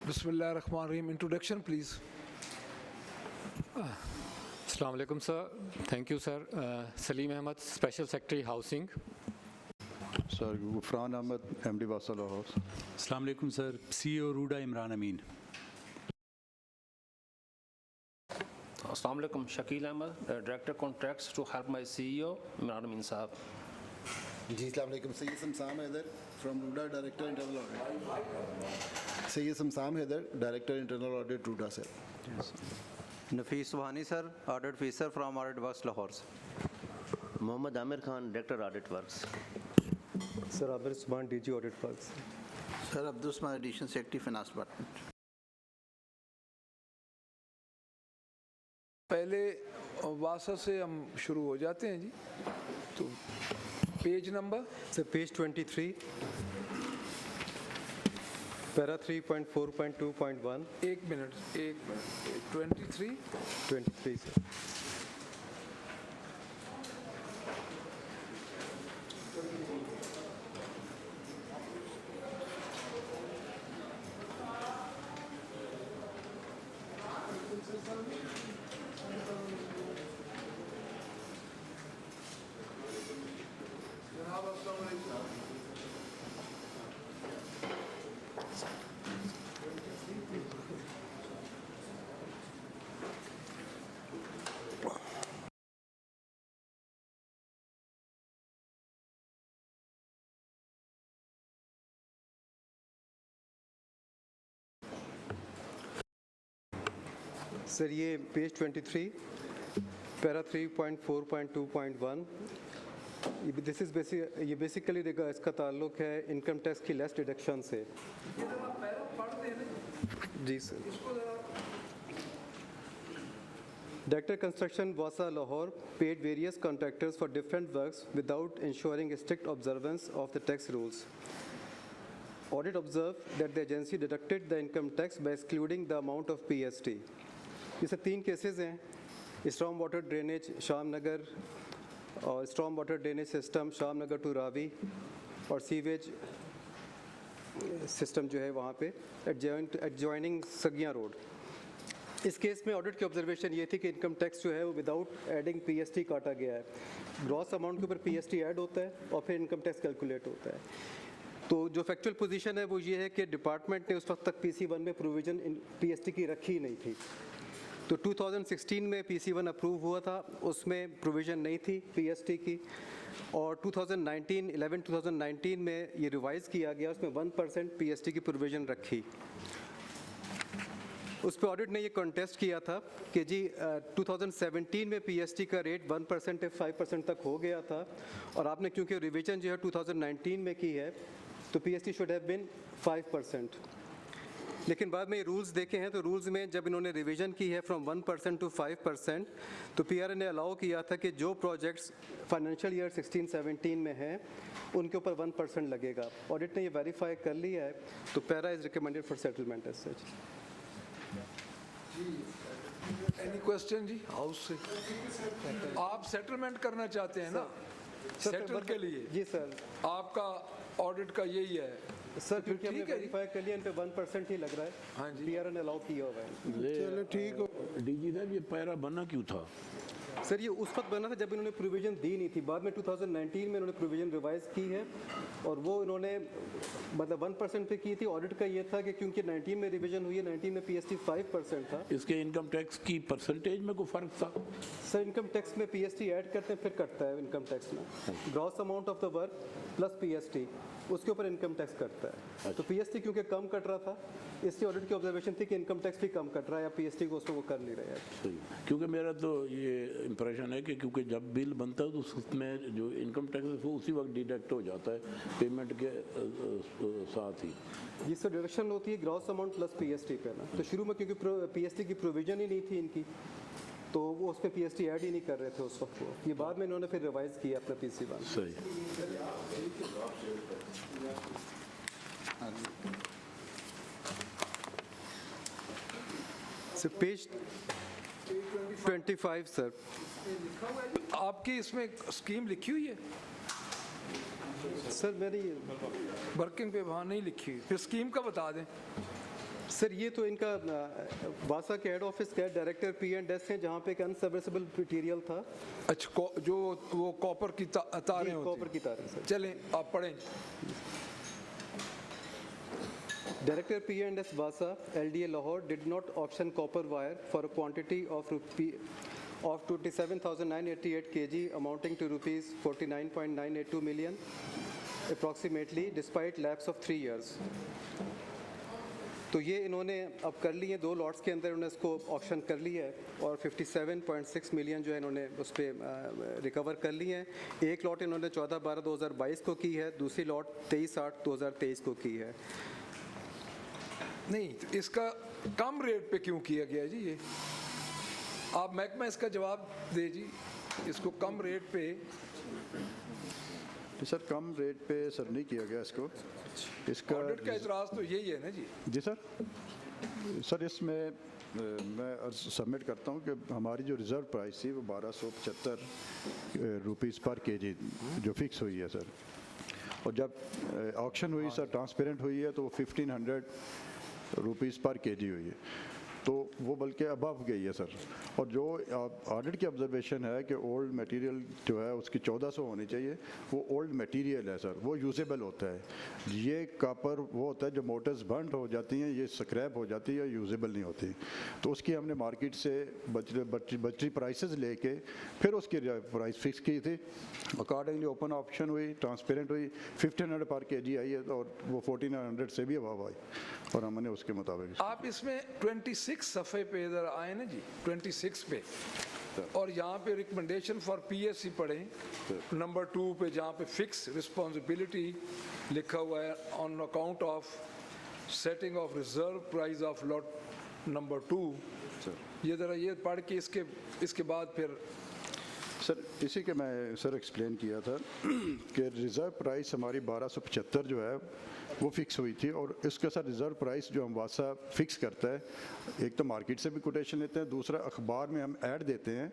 Bismillahirrahmanirrahim. Introduction, please. Assalamu alaikum, sir. Thank you, sir. Salim Ahmed, Special Secretary, Housing. Sir, Gufran Ahmed, MD Wasa Lahore. Assalamu alaikum, sir. CEO Ruda Imran Amin. Assalamu alaikum, Shakil Ahmed, Director Contracts to help my CEO, Imran Amin Sahab. जी अस्सलाम वालेकुम Syed Samsam Haider from RUDA director internal audit Syed Samsam Haider director internal audit RUDA sir Nafees Suhani sir audit officer from audit works Lahore Muhammad Aamir Khan director audit works sir Abir Usman DG audit works sir Abdul Usman additional secretary finance department पहले वासा से हम शुरू हो जाते हैं जी. तो page number sir page 23 para 3.4.2.1 एक मिनट 23 सर सर ये पेज 23 पैरा 3.4.2.1 ये बेसिकली इसका ताल्लुक है इनकम टैक्स की लेस डिडक्शन से. जी sir. Director Construction Wasa Lahore paid various contractors for different works without ensuring strict observance of the tax rules. Audit observed that the agency deducted the income tax by excluding the amount of PST. इससे 3 cases हैं. Storm water drainage Shamnagar और storm water drainage system Shamnagar to Ravi और sewage system जो है वहाँ पे adjoining Saggian road. इस case में ऑडिट की ऑब्जर्वेशन ये थी कि इनकम टैक्स जो है वो विदाउट एडिंग पीएसटी काटा गया है. ग्रॉस अमाउंट के ऊपर पीएसटी ऐड होता है और फिर इनकम टैक्स कैलकुलेट होता है. तो जो फैक्चुअल पोजीशन है वो ये है कि डिपार्टमेंट ने उस वक्त तक PC1 में प्रोविज़न पीएसटी की रखी नहीं थी. तो 2016 में PC1 अप्रूव हुआ था, उसमें प्रोविज़न नहीं थी पीएसटी की. और 2019 में ये रिवाइज़ किया गया, उसमें 1% पीएसटी की प्रोविज़न रखी. उस पर ऑडिट ने ये कॉन्टेस्ट किया था कि जी 2017 में पीएसटी का रेट 1% से 5% तक हो गया था और आपने क्योंकि रिवीजन जो है 2019 में की है तो पीएसटी शुड हैव बीन 5%. लेकिन बाद में ये रूल्स देखे हैं तो रूल्स में जब इन्होंने रिवीजन की है फ्रॉम 1% टू 5% तो पीआरए ने अलाउ किया था कि जो प्रोजेक्ट्स फाइनेंशियल ईयर 16-17 में हैं उनके ऊपर 1% लगेगा. ऑडिट ने ये वेरीफाई कर लिया है तो para is recommended for settlement as such. Any question जी हाउस से? आप सेटलमेंट करना चाहते हैं ना? सेटल के लिए जी सर. आपका ऑडिट का यही है सर, क्योंकि हमने वेरीफाई कर लिया इन पे 1% ही लग रहा है. हाँ जी. पीआरए ने अलाउ किया हुआ है. चलो ठीक हो. डीजी साहब ये पैरा बना क्यों था? सर ये उस वक्त बना था जब इन्होंने प्रोविजन दी नहीं थी, बाद में 2019 में इन्होंने प्रोविजन रिवाइज की है और वो इन्होंने मतलब 1% पे की थी। ऑडिट का ये था कि क्योंकि 19 में रिवीजन हुई है, 19 में पीएसटी 5% था। इसके इनकम टैक्स की परसेंटेज में कोई फर्क था? सर इनकम टैक्स में पीएसटी ऐड करते हैं फिर कटता है इनकम टैक्स में, gross amount of the work plus PST, उसके ऊपर इनकम टैक्स कटता है। तो पीएसटी क्योंकि कम कट रहा था, इसलिए ऑडिट की ऑब्जर्वेशन थी कि इनकम टैक्स भी कम कट रहा है या पीएसटी को उसको वो कर नहीं रहे हैं। सही। क्योंकि मेरा तो ये इम्प्रेशन है कि क्योंकि जब बिल बनता है तो उसमें जो इनकम टैक्स है वो उसी वक्त डिडक्ट हो जाता है पेमेंट के साथ ही। जिससे डिडक्शन होती है ग्रॉस अमाउंट प्लस पीएसटी पे ना, तो शुरू में क्योंकि पीएसटी की प्रोविजन ही नहीं थी इनकी, तो वो उस पर पीएसटी ऐड ही नहीं कर रहे थे उस वक्त वो। ये बाद में इन्होंने फिर रिवाइज किया अपना PC1। सही। Sir page 25 sir. आपकी इसमें स्कीम लिखी हुई है? सर मेरी वर्किंग पे वहाँ नहीं लिखी हुई, फिर स्कीम का बता दें। सर ये तो इनका वासा के हेड ऑफिस का डायरेक्टर P&S है, जहाँ पे एक अनसर्विसेबल मटीरियल था। अच्छा, जो वो कॉपर की तारें होती कॉपर की तारें सर। चलें आप पढ़ें। Director P&S Vasa, LDA Lahore, did not auction copper wire for a quantity of 27,988 kg amounting to rupees 49.982 million approximately, despite lapse of 3 years. तो ये इन्होंने अब कर ली है, 2 लॉट्स के अंदर उन्होंने इसको ऑक्शन कर लिया है और 57.6 मिलियन जो है इन्होंने उस पर रिकवर कर ली है। एक लॉट इन्होंने 14/12/2022 को की है, दूसरी लॉट 23/8/2023 को की है। नहीं, तो इसका कम रेट पे क्यों किया गया जी? ये आप महकमा इसका जवाब दे जी, इसको कम रेट पे। सर कम रेट पे सर नहीं किया गया इसको, इसका ऑडिट का इतराज़ तो यही है ना जी? जी सर इसमें मैं सबमिट करता हूँ कि हमारी जो रिज़र्व प्राइस थी वो 1275 रुपीज़ पर केजी जो फिक्स हुई है सर, और जब ऑक्शन हुई सर ट्रांसपेरेंट हुई है तो वो 1500 रुपीज़ पर केजी हुई है, तो वो बल्कि अबव गई है सर। और जो ऑडिट की ऑब्जर्वेशन है कि ओल्ड मटेरियल जो है उसकी 1400 होनी चाहिए, वो ओल्ड मटेरियल है सर, वो यूजेबल होता है। ये कॉपर वो होता है जो मोटर्स बर्न हो जाती हैं, ये स्क्रैप हो जाती है, यूजेबल नहीं होती। तो उसकी हमने मार्केट से बचरी प्राइसेस लेके फिर उसकी प्राइस फिक्स की थी। अकॉर्डिंगली ओपन ऑप्शन हुई, ट्रांसपेरेंट हुई, 1500 पर केजी आई है और वो 1400 से भी अबव आई और हमने उसके मुताबिक। आप इसमें 26 सफ़े पे इधर आए ना जी, 26 पे, और यहाँ पे रिकमेंडेशन फॉर PSC पढ़ें, नंबर 2 पे जहाँ पे फिक्स रिस्पॉन्सिबिलिटी लिखा हुआ है on account of setting of reserve price of lot number 2, ये ज़रा ये पढ़ के इसके बाद फिर सर इसी के मैं सर एक्सप्लेन किया था कि रिज़र्व प्राइस हमारी 1275 जो है वो फिक्स हुई थी, और इसके साथ रिज़र्व प्राइस जो हम वासा फिक्स करता है, एक तो मार्केट से भी कोटेशन लेते हैं, दूसरा अखबार में हम ऐड देते हैं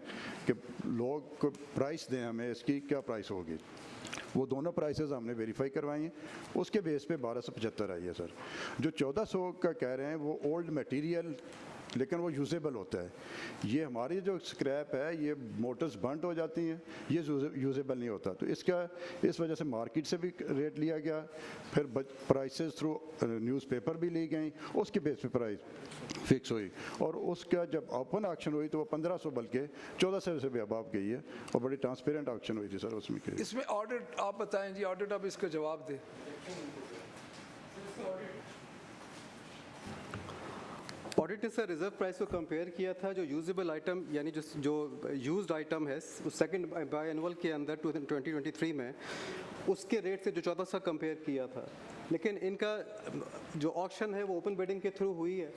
कि लोग को प्राइस दें हमें इसकी क्या प्राइस होगी। वो दोनों प्राइसेस हमने वेरीफाई करवाई हैं, उसके बेस पे 1275 आई है सर। जो 1400 का कह रहे हैं वो ओल्ड मटेरियल लेकिन वो यूजेबल होता है। ये हमारी जो स्क्रैप है ये मोटर्स बर्न हो जाती हैं, ये यूजेबल नहीं होता। तो इस वजह से मार्केट से भी रेट लिया गया, फिर प्राइसेस थ्रू न्यूज़पेपर भी ली गई, उसके बेस पे प्राइस फिक्स हुई, और उसका जब ओपन ऑक्शन हुई तो वो 1500 बल्कि 1400 से भी अबाव गई है, और बड़ी ट्रांसपेरेंट ऑक्शन हुई थी सर उसमें। इसमें ऑडिट आप बताएं जी, ऑडिट अब इसका जवाब दे। ऑडिट ने सर रिजर्व प्राइस को कंपेयर किया था, जो यूजेबल आइटम यानी जो यूज्ड आइटम है सेकंड बाय एनुअल के अंदर 2023 में, उसके रेट से जो 1400 कंपेयर किया था। लेकिन इनका जो ऑक्शन है वो ओपन बिडिंग के थ्रू हुई है,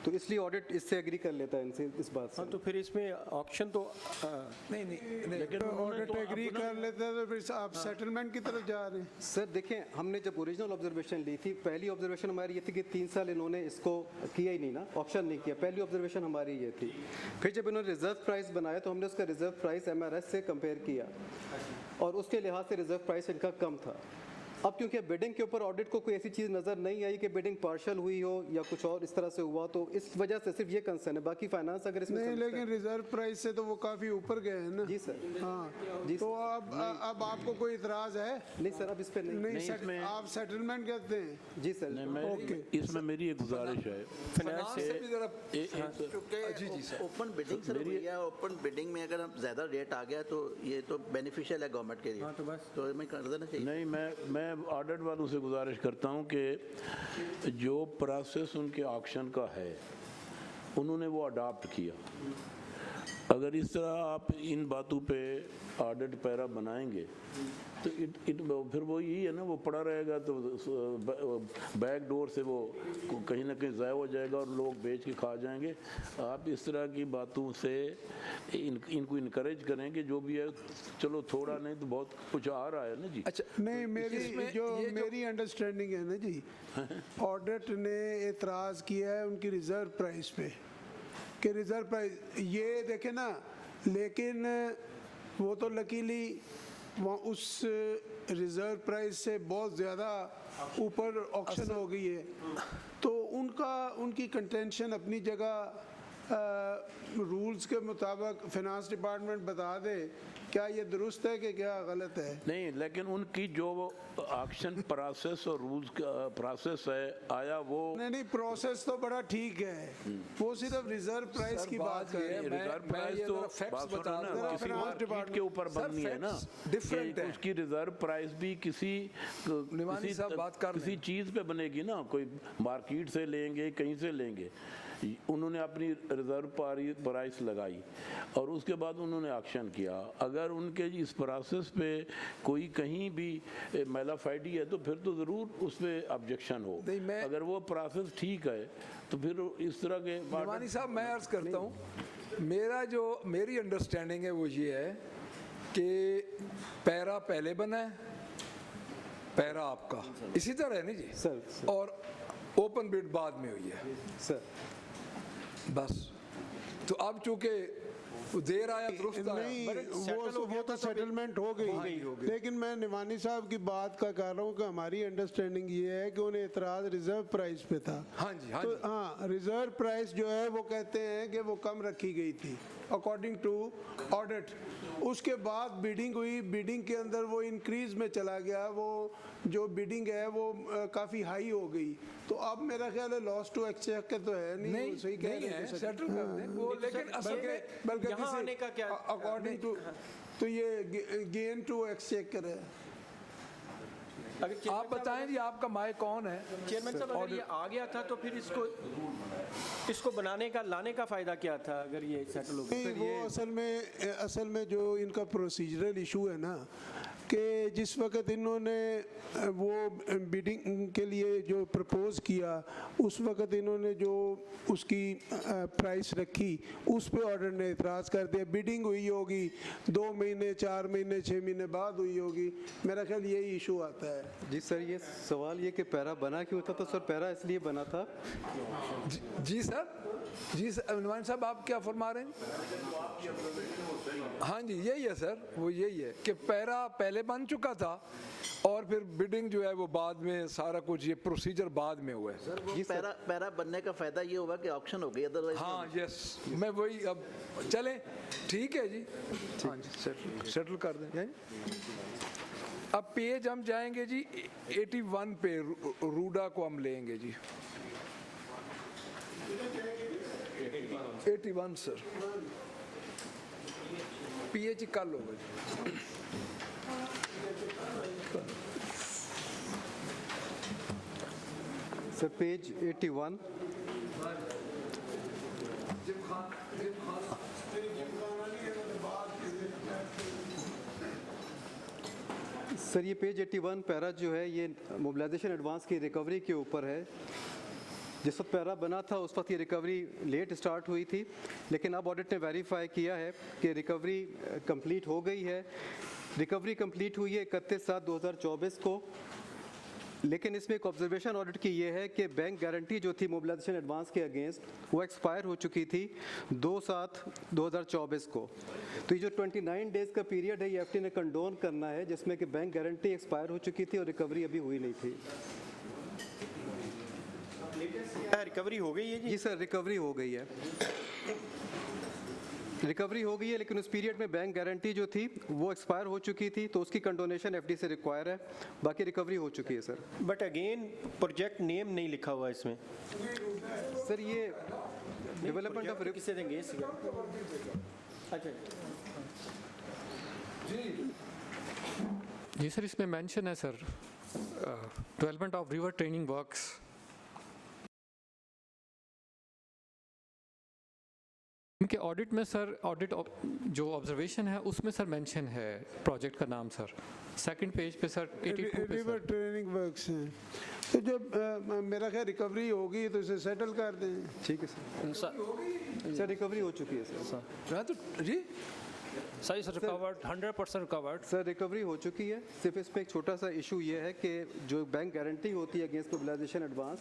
तो इसलिए ऑडिट इससे एग्री कर लेता है इनसे इस बात से। तो फिर इसमें ऑक्शन तो नहीं लेकिन ऑडिट एग्री कर लेते हैं तो फिर आप सेटलमेंट की तरफ जा रहे हैं। सर देखें, हमने जब ओरिजिनल ऑब्जर्वेशन ली थी, पहली ऑब्जर्वेशन हमारी ये थी कि 3 साल इन्होंने इसको किया ही नहीं ना, ऑक्शन नहीं किया, पहली ऑब्जर्वेशन हमारी ये थी। फिर जब इन्होंने रिजर्व प्राइस बनाया तो हमने उसका रिजर्व प्राइस MRS से कंपेयर किया, और उसके लिहाज से रिजर्व प्राइस इनका कम था। अब क्योंकि बिडिंग के ऊपर ऑडिट को कोई ऐसी चीज़ नज़र नहीं आई कि बिडिंग पार्शल हुई हो या कुछ और इस तरह से हुआ, तो इस वजह से सिर्फ ये कंसर्न है, बाकी फाइनेंस अगर इसमें नहीं, लेकिन रिजर्व प्राइस से तो वो काफ़ी ऊपर गए हैं ना। जी सर। हाँ जी तो अब आपको कोई इतराज़ है? नहीं सर, अब इस पर नहीं, आप सेटलमेंट कहते हैं? जी सर। इसमें मेरी एक गुजारिश है, ओपन बिडिंग सर भैया, ओपन बिडिंग में अगर हम ज़्यादा रेट आ गया तो ये तो बेनिफिशियल है गवर्नमेंट के लिए। हाँ, तो हमें कर देना चाहिए। नहीं, मैं ऑडिट वालों से गुजारिश करता हूं कि जो प्रोसेस उनके ऑक्शन का है उन्होंने वो अडॉप्ट किया। अगर इस तरह आप इन बातों पे ऑडिट पैरा बनाएंगे तो फिर वो यही है ना, वो पड़ा रहेगा तो बैक डोर से वो कहीं ना कहीं ज़ाया हो जाएगा और लोग बेच के खा जाएंगे। आप इस तरह की बातों से इनको इनकरेज करें कि जो भी है चलो थोड़ा नहीं तो बहुत कुछ आ रहा है ना जी। अच्छा, नहीं, मेरी अंडरस्टैंडिंग है ना जी, ऑडिट ने एतराज़ किया है उनकी रिजर्व प्राइस पे कि रिजर्व प्राइस ये देखे ना, लेकिन वो तो लकीली वहाँ उस रिजर्व प्राइस से बहुत ज़्यादा ऊपर ऑक्शन हो गई है, तो उनकी कंटेंशन अपनी जगह रूल्स के मुताबिक फाइनेंस डिपार्टमेंट बता दे क्या ये दुरुस्त है कि क्या गलत है। नहीं, लेकिन उनकी जो ऑक्शन प्रोसेस और रूल्स का प्रोसेस है आया वो नहीं, प्रोसेस तो बड़ा ठीक है, वो सिर्फ रिजर्व प्राइस की बात है। रिजर्व प्राइस तो किसी मार्केट के ऊपर बननी है ना, डिफरेंट है। उसकी रिजर्व प्राइस भी किसी चीज पे बनेगी ना, कोई मार्केट से लेंगे कहीं से लेंगे। उन्होंने अपनी रिजर्व प्राइस लगाई और उसके बाद उन्होंने ऑक्शन किया। अगर उनके इस प्रोसेस पे कोई कहीं भी मैलाफाइडी है तो फिर तो ज़रूर उस पर ऑब्जेक्शन हो। अगर वो प्रोसेस ठीक है तो फिर इस तरह के निमानी साहब मैं अर्ज़ करता हूँ, मेरी अंडरस्टैंडिंग है वो ये है कि पैरा पहले बना है, पैरा आपका इसी तरह है ना जी सर, और ओपन बिड बाद में हुई है सर, बस। तो अब चूंकि देर आया दुरुस्त नहीं, वो तो सेटलमेंट हो गई, लेकिन मैं निमानी साहब की बात का कह रहा हूँ कि हमारी अंडरस्टैंडिंग ये है कि उन्हें एतराज़ रिजर्व प्राइस पे था। हाँ जी, हाँ तो जी। हाँ, रिजर्व प्राइस जो है वो कहते हैं कि वो कम रखी गई थी अकॉर्डिंग टू ऑडिट। उसके बाद बिडिंग हुई, बिडिंग के अंदर वो इंक्रीज में चला गया, वो जो बिडिंग है वो काफ़ी हाई हो गई। तो अब मेरा ख्याल है लॉस टू एक्सचेकर तो है नहीं, सही कह रहे हैं, सेटल कर दें वो, लेकिन असल में बल्कि अकॉर्डिंग टू तो ये गेन टू एक्सचेकर है। आप बताएं जी आपका माइक कौन है? चेयरमैन साहब, अगर ये आ गया था तो फिर इसको बनाने का लाने का फ़ायदा क्या था अगर ये सेटल हो गया? वो असल में जो इनका प्रोसीजरल इशू है ना कि जिस वक्त इन्होंने वो बिडिंग के लिए जो प्रपोज किया उस वक्त इन्होंने जो उसकी प्राइस रखी उस पे ऑर्डर ने इतराज़ कर दिया। बिडिंग हुई होगी 2 महीने 4 महीने 6 महीने बाद हुई होगी, मेरा ख्याल यही इशू आता है। जी सर, ये सवाल ये कि पैरा बना क्यों था? तो सर पैरा इसलिए बना था। जी सर, नुमान साहब आप क्या फरमा रहे हैं? हाँ जी, यही है सर, वो यही है कि पैरा पहले बन चुका था और फिर बिडिंग जो है वो बाद में, सारा कुछ ये प्रोसीजर बाद में हुआ है। सर पैरा बनने का फायदा ये होगा कि ऑक्शन हो गई, अदरवाइज। हाँ यस, मैं वही, अब चलें, ठीक है जी, हाँ जी, सेटल कर दें। अब पेज हम जाएंगे जी 81 पे, रूडा को हम लेंगे जी 81 सर, पीएच कल होगा जी। सर पेज 81, सर ये पेज 81 पैरा जो है ये मोबिलाइजेशन एडवांस की रिकवरी के ऊपर है। जिस वक्त पैरा बना था उस वक्त ये रिकवरी लेट स्टार्ट हुई थी, लेकिन अब ऑडिट ने वेरीफाई किया है कि रिकवरी कंप्लीट हो गई है। रिकवरी कंप्लीट हुई है 31/7/2024 को लेकिन इसमें एक ऑब्जर्वेशन ऑडिट की ये है कि बैंक गारंटी जो थी मोबिलाइजेशन एडवांस के अगेंस्ट वो एक्सपायर हो चुकी थी 2/7/2024 को। तो ये जो 29 डेज़ का पीरियड है ये एफटी ने कंडोन करना है, जिसमें कि बैंक गारंटी एक्सपायर हो चुकी थी और रिकवरी अभी हुई नहीं थी। रिकवरी हो गई है जी सर, रिकवरी हो गई है, रिकवरी हो गई है, लेकिन उस पीरियड में बैंक गारंटी जो थी वो एक्सपायर हो चुकी थी, तो उसकी कंडोनेशन एफडी से रिक्वायर है। बाकी रिकवरी हो चुकी है sir. But again project name नहीं लिखा हुआ इसमें सर। ये डेवलपमेंट ऑफ किसे देंगे? अच्छा जी सर, इसमें मेंशन है sir development of river training works. इनके ऑडिट में सर, ऑडिट जो ऑब्जर्वेशन है उसमें सर मेंशन है प्रोजेक्ट का नाम सर, सेकंड पेज पे सर 82 पे रिवर ट्रेनिंग वर्क्स हैं। तो जब मेरा ख्याल रिकवरी होगी तो इसे सेटल कर दें। ठीक है सर। सर रिकवरी हो चुकी है सर। तो जी सही sir, recovered 100% recovered sir, recovery हो चुकी है। सिर्फ इसमें एक छोटा सा इशू ये है कि जो बैंक गारंटी होती है अगेंस्ट मोबिलाइजेशन एडवांस,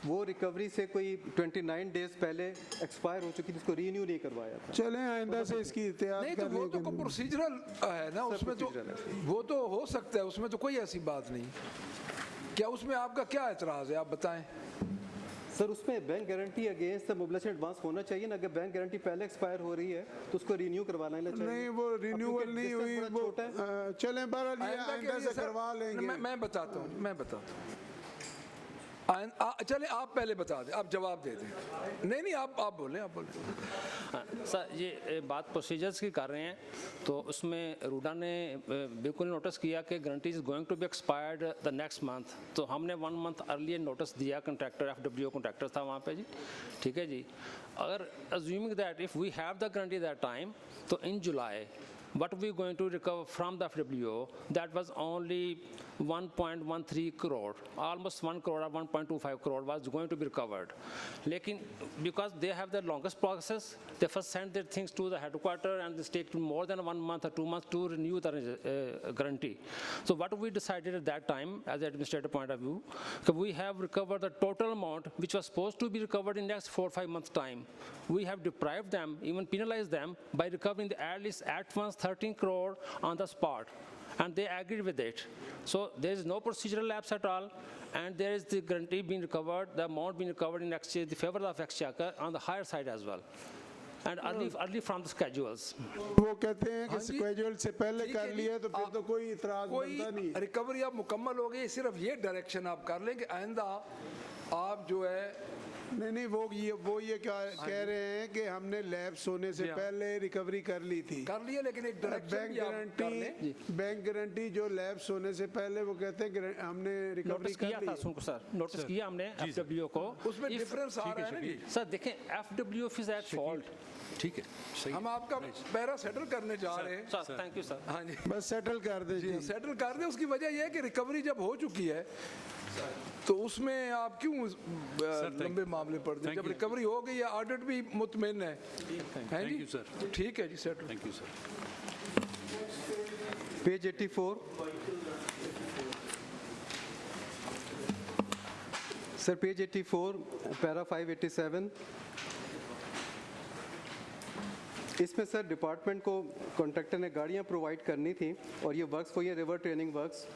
वो रिकवरी से कोई 29 डेज पहले एक्सपायर हो चुकी थी, इसको रीन्यू नहीं करवाया था। चलें आइंदा से इसकी एहतियात नहीं, तो वो तो प्रोसीजरल है ना, उसमें तो वो तो हो सकता है, उसमें तो कोई ऐसी बात नहीं। क्या उसमें आपका क्या एतराज़ है, आप बताएं। सर उसमें bank guarantee against mobilisation advance होना चाहिए ना। अगर बैंक गारंटी पहले एक्सपायर हो रही है तो उसको रिन्यू करवाना चाहिए। नहीं, वो रिन्यूअल नहीं हुई, वो चलें बहरहाल आइंदा से करवा लेंगे। मैं बताता हूँ चले आप पहले बता दें, आप जवाब दे दें। नहीं आप बोलें, आप बोलें। सर ये बात प्रोसीजर्स की कर रहे हैं, तो उसमें रूडा ने बिल्कुल नोटिस किया कि guarantee is going to be expired the next month, तो हमने 1 मंथ अर्लियर नोटिस दिया कंट्रैक्टर, FWO कंट्रैक्टर था वहाँ पे जी। ठीक है जी, अगर assuming that if we have the guarantee that time, तो in July what we going to recover from the FWO, that was only 1.13 crore, almost 1 crore or 1.25 crore was going to be recovered. Lekin because they have the longest process, they first send their things to the headquarter and this take more than 1 month or 2 months to renew the guarantee. So what we decided at that time, as an administrative point of view, we have recovered the total amount which was supposed to be recovered in next 4 or 5 months time. We have deprived them, even penalized them by recovering the at least at once 13 crore on the spot, and they agreed with it. So there is no procedural lapse at all, and there is the guarantee being recovered, the amount being recovered in exchange, the favor of Exchequer on the higher side as well, and early from the schedules. वो कहते हैं कि schedule से पहले कर लिया तो फिर तो कोई इतराज बनता नहीं। रिकवरी अब मुकम्मल हो गई, सिर्फ ये डायरेक्शन आप कर लें कि आइंदा आप जो है नहीं वो ये कह रहे हैं कि हमने लैप्स होने से पहले रिकवरी कर ली थी, कर लिया, लेकिन एक बैंक गारंटी जो लैप्स होने से पहले वो कहते हैं कि हमने रिकवरी किया था, सुनको सर नोटिस किया हमने FWO को, उसमें डिफरेंस आ रहा है ना जी। सर देखें FWO इज एट फॉल्ट। ठीक है, हम आपका पैरा सेटल करने जा रहे हैं सर। Thank you sir. हाँ जी, बस सेटल कर दे जी, सेटल कर दे। उसकी वजह यह है कि रिकवरी जब हो चुकी है तो उसमें आप क्यों लंबे मामले पड़ते हैं। जब रिकवरी हो गई है, ऑडिट भी मुतमईन है। Thank you sir. ठीक है जी, settle. Thank you sir. Page 84 sir, page 84 para 587, इसमें सर डिपार्टमेंट को कॉन्ट्रैक्टर ने गाड़ियां प्रोवाइड करनी थी, और ये वर्क्स वो ये रिवर ट्रेनिंग वर्क्स,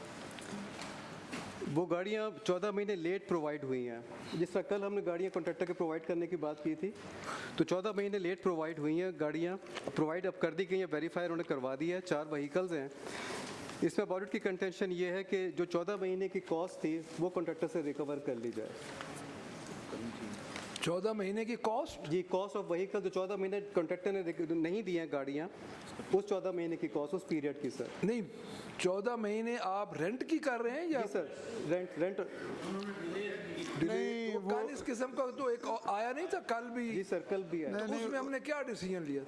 वो गाड़ियाँ 14 महीने लेट प्रोवाइड हुई हैं। जिस तरह कल हमने गाड़ियाँ कॉन्ट्रैक्टर के प्रोवाइड करने की बात की थी, तो 14 महीने लेट प्रोवाइड हुई हैं गाड़ियाँ, प्रोवाइड अब कर दी गई हैं, वेरीफाई उन्होंने करवा दी है, 4 व्हीकल्स हैं। इसमें ऑडिट की कंटेंशन ये है कि जो 14 महीने की कॉस्ट थी वो कॉन्ट्रैक्टर से रिकवर कर ली जाए। 14 महीने की कॉस्ट? जी, कॉस्ट ऑफ व्हीकल जो 14 महीने कॉन्ट्रैक्टर ने नहीं दी हैं गाड़ियाँ, उस 14 महीने की कॉस्ट उस पीरियड की सर। नहीं, 14 महीने आप रेंट की कर रहे हैं या? जी सर, रेंट नहीं, वो कल इस किस्म का तो एक आया नहीं था कल भी? जी सर, कल भी आया। तो उसमें हमने क्या डिसीजन लिया?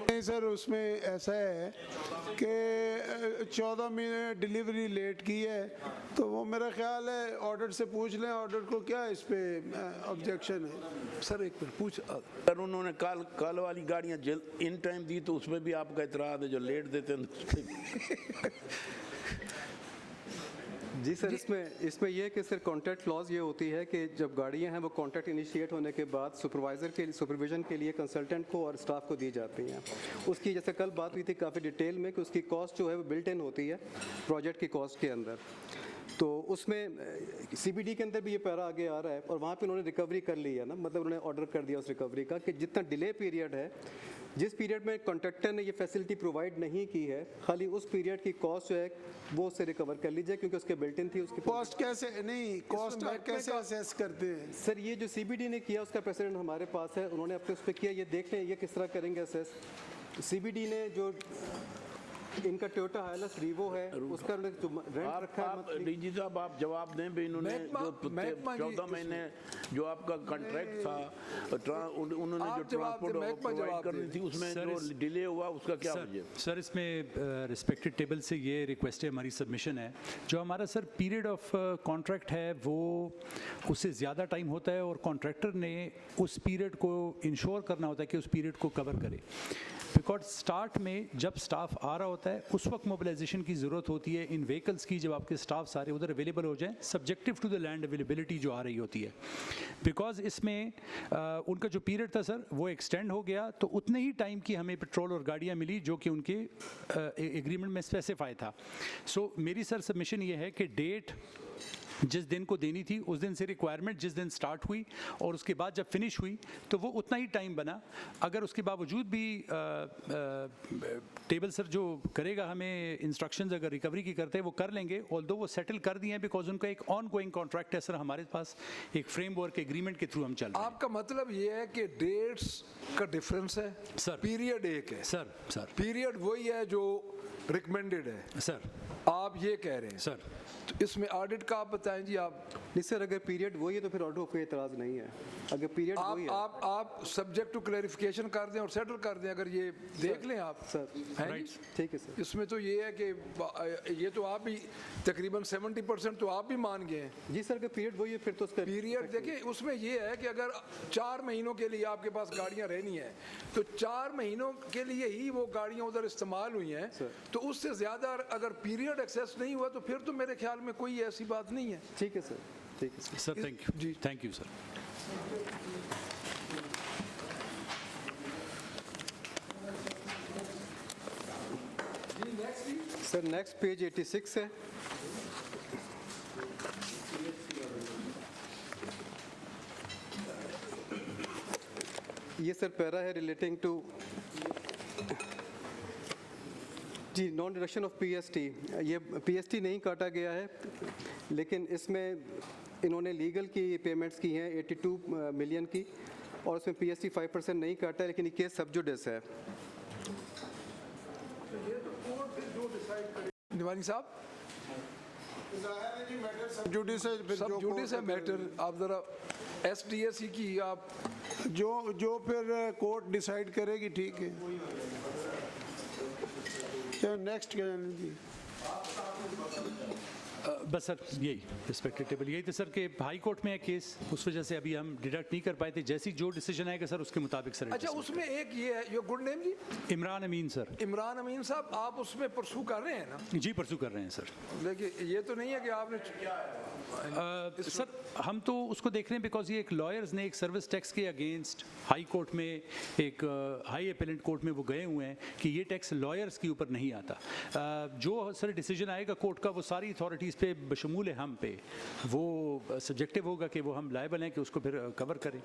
नहीं सर, उसमें ऐसा है कि 14 महीने डिलीवरी लेट की है, तो वो मेरा ख्याल है ऑडिट से पूछ लें, ऑडिट को क्या इस पे ऑब्जेक्शन है। सर एक मिनट पूछ, सर उन्होंने कल वाली गाड़ियाँ इन टाइम दी, तो उसमें भी आपका इतराज़ है, जो लेट देते हैं जी सर, इसमें ये है कि सर कॉन्ट्रैक्ट क्लॉज ये होती है कि जब गाड़ियां हैं वो कॉन्ट्रैक्ट इनिशिएट होने के बाद सुपरविजन के लिए कंसल्टेंट को और स्टाफ को दी जाती हैं। उसकी जैसे कल बात हुई थी काफ़ी डिटेल में कि उसकी कॉस्ट जो है वो बिल्ट इन होती है प्रोजेक्ट की कॉस्ट के अंदर। तो उसमें CBD के अंदर भी ये पैरा आगे आ रहा है और वहाँ पे उन्होंने रिकवरी कर ली है ना, मतलब उन्होंने ऑर्डर कर दिया उस रिकवरी का कि जितना डिले पीरियड है, जिस पीरियड में कॉन्ट्रैक्टर ने ये फैसिलिटी प्रोवाइड नहीं की है, खाली उस पीरियड की कॉस्ट जो है वो उससे रिकवर कर लीजिए क्योंकि उसके बिल्ट इन थी। उसकी कॉस्ट कैसे नहीं, कॉस्ट आप कैसे असेस करते हैं? सर ये जो CBD ने किया उसका प्रेसिडेंट हमारे पास है, उन्होंने अपने उस पर किया, ये देख लें ये किस तरह करेंगे असेस। CBD ने जो इनका टोयोटा हाइलस रीवो है उसका जो रेंट रखा है। डीजी साहब आप जवाब दें भी, इन्होंने जो 14 महीने जो आपका कॉन्ट्रैक्ट था उन्होंने जो ट्रांसपोर्ट प्रोवाइड करनी थी उसमें जो डिले हुआ उसका क्या वजह? सर इसमें रिस्पेक्टेड टेबल से ये रिक्वेस्ट है, हमारी सबमिशन है, जो हमारा सर पीरियड ऑफ कॉन्ट्रैक्ट है वो उससे ज़्यादा टाइम होता है और कॉन्ट्रैक्टर ने उस पीरियड को इंश्योर करना होता है कि उस पीरियड को कवर करे। बिकॉज स्टार्ट में जब स्टाफ आ रहा होता है उस वक्त मोबिलाइजेशन की ज़रूरत होती है इन व्हीकल्स की, जब आपके स्टाफ सारे उधर अवेलेबल हो जाएं, subjective to the land availability जो आ रही होती है। बिकॉज इसमें उनका जो पीरियड था सर वो एक्सटेंड हो गया, तो उतने ही टाइम की हमें पेट्रोल और गाड़ियाँ मिली जो कि उनके एग्रीमेंट में स्पेसिफाई था। सो मेरी सर सबमिशन ये है कि डेट जिस दिन को देनी थी उस दिन से रिक्वायरमेंट जिस दिन स्टार्ट हुई और उसके बाद जब फिनिश हुई तो वो उतना ही टाइम बना। अगर उसके बावजूद भी टेबल सर जो करेगा हमें इंस्ट्रक्शंस अगर रिकवरी की करते हैं वो कर लेंगे, ऑल्दो वो सेटल कर दिए हैं बिकॉज उनका एक ऑन गोइंग कॉन्ट्रैक्ट है सर हमारे पास, एक फ्रेमवर्क एग्रीमेंट के थ्रू हम चल रहे हैं। आपका मतलब ये है कि डेट्स का डिफरेंस है सर, पीरियड एक है सर पीरियड वही है जो रिकमेंडेड है सर, आप ये कह रहे हैं सर। तो इसमें ऑडिट का आप बताएं जी। आप नहीं सर, अगर पीरियड वही है तो फिर ऑर्डर पे एतराज़ नहीं है। अगर पीरियड वही है आप सब्जेक्ट टू क्लैरिफिकेशन कर दें और सेटल कर दें, अगर ये देख लें आप सर। राइट, ठीक है सर। इसमें तो ये है कि ये तो आप भी तकरीबन 70% तो आप भी मान गए हैं जी सर। अगर पीरियड वही है फिर तो उसका पीरियड देखिए, उसमें ये है कि अगर 4 महीनों के लिए आपके पास गाड़ियां रहनी है तो 4 महीनों के लिए ही वो गाड़ियां उधर इस्तेमाल हुई हैं, तो उससे ज़्यादा अगर पीरियड एक्सेस नहीं हुआ तो फिर तो मेरे ख्याल में कोई ऐसी बात नहीं है। ठीक है सर, ठीक है सर। थैंक यू जी, thank you sir. Sir next page 86 है। ये सर पैरा है रिलेटिंग टू जी नॉन डिडक्शन ऑफ PST। ये PST नहीं काटा गया है लेकिन इसमें इन्होंने लीगल की पेमेंट्स की हैं 82 मिलियन की और उसमें PST 5% नहीं काटा है, लेकिन ये केस सब जुडिस है। निवानी साहब जुडिस है मैटर, आप जरा SDSE की आप जो फिर कोर्ट डिसाइड करेगी, ठीक है। नेक्स्ट क्या जाने दी? बस सर यही रिस्पेक्टेड टेबल यही तो सर कि हाई कोर्ट में है केस, उस वजह से अभी हम डिडक्ट नहीं कर पाए थे। जैसी जो डिसीजन आएगा सर उसके मुताबिक सर। अच्छा, उसमें एक ये है, योर गुड नेम जी? इमरान अमीन सर। इमरान अमीन साहब, आप उसमें परसू कर रहे हैं ना? जी परसू कर रहे हैं सर। लेकिन ये तो नहीं है कि आपने सर हम तो उसको देख रहे हैं बिकॉज ये एक लॉयर्स ने एक सर्विस टैक्स के अगेंस्ट हाई कोर्ट में, एक हाई अपीलेट कोर्ट में वो गए हुए हैं कि ये टैक्स लॉयर्स के ऊपर नहीं आता। जो सर डिसीजन आएगा कोर्ट का वो सारी अथॉरिटीज़ पे बशमूल हम पे वो सब्जेक्टिव होगा कि वो हम लायबल हैं कि उसको फिर कवर करें।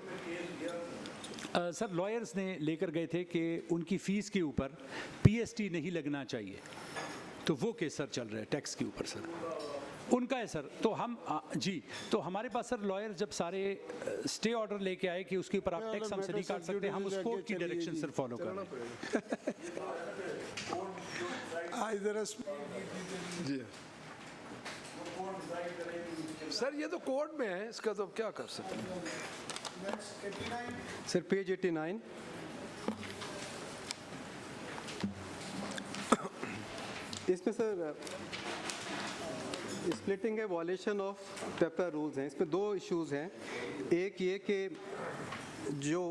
सर लॉयर्स ने लेकर गए थे कि उनकी फ़ीस के ऊपर PST नहीं लगना चाहिए, तो वो केस सर चल रहा है टैक्स के ऊपर सर उनका है सर। तो हम जी तो हमारे पास सर लॉयर जब सारे स्टे ऑर्डर लेके आए कि उसके ऊपर आप टैक्स हमसे नहीं काट सकते, हम उस कोर्ट की डायरेक्शन सर फॉलो कर रहे हैं। जी सर ये तो कोर्ट में है, इसका तो क्या कर सकते हैं। सर पेज 89 इसमें सर स्प्लिटिंग है, वॉलेशन ऑफ पेपर रूल्स हैं। इसमें 2 इश्यूज़ हैं। एक ये कि जो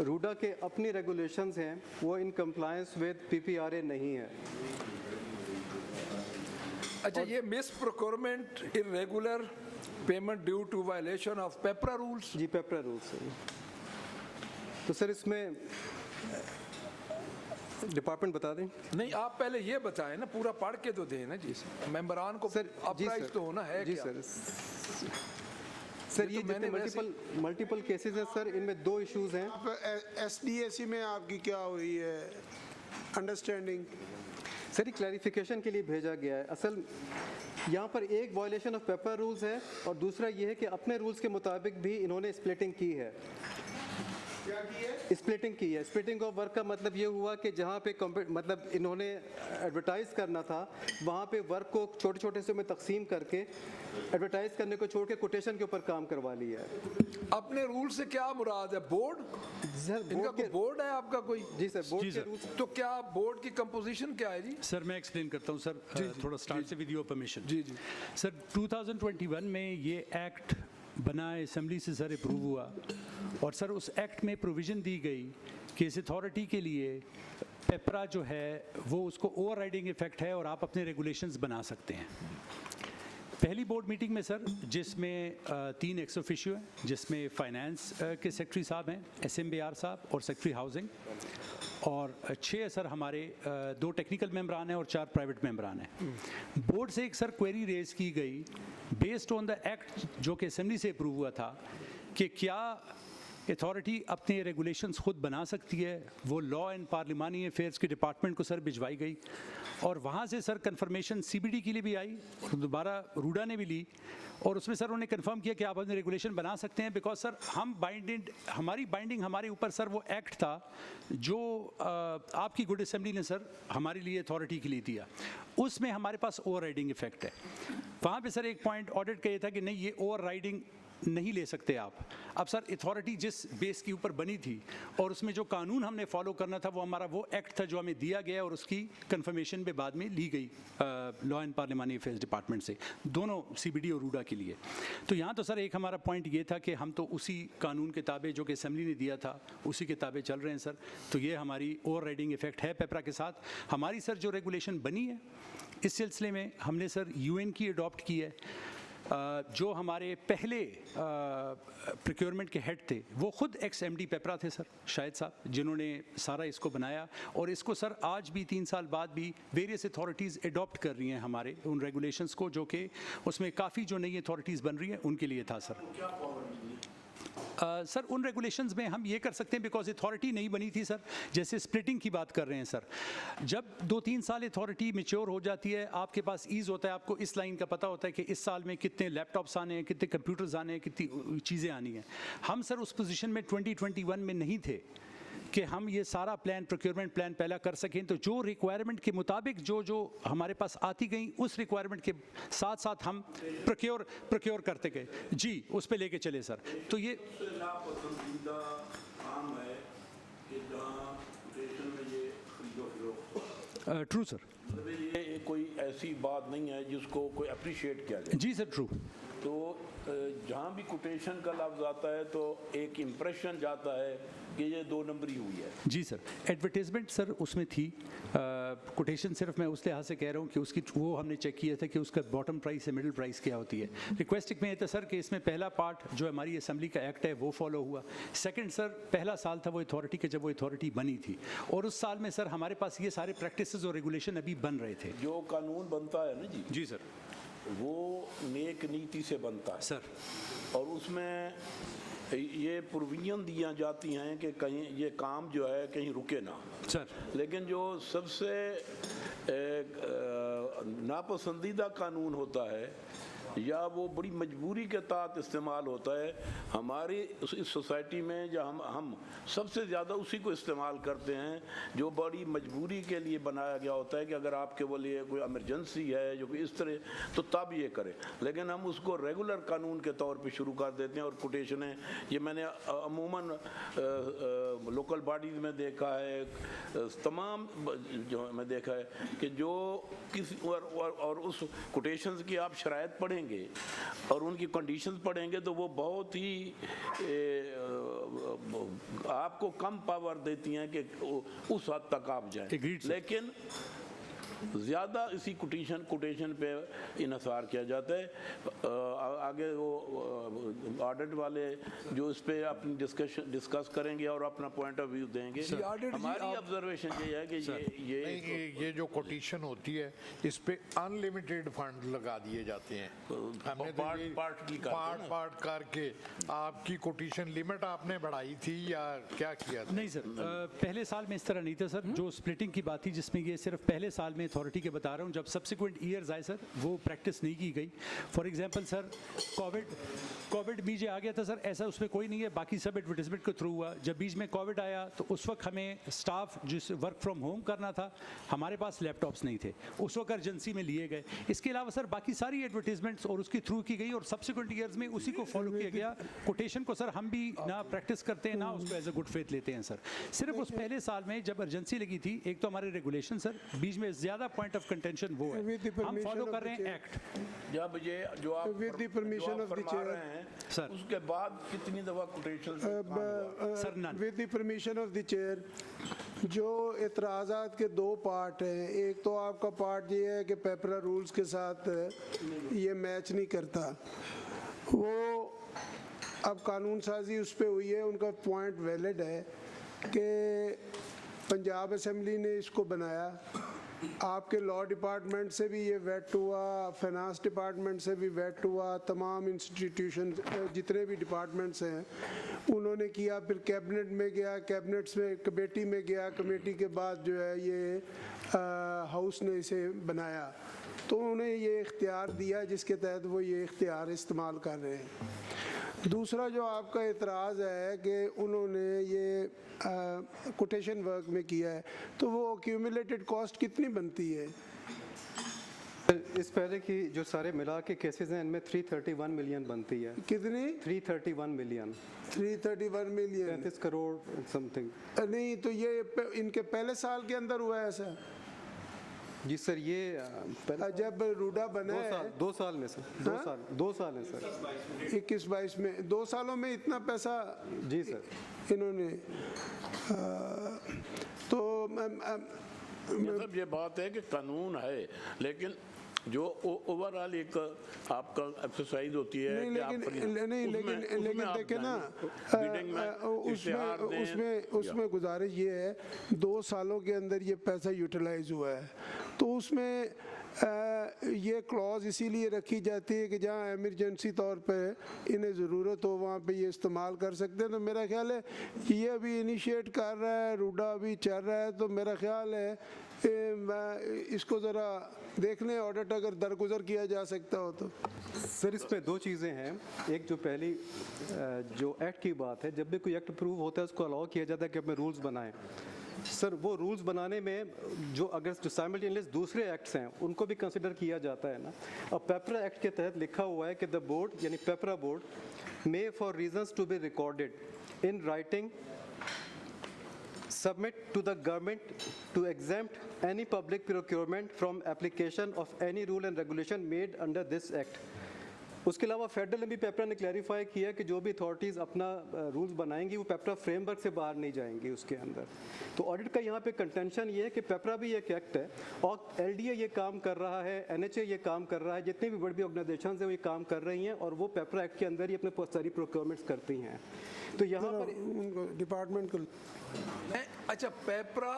रूडा के अपनी रेगुलेशंस हैं वो इन कंप्लायंस विद PPRA नहीं है। अच्छा, ये mis procurement irregular payment due to violation of PEPRA rules. जी, पेपरा रूल्स है। तो सर इसमें डिपार्टमेंट बता दें। नहीं, आप पहले ये बताएं ना, पूरा पढ़ के तो दें ना जी मेंबरान को। सर अपराइज तो होना है जी क्या? सर ये जितने मल्टीपल केसेस हैं सर, इनमें 2 इश्यूज हैं। SDAC में आपकी क्या हुई है अंडरस्टैंडिंग? सर ये क्लैरिफिकेशन के लिए भेजा गया है। असल यहाँ पर एक वायलेशन ऑफ पेपर रूल्स है और दूसरा ये है कि अपने रूल्स के मुताबिक भी इन्होंने स्प्लिटिंग की है। क्या की है? स्प्लिटिंग की है। स्प्लिटिंग ऑफ वर्क का मतलब ये हुआ कि जहाँ पे मतलब इन्होंने एडवर्टाइज करना था, वहाँ पे वर्क को छोटे छोटे से में तकसीम करके एडवर्टाइज करने को छोड़ के कोटेशन के ऊपर काम करवा लिया है। अपने रूल से क्या मुराद है? बोर्ड? इनका कोई बोर्ड है आपका कोई? जी सर, बोर्ड के रूल्स। तो क्या बोर्ड की कंपोजिशन क्या है जी? सर मैं एक्सप्लेन करता हूँ सर, थोड़ा स्टार्ट से विद योर परमिशन। जी जी सर, 2021 में ये एक्ट बना, असेंबली से सर अप्रूव हुआ और सर उस एक्ट में प्रोविज़न दी गई कि इस अथॉरिटी के लिए पेपरा जो है वो उसको ओवरराइडिंग इफेक्ट है और आप अपने रेगुलेशंस बना सकते हैं। पहली बोर्ड मीटिंग में सर, जिसमें 3 एक्स ऑफिशियो हैं, जिसमें फाइनेंस के सेक्रेटरी साहब हैं, SMBR साहब और सेक्रेटरी हाउसिंग, और 6 सर हमारे 2 टेक्निकल मेंबरान हैं और 4 प्राइवेट मेंबरान हैं। बोर्ड से एक सर क्वेरी रेज की गई बेस्ड ऑन द एक्ट जो कि असेंबली से अप्रूव हुआ था कि क्या अथॉरिटी अपने रेगुलेशंस खुद बना सकती है। वो लॉ एंड पार्लिमानी अफेयर्स के डिपार्टमेंट को सर भिजवाई गई और वहाँ से सर कंफर्मेशन CBD के लिए भी आई और दोबारा रूडा ने भी ली और उसमें सर उन्होंने कंफर्म किया कि आप अपने रेगुलेशन बना सकते हैं, बिकॉज सर हम हमारी बाइंडिंग हमारे ऊपर सर वो एक्ट था जो आपकी गुड असेंबली ने सर हमारे लिए अथॉरिटी के लिए दिया, उसमें हमारे पास ओवरराइडिंग इफेक्ट है। वहाँ पे सर एक पॉइंट ऑडिट का ये था कि नहीं, ये ओवरराइडिंग नहीं ले सकते आप। अब सर अथॉरिटी जिस बेस के ऊपर बनी थी और उसमें जो कानून हमने फॉलो करना था वो हमारा वो एक्ट था जो हमें दिया गया और उसकी कंफर्मेशन भी बाद में ली गई लॉ एंड पार्लिमानी अफेयर्स डिपार्टमेंट से, दोनों CBD और रूडा के लिए। तो यहाँ तो सर एक हमारा पॉइंट ये था कि हम तो उसी कानून के ताबे जो कि असेंबली ने दिया था उसी के ताबे चल रहे हैं सर। तो ये हमारी ओवर राइडिंग इफेक्ट है पेपरा के साथ। हमारी सर जो रेगुलेशन बनी है इस सिलसिले में हमने सर UN की अडॉप्ट की है। जो हमारे पहले प्रोक्योरमेंट के हेड थे वो खुद XMD पेपरा थे सर, शाहिद साहब, जिन्होंने सारा इसको बनाया और इसको सर आज भी 3 साल बाद भी वेरियस अथॉरिटीज़ अडॉप्ट कर रही हैं हमारे उन रेगुलेशंस को, जो कि उसमें काफ़ी जो नई अथॉरिटीज़ बन रही हैं उनके लिए था सर। सर उन रेगुलेशंस में हम ये कर सकते हैं बिकॉज अथॉरिटी नहीं बनी थी सर। जैसे स्प्लिटिंग की बात कर रहे हैं सर, जब 2-3 साल अथॉरिटी मैच्योर हो जाती है, आपके पास ईज़ होता है, आपको इस लाइन का पता होता है कि इस साल में कितने लैपटॉप्स आने हैं, कितने कंप्यूटर्स आने हैं, कितनी चीज़ें आनी हैं। हम सर उस पोजीशन में 2021 में नहीं थे कि हम ये सारा प्लान, प्रोक्योरमेंट प्लान पहला कर सकें। तो जो रिक्वायरमेंट के मुताबिक जो हमारे पास आती गई उस रिक्वायरमेंट के साथ साथ हम प्रोक्योर करते गए जी, उस पे लेके चले सर। तो ये ट्रू सर, ये कोई ऐसी बात नहीं है जिसको कोई अप्रिशिएट किया जाए। जी सर ट्रू। तो जहाँ भी कोटेशन का लफ्ज़ आता है तो एक इम्प्रेशन जाता है कि ये 2 नंबरी हुई है। जी सर, एडवर्टीजमेंट सर उसमें थी, कोटेशन सिर्फ मैं उस लिहाज से कह रहा हूँ कि उसकी वो हमने चेक किया था कि उसका बॉटम प्राइस से मिडिल प्राइस क्या होती है। रिक्वेस्टिंग में ये था सर कि इसमें पहला पार्ट जो हमारी असेंबली का एक्ट है वो फॉलो हुआ। सेकंड सर, पहला साल था वो अथॉरिटी के जब वो अथॉरिटी बनी थी और उस साल में सर हमारे पास ये सारे प्रैक्टिसेस और रेगुलेशन अभी बन रहे थे। जो कानून बनता है ना जी, जी सर, वो नेक नीति से बनता है सर, और उसमें ये प्रोविजन दिया जाती हैं कि कहीं ये काम जो है कहीं रुके ना सर। लेकिन जो सबसे नापसंदीदा कानून होता है या वो बड़ी मजबूरी के तहत इस्तेमाल होता है हमारी इस सोसाइटी में, जहाँ हम सबसे ज़्यादा उसी को इस्तेमाल करते हैं जो बड़ी मजबूरी के लिए बनाया गया होता है कि अगर आपके वो लिए कोई इमरजेंसी है जो कोई इस तरह, तो तब ये करें। लेकिन हम उसको रेगुलर कानून के तौर पे शुरू कर देते हैं और कोटेशनें, ये मैंने अमूमन लोकल बॉडीज़ में देखा है, तमाम जो मैं देखा है कि जो किसी और उस कोटेशंस की आप शराइत पढ़ें और उनकी कंडीशंस पढ़ेंगे तो वो बहुत ही आपको कम पावर देती हैं कि उस हद तक आप जाएं। लेकिन ज़्यादा इसी कोटेशन पे इन्हसार किया जाता है। आगे वो ऑडिट वाले जो इस पे अपनी डिस्कस करेंगे और अपना पॉइंट ऑफ व्यू देंगे। हमारी ऑब्जर्वेशन ये है कि ये जो कोटेशन होती है इस पे अनलिमिटेड फंड लगा दिए जाते हैं। हमने पार्ट करके आपकी कोटेशन लिमिट आपने बढ़ाई थी या क्या किया था? नहीं सर, पहले साल में इस तरह नहीं था सर। जो स्प्लिटिंग की बात थी जिसमें ये सिर्फ पहले साल में अथॉरिटी के बता रहा हूँ, जब सब्सिक्वेंट ईयर्स आए सर वो प्रैक्टिस नहीं की गई। फॉर एग्जांपल सर कोविड बीच आ गया था सर, ऐसा उसमें कोई नहीं है, बाकी सब एडवर्टाइजमेंट के थ्रू हुआ। जब बीच में कोविड आया तो उस वक्त हमें स्टाफ जिस वर्क फ्रॉम होम करना था, हमारे पास लैपटॉप्स नहीं थे, उस वक्त अर्जेंसी में लिए गए। इसके अलावा सर बाकी सारी एडवर्टाइजमेंट्स और उसके थ्रू की गई और सब्सिक्वेंट ईयर्स में उसी को फॉलो किया गया। कोटेशन को सर हम भी ना प्रैक्टिस करते हैं ना उसको एज ए गुड फेथ लेते हैं सर। सिर्फ उस पहले साल में जब अर्जेंसी लगी थी, एक तो हमारे रेगुलेशन सर, बीच में ज़्यादा पॉइंट ऑफ कंटेंशन वो है, हम फॉलो कर रहे हैं एक्ट। जब ये जो आप फरमा रहे हैं सर, उसके बाद कितनी दफ़ा quotation sir with the permission of the chair, जो एतराज़ात के दो पार्ट हैं। एक तो आपका पार्ट ये है कि पेपरा रूल्स के साथ ये मैच नहीं करता, वो अब कानून साजी उस पर हुई है, उनका पॉइंट वैलिड है कि पंजाब असेंबली ने इसको बनाया, आपके लॉ डिपार्टमेंट से भी ये वेट हुआ, फाइनेंस डिपार्टमेंट से भी वेट हुआ, तमाम इंस्टीट्यूशन जितने भी डिपार्टमेंट्स हैं उन्होंने किया, फिर कैबिनेट में गया, कैबिनेट्स में कमेटी में गया, कमेटी के बाद जो है ये हाउस ने इसे बनाया, तो उन्हें ये इख्तियार दिया जिसके तहत वो ये इख्तियार इस्तेमाल कर रहे हैं। दूसरा जो आपका एतराज़ है कि उन्होंने ये कोटेशन वर्क में किया है, तो वो एक्यूमुलेटेड कॉस्ट कितनी बनती है? इस पहले की जो सारे मिला के केसेस हैं इनमें 331 मिलियन बनती है। कितनी? 331 मिलियन। 331 million, 35 crore something. नहीं तो ये इनके पहले साल के अंदर हुआ है ऐसा? जी सर, ये जब रूडा बना है 2 साल में सर, 2 साल है सर, 21-22 में, 2 सालों में इतना पैसा जी सर इन्होंने तो मतलब ये बात है कि कानून है, लेकिन जो ओवरऑल एक आपका एक्सरसाइज होती है नहीं, लेकिन देखे ना उसमें गुजारिश ये है 2 सालों के अंदर ये पैसा यूटिलाइज हुआ है, तो उसमें ये क्लॉज इसीलिए रखी जाती है कि जहाँ एमरजेंसी तौर पे इन्हें ज़रूरत हो वहाँ पे ये इस्तेमाल कर सकते हैं। तो मेरा ख्याल है ये अभी इनिशिएट कर रहा है, रूडा अभी चल रहा है, तो मेरा ख्याल है इसको ज़रा देख लें, ऑडिट अगर दरगुजर किया जा सकता हो तो। सर इसमें 2 चीज़ें हैं, एक जो पहली जो एक्ट की बात है, जब भी कोई एक्ट अप्रूव होता है उसको अलाउ किया जाता है कि अपने रूल्स बनाएं। सर वो रूल्स बनाने में जो अगर जो साइमल्टेनियस दूसरे एक्ट्स हैं उनको भी कंसिडर किया जाता है ना। अब पेपरा एक्ट के तहत लिखा हुआ है कि द बोर्ड यानी PEPRA board may for reasons to be recorded in writing submit to the government to exempt any public procurement from application of any rule and regulation made under this act। उसके अलावा federal ने भी पेपरा ने clarify किया कि जो भी authorities अपना रूल्स बनाएंगी वो पेपरा फ्रेमवर्क से बाहर नहीं जाएंगी उसके अंदर। तो ऑडिट का यहाँ पे कंटेंशन ये है कि पेपरा भी एक एक्ट है और एलडीए ये काम कर रहा है, एनएचए ये काम कर रहा है, जितनी भी बड़ी ऑर्गेनाइजेशन है वो ये काम कर रही हैं और वो पेपरा एक्ट के अंदर ही अपने सारी प्रोक्योरमेंट्स करती हैं। तो यहाँ पर डिपार्टमेंट को अच्छा पेपरा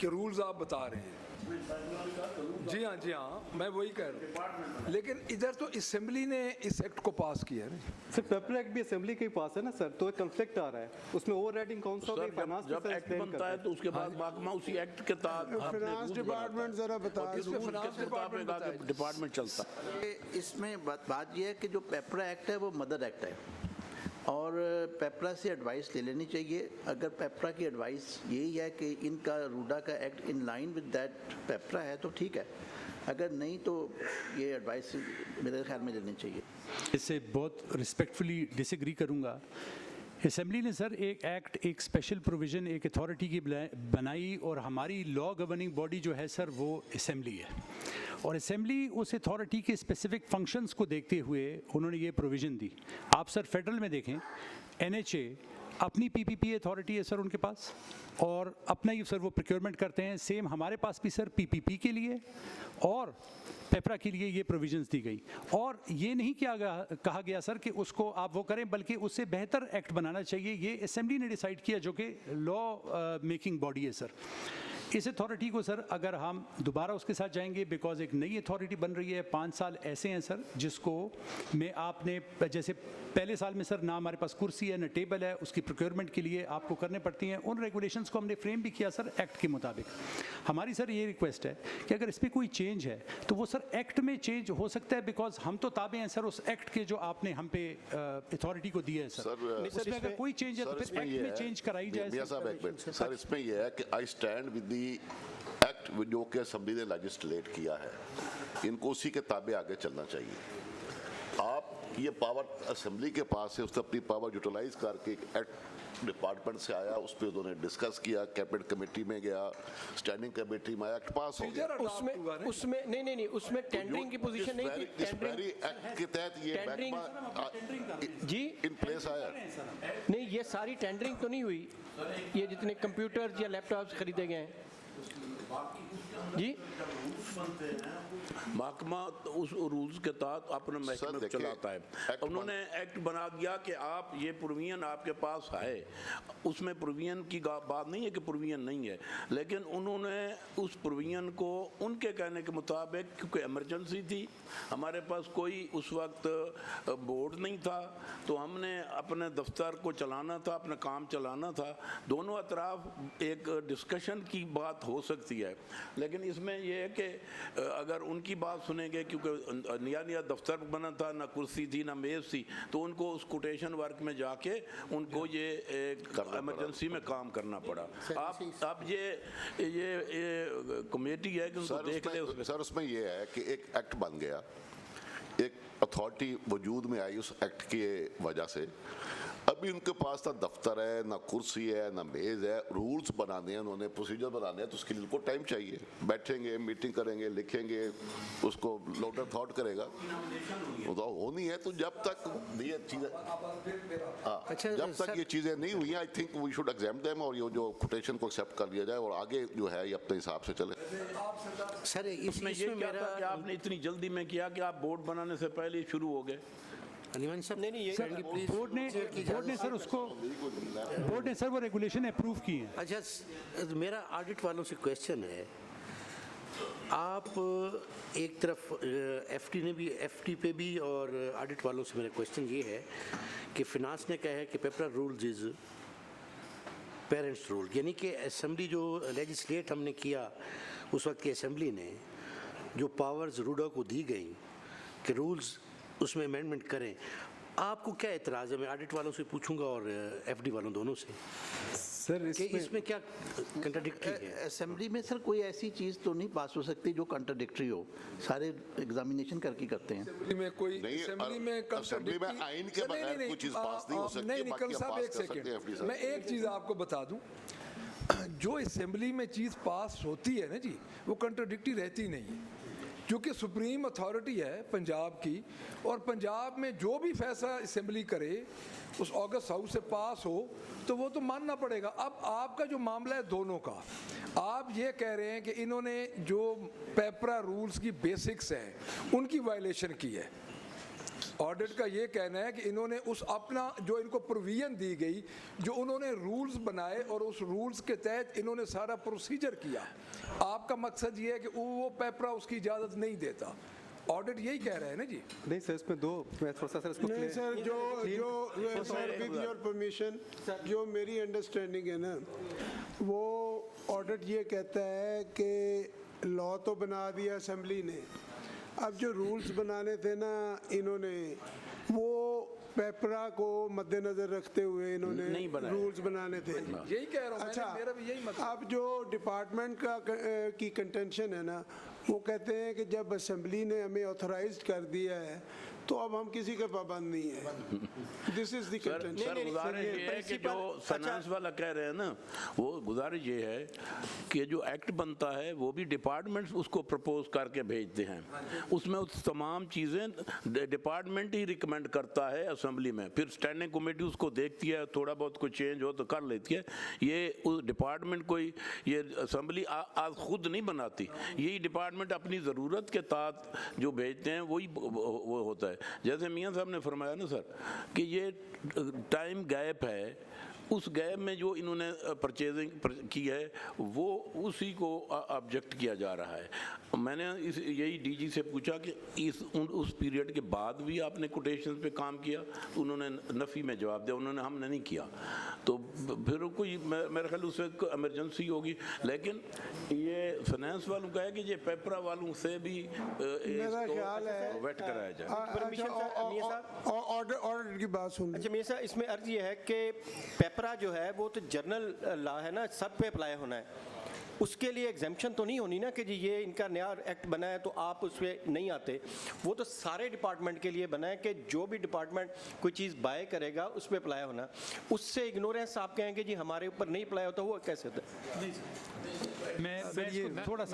के रूल्स आप बता रहे हैं, जी हाँ मैं वही कह रहा हूँ, लेकिन इधर तो असेंबली ने इस एक्ट को पास किया है। सर पेपरा एक्ट भी असेंबली के पास है ना सर, तो एक कॉन्फ्लिक्ट आ रहा है उसमें, ओवर राइडिंग कौन सा फाइनेंस जब एक्ट बनता है तो उसके बाद बाकमा उसी एक्ट के तहत फाइनेंस डिपार्टमेंट जरा बता, डिपार्टमेंट चलता है। इसमें बात यह है कि जो पेपरा एक्ट है वो मदर एक्ट है और पेपरा से एडवाइस ले लेनी चाहिए। अगर पेपरा की एडवाइस यही है कि इनका रूडा का act in line with that PEPRA है तो ठीक है, अगर नहीं तो ये एडवाइस मेरे ख्याल में लेनी चाहिए। इससे बहुत रिस्पेक्टफुली डिसएग्री करूंगा। असेंबली ने सर एक एक्ट, एक स्पेशल प्रोविज़न, एक अथॉरिटी की बनाई और हमारी लॉ गवर्निंग बॉडी जो है सर वो असेंबली है और असेंबली उस अथॉरिटी के स्पेसिफिक फंक्शंस को देखते हुए उन्होंने ये प्रोविज़न दी। आप सर फेडरल में देखें, एनएचए अपनी पीपीपी अथॉरिटी है सर उनके पास, और अपना ही सर वो प्रोक्योरमेंट करते हैं। सेम हमारे पास भी सर पीपीपी के लिए और पेपरा के लिए ये प्रोविजंस दी गई, और ये नहीं कहा गया सर कि उसको आप वो करें, बल्कि उससे बेहतर एक्ट बनाना चाहिए। ये असेंबली ने डिसाइड किया, जो कि लॉ मेकिंग बॉडी है सर। इस अथॉरिटी को सर अगर हम दोबारा उसके साथ जाएंगे, बिकॉज एक नई अथॉरिटी बन रही है, 5 साल ऐसे हैं सर जिसको में आपने जैसे पहले साल में सर ना हमारे पास कुर्सी है ना टेबल है, उसकी प्रोक्योरमेंट के लिए आपको करने पड़ती हैं। उन रेगुलेशंस को हमने फ्रेम भी किया सर एक्ट के मुताबिक। हमारी सर ये रिक्वेस्ट है कि अगर इस पर कोई चेंज है तो वो सर एक्ट में चेंज हो सकता है, बिकॉज हम तो ताबे हैं सर उस एक्ट के जो आपने हम पे अथॉरिटी को दी है सर। उसमें अगर कोई चेंज है तो फिर एक्ट में चेंज कराई जाए सर। इसमें यह है कि I stand with the act जो कि असेंबली ने लेजिस्लेट किया है, इनको उसी के ताबे आगे चलना चाहिए। आप ये पावर असेंबली के पास है, उसने अपनी पावर यूटिलाइज करके एक एक्ट डिपार्टमेंट से आया, उस पर उन्होंने डिस्कस किया, कैबिनेट कमेटी में गया, स्टैंडिंग कमेटी में एक्ट पास हो गया। उसमें नहीं उसमें टेंडरिंग की पोजीशन नहीं थी। टेंडरिंग एक्ट के तहत ये जी इन प्लेस आया नहीं, ये सारी टेंडरिंग तो नहीं हुई, ये जितने कंप्यूटर या लैपटॉप्स खरीदे गए हैं जी। महकमा उस रूल्स के तहत अपना महकमा चलाता है। उन्होंने एक्ट बना दिया कि आप ये प्रोविजन आपके पास है, उसमें प्रोविजन की बात नहीं है कि प्रोविजन नहीं है, लेकिन उन्होंने उस प्रोविजन को उनके कहने के मुताबिक, क्योंकि इमरजेंसी थी, हमारे पास कोई उस वक्त बोर्ड नहीं था, तो हमने अपने दफ्तर को चलाना था, अपना काम चलाना था। दोनों अतराफ एक डिस्कशन की बात हो सकती है, लेकिन इसमें यह है कि अगर उनकी बात सुनेंगे, क्योंकि नया दफ्तर बना था, ना कुर्सी थी ना मेज़ थी, तो उनको उस कोटेशन वर्क में जाके उनको ये इमरजेंसी में काम करना पड़ा। आप ये कमेटी है कि उनको देख ले। सर उसमें ये है कि एक एक्ट बन गया, एक अथॉरिटी वजूद में आई उस एक्ट की वजह से। अभी उनके पास ना दफ्तर है, ना कुर्सी है, ना मेज़ है, रूल्स बनाने हैं उन्होंने, प्रोसीजर बनाने हैं, तो उसके लिए उनको टाइम चाहिए। बैठेंगे, मीटिंग करेंगे, लिखेंगे, उसको लोटर थॉट करेगा, तो होनी है। तो जब तक ये चीज़ें जब तक ये चीज़ें नहीं हुई, I think we should examine them, और ये जो कोटेशन को एक्सेप्ट कर लिया जाए और आगे जो है ये अपने हिसाब से चले। सर इसमें ये क्या था कि आपने इतनी जल्दी में किया कि आप बोर्ड बनाने से पहले ही शुरू हो गए। बोर्ड ने सर उसको बोर्ड ने सर वो रेगुलेशन अप्रूव की है। अच्छा, मेरा ऑडिट वालों से क्वेश्चन है, आप एक तरफ एफटी पे भी और ऑडिट वालों से मेरा क्वेश्चन ये है कि फिनांस ने कहा है कि पेपरा रूल्स इज पेरेंट्स रूल, यानी कि असेंबली जो लेजिस्लेट हमने किया उस वक्त की असेंबली ने जो पावर्स रूडा को दी गई कि रूल्स उसमें अमेंडमेंट करें, आपको क्या एतराज़ है? मैं ऑडिट वालों से पूछूंगा और एफडी वालों दोनों से सर इसमें क्या कंट्राडिक्टरी है? असेंबली में सर कोई ऐसी चीज़ तो नहीं पास हो सकती जो कंट्राडिक्टरी हो, सारे एग्जामिनेशन करके करते हैं। असेंबली में कोई असेंबली में आइन के बगैर कोई चीज़ पास नहीं हो सकती। नहीं निकल साहब, एक सेकंड, मैं एक चीज़ आपको बता दूं, जो असेंबली में चीज़ पास होती है ना जी, वो कंट्राडिक्टरी रहती नहीं है, क्योंकि सुप्रीम अथॉरिटी है पंजाब की, और पंजाब में जो भी फैसला असेंबली करे उस ऑगस्ट हाउस से पास हो तो वो तो मानना पड़ेगा। अब आपका जो मामला है दोनों का, आप ये कह रहे हैं कि इन्होंने जो पेपरा रूल्स की बेसिक्स हैं उनकी वायलेशन की है। ऑडिट का ये कहना है कि इन्होंने उस अपना जो इनको प्रोविजन दी गई, जो उन्होंने रूल्स बनाए और उस रूल्स के तहत इन्होंने सारा प्रोसीजर किया, आपका मकसद ये है कि वो पेपरा उसकी इजाज़त नहीं देता। ऑडिट यही कह रहे हैं ना जी? नहीं सर, इसमें दो मैं थोड़ा सा सर इसको नहीं सर, जो सर विद योर परमिशन, जो मेरी अंडरस्टैंडिंग है ना, वो ऑडिट ये कहता है कि लॉ तो बना दिया असेंबली ने, अब जो रूल्स बनाने थे ना इन्होंने, वो पेपरा को मद्देनजर रखते हुए इन्होंने रूल्स बनाने थे। यही कह रहा हूं। अच्छा, मेरा भी यही मतलब। अब जो डिपार्टमेंट का की कंटेंशन है ना, वो कहते हैं कि जब असेंबली ने हमें ऑथराइज कर दिया है तो अब हम किसी के पाबंद नहीं है। This is the contention. Sir गुजारिश ये है कि जो फाइनेंस वाला कह रहे हैं ना, वो गुजारिश ये है कि जो एक्ट बनता है वो भी डिपार्टमेंट्स उसको प्रपोज करके भेजते हैं, उसमें उस तमाम चीज़ें डिपार्टमेंट ही रिकमेंड करता है असेंबली में, फिर स्टैंडिंग कमेटी उसको देखती है, थोड़ा बहुत कोई चेंज हो तो कर लेती है। ये उस डिपार्टमेंट कोई ये असेंबली आज खुद नहीं बनाती, यही डिपार्टमेंट अपनी ज़रूरत के तहत जो भेजते हैं वही वो होता है। जैसे मियां साहब ने फरमाया ना सर कि ये टाइम गैप है, उस गैप में जो इन्होंने परचेजिंग की है वो उसी को ऑब्जेक्ट किया जा रहा है। मैंने यही डीजी से पूछा कि उस पीरियड के बाद भी आपने कोटेशन पे काम किया, उन्होंने नफ़ी में जवाब दिया, उन्होंने हमने नहीं किया। तो फिर कोई मेरे ख्याल उससे इमरजेंसी होगी, लेकिन ये फाइनेंस वालों का है कि ये पेपरा वालों से भी मेरा ख्याल है वेट कराया जाए। ऑर्डर की बात सुन। अच्छा मियां साहब, इसमें अर्ज ये है कि पेपरा जो है वो तो जनरल लॉ है ना, सब पे अप्लाई होना है, उसके लिए एग्जाम्पशन तो नहीं होनी ना कि जी ये इनका नया एक्ट बना है तो आप उस पर नहीं आते। वो तो सारे डिपार्टमेंट के लिए बना है कि जो भी डिपार्टमेंट कोई चीज़ बाय करेगा उस पर अप्लाई होना। उससे इग्नोरेंस आप कहेंगे जी हमारे ऊपर नहीं अप्लाई होता, वो कैसे होता है? नहीं मैं थोड़ा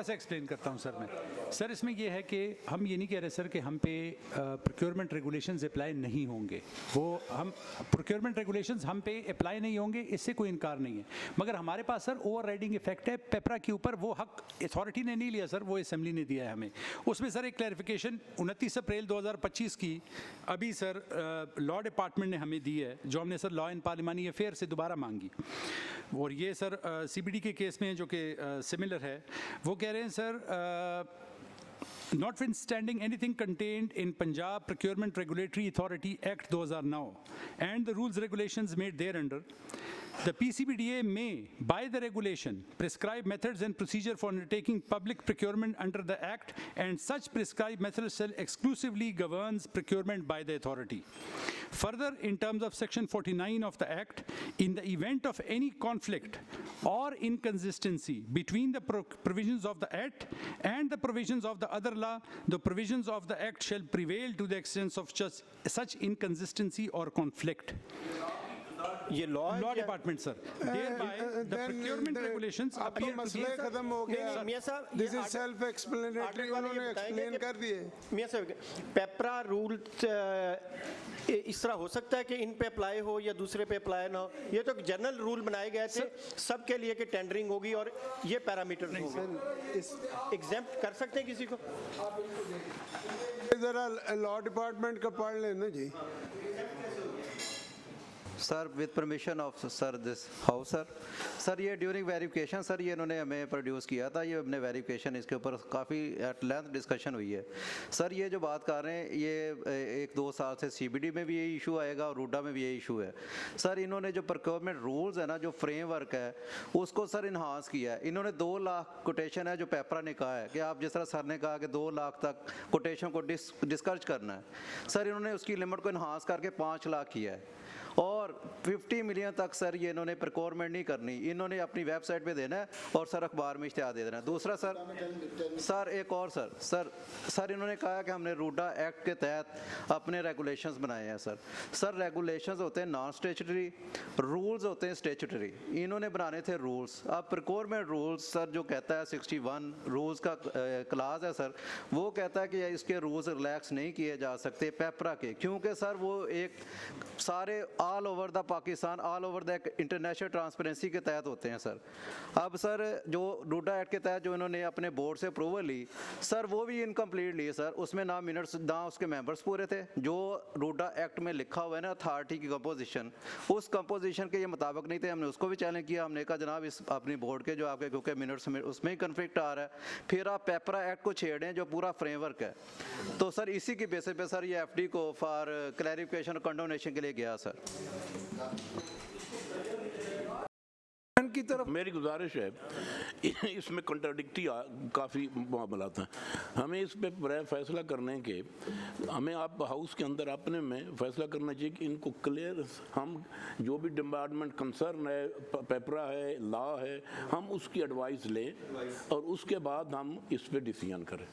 सा एक्सप्लेन करता हूं सर। मैं सर इसमें ये है कि हम ये नहीं कह रहे सर कि हम पे प्रोक्योरमेंट रेगुलेशंस अप्लाई नहीं होंगे, वो हम प्रोक्योरमेंट रेगुलेशंस हम पे अप्लाई नहीं होंगे, इससे कोई इनकार नहीं है, मगर हमारे पास सर ओवर राइडिंग इफेक्ट है पेपरा के ऊपर। वो हक अथॉरिटी ने नहीं लिया सर, वो असेंबली ने दिया है हमें। उसमें सर एक क्लैरिफिकेशन 29 अप्रैल 2025 की अभी सर लॉ डिपार्टमेंट ने हमें दी है, जो हमने सर लॉ एंड पार्लिमानी अफेयर से दोबारा मांगी। और ये सर सीबीडी के केस में जो कि सिमिलर है, वो कह रहे हैं sir notwithstanding anything contained in Punjab Procurement Regulatory Authority Act 2009 and the rules regulations made thereunder, the PCBDA may, by the regulation, prescribe methods and procedure for undertaking public procurement under the Act, and such prescribed methods shall exclusively governs procurement by the authority. Further, in terms of Section 49 of the Act, in the event of any conflict or inconsistency between the provisions of the Act and the provisions of the other law, the provisions of the Act shall prevail to the extent of such inconsistency or conflict. ये law department sir, thereby the procurement regulations अब तो मसले खत्म हो गया। मियां साहब, this is self explanatory, उन्होंने explain कर दिए। मियां साहब, पेपरा रूल इस तरह हो सकता है कि इन पे अप्लाई हो या दूसरे पे अप्लाई ना हो, ये तो जनरल रूल बनाए गए थे सबके लिए कि टेंडरिंग होगी और ये पैरामीटर होंगे, एग्जेम्प्ट कर सकते हैं किसी को? जरा लॉ डिपार्टमेंट का पढ़ लेना जी। Sir with permission of sir this house sir ये ड्यूरिंग वेरिफिकेशन सर ये इन्होंने हमें प्रोड्यूस किया था, ये हमने वेरिफिकेशन इसके ऊपर काफ़ी एट लेंथ डिस्कशन हुई है। सर ये जो बात कर रहे हैं ये 1-2 साल से सीबीडी में भी यही इशू आएगा और रूडा में भी यही इशू है। सर इन्होंने जो प्रोक्योरमेंट रूल्स है ना, जो फ्रेमवर्क है उसको सर इन्हांस किया है। इन्होंने 2 लाख कोटेशन है जो पेपरा ने कहा है कि आप जिस तरह सर ने कहा कि 2 लाख तक कोटेशन को डिस्कर्ज करना है, सर इन्होंने उसकी लिमिट को इन्हांस करके 5 लाख किया है और 50 मिलियन तक सर ये इन्होंने प्रिक्वायरमेंट नहीं करनी, इन्होंने अपनी वेबसाइट पे देना है और सर अखबार में इश्तिहार दे देना है। दूसरा सर एक और सर इन्होंने कहा कि हमने रूडा एक्ट के तहत अपने रेगुलेशंस बनाए हैं। सर रेगुलेशंस होते हैं नॉन स्टेचुटरी, रूल्स होते हैं स्टेचुटरी, इन्होंने बनाने थे रूल्स। अब प्रिक्वायरमेंट रूल्स सर जो कहता है 61 रूल्स का क्लास है सर, वो कहता है कि इसके रूल्स रिलैक्स नहीं किए जा सकते पेपरा के, क्योंकि सर वो एक सारे all over the Pakistan, all over the international transparency के तहत होते हैं सर। अब सर जो रूडा एक्ट के तहत जो इन्होंने अपने बोर्ड से अप्रूवल ली सर, वो भी इनकम्प्लीट ली सर, उसमें ना मिनट्स ना उसके मेंबर्स पूरे थे। जो रूडा एक्ट में लिखा हुआ है ना अथॉरिटी की कंपोजिशन, उस कंपोजिशन के ये मुताबिक नहीं थे। हमने उसको भी चैलेंज किया, हमने कहा जनाब इस अपनी बोर्ड के जो आपके क्योंकि मिनट्स में उसमें ही कन्फ्लिक्ट आ रहा है, फिर आप पेपरा एक्ट को छेड़ें जो पूरा फ्रेमवर्क है। तो सर इसी की बेसिस पे सर ये एफडी को फॉर क्लैरिफिकेशन और कंडोनेशन के लिए गया सर। की की तरफ मेरी गुजारिश है, इसमें कंट्राडिक्टी काफ़ी मामला था, हमें इस पे फैसला करने के, हमें आप हाउस के अंदर अपने में फैसला करना चाहिए कि इनको क्लियर, हम जो भी डिपार्टमेंट कंसर्न है, पेपरा है, लॉ है, हम उसकी एडवाइस लें और उसके बाद हम इस पे डिसीजन करें।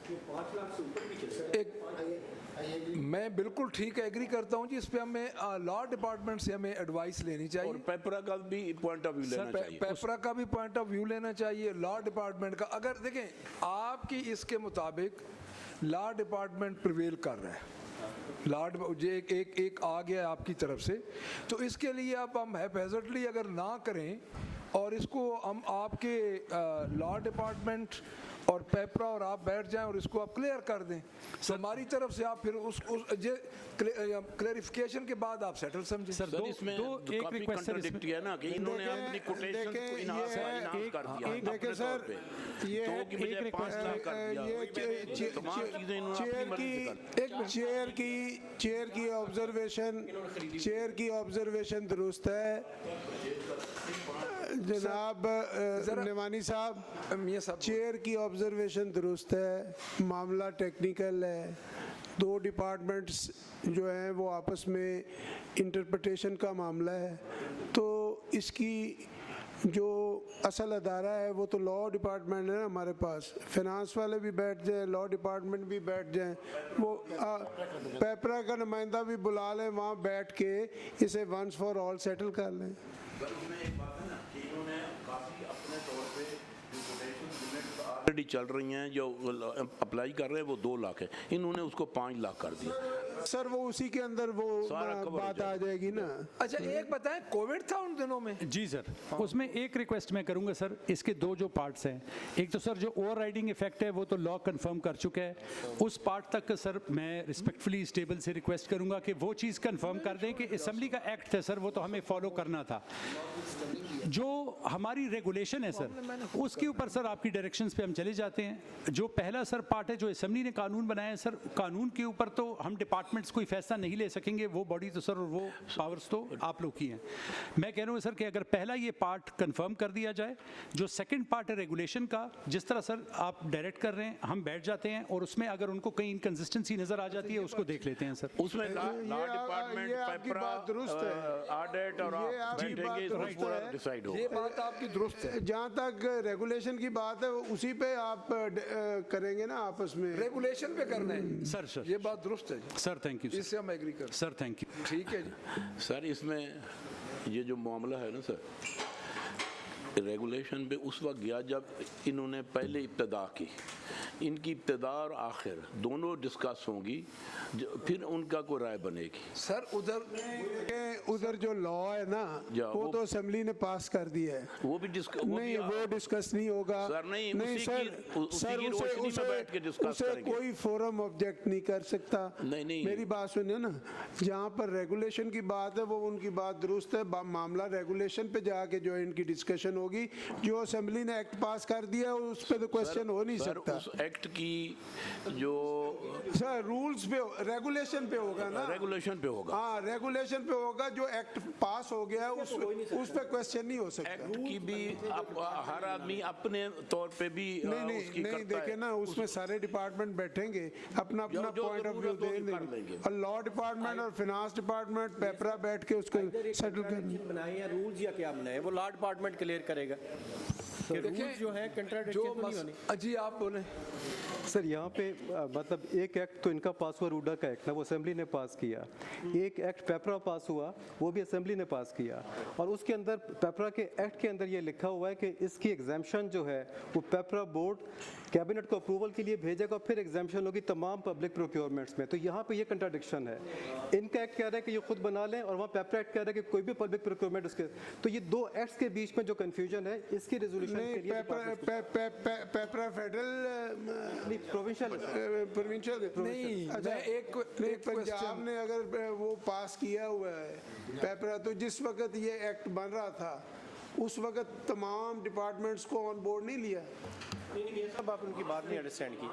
मैं बिल्कुल ठीक एग्री करता हूं जी, इस पे हमें लॉ डिपार्टमेंट से हमें एडवाइस लेनी चाहिए और पेपरा का भी पॉइंट ऑफ व्यू लेना चाहिए। पेपरा का भी पॉइंट ऑफ व्यू लेना चाहिए, लॉ डिपार्टमेंट का। अगर देखें आपकी इसके मुताबिक लॉ डिपार्टमेंट प्रिवेल कर रहा है, लॉ जो एक आ गया है आपकी तरफ से, तो इसके लिए अब हम हैफेजटली अगर ना करें और इसको हम आपके लॉ डिपार्टमेंट और पेपरा और आप बैठ जाएं और इसको आप क्लियर कर दें, तो हमारी तरफ से आप फिर उस क्लेरिफिकेशन के बाद आप सेटल समझें। सर इसमें एक रिक्वेस्ट है ना कि इन्होंने अपनी कोटेशन को इनहास कर दिया। देखिए सर, ये एक रिक्वेस्ट कर दिया, तमाम चीजें इन्होंने अपनी मर्जी से कर चेयर की ऑब्जर्वेशन दुरुस्त है जनाब नेवानी साहब, चेयर की ऑब्जर्वेशन दुरुस्त है, मामला टेक्निकल है, दो डिपार्टमेंट्स जो हैं वो आपस में इंटरप्रिटेशन का मामला है, तो इसकी जो असल अदारा है वो तो लॉ डिपार्टमेंट है ना हमारे पास, फिनांस वाले भी बैठ जाएं, लॉ डिपार्टमेंट भी बैठ जाएं, वो पेपरा का नुमाइंदा भी बुला लें, वहाँ बैठ के इसे वंस फॉर ऑल सेटल कर लें। ऑलरेडी चल रही हैं, जो अप्लाई कर रहे हैं वो 2 लाख है, इन्होंने उसको 5 लाख कर दिया। सर वो उसी के अंदर वो बात आ जाएगी ना। अच्छा एक बताएं, कोविड था उन दिनों में? जी सर, उसमें एक रिक्वेस्ट मैं करूंगा सर, इसके 2 जो पार्ट्स हैं, एक तो सर जो ओवरराइडिंग इफेक्ट है वो तो लॉ कंफर्म कर चुका है, उस पार्ट तक सर मैं रिस्पेक्टफुली इस टेबल से रिक्वेस्ट करूंगा कि वो चीज़ कंफर्म कर दें कि असेंबली का एक्ट है सर, वो तो हमें फॉलो करना था। जो हमारी रेगुलेशन है सर, उसके ऊपर सर आपकी डायरेक्शंस पे हम चले जाते हैं। जो पहला सर पार्ट है, जो असेंबली ने कानून बनाया है सर, कानून के ऊपर तो हम डिपार्टमेंट्स कोई फैसला नहीं ले सकेंगे, वो बॉडी तो सर और वो पावर्स तो आप लोग की हैं। मैं कह रहा हूँ सर कि अगर पहला ये पार्ट कंफर्म कर दिया जाए, जो सेकंड पार्ट है रेगुलेशन का, जिस तरह सर आप डायरेक्ट कर रहे हैं, हम बैठ जाते हैं और उसमें अगर उनको कहीं इनकंसिस्टेंसी नजर आ जाती है उसको देख लेते हैं सर। उसमें लॉ डिपार्टमेंट, पेपरा, ऑडिट और आप बैठेंगे, पूरा डिसाइड होगा। ये बात आपकी दुरुस्त है। जहाँ तक रेगुलेशन की बात है उसी पे आप करेंगे ना आपस में, रेगुलेशन पे करना है सर। ये बात दुरुस्त है सर, थैंक यू इससे हम एग्री करते हैं सर, थैंक यू। ठीक है जी सर, इसमें ये जो मामला है ना सर, रेगुलेशन पे उस वक्त गया जब इन्होंने पहले इब्तदा की, इनकी इब्तदा और आखिर दोनों डिस्कस होंगी, फिर उनका कोई राय बनेगी। सर उधर जो लॉ है ना वो तो असेंबली ने पास कर दिया है, वो भी नहीं वो डिस्कस नहीं होगा सर। नहीं सर उसे कोई फोरम ऑब्जेक्ट नहीं कर सकता। नहीं मेरी बात सुनिए ना, जहाँ पर रेगुलेशन की बात है वो उनकी बात दुरुस्त है, मामला रेगुलेशन पे जाके जो इनकी डिस्कशन होगी, जो असेंबली ने एक्ट पास कर दिया उस पे तो क्वेश्चन हो नहीं सकता। उस एक्ट की जो सर रूल्स पे, रेगुलेशन पे होगा ना, रेगुलेशन पे होगा। हाँ रेगुलेशन पे होगा, जो एक्ट पास हो गया है उस पे क्वेश्चन नहीं हो सकता। एक्ट की भी हर आदमी अपने तौर पे भी नहीं देखे ना, उसमें सारे डिपार्टमेंट बैठेंगे, अपना अपना पॉइंट ऑफ व्यू देंगे, और लॉ डिपार्टमेंट और फिनांस डिपार्टमेंट पेपरा बैठ के उसको सेटल करने बनाए या रूल्स या क्या बनाए, वो लॉ डिपार्टमेंट क्लियर करेगा। देखिए जो है कंट्राडिक्शन तो नहीं होनी। अजी आप बोले सर, यहाँ पे मतलब एक एक्ट तो इनका पास हुआ, रूडा का एक्ट ना, वो असेंबली ने पास किया, एक एक्ट पेपरा पास हुआ, वो भी असेंबली ने पास किया, और उसके अंदर पेपरा के एक्ट के अंदर ये लिखा हुआ है कि इसकी एग्जाम्पशन जो है वो पेपरा बोर्ड कैबिनेट को अप्रूवल के लिए भेजेगा, फिर एग्जाम्पशन होगी तमाम पब्लिक प्रोक्योरमेंट्स में। तो यहाँ पे ये कंट्राडिक्शन है, इनका एक्ट कह रहा है कि ये खुद बना लें और वहाँ पेपरा एक्ट कह रहा है कि कोई भी पब्लिक प्रोक्योरमेंट उसके, तो ये 2 एक्ट्स के बीच में जो कंफ्यूजन है इसकी रेजोल्यूशन के लिए पेपरा फेडरल प्रोविंशियल नहीं, एक पंजाब ने अगर वो पास किया हुआ है पेपरा, तो जिस वक्त ये एक्ट बन रहा था उस वक्त तमाम डिपार्टमेंट्स को ऑन बोर्ड नहीं लिया। नहीं साहब आप उनकी बात नहीं अंडरस्टैंड की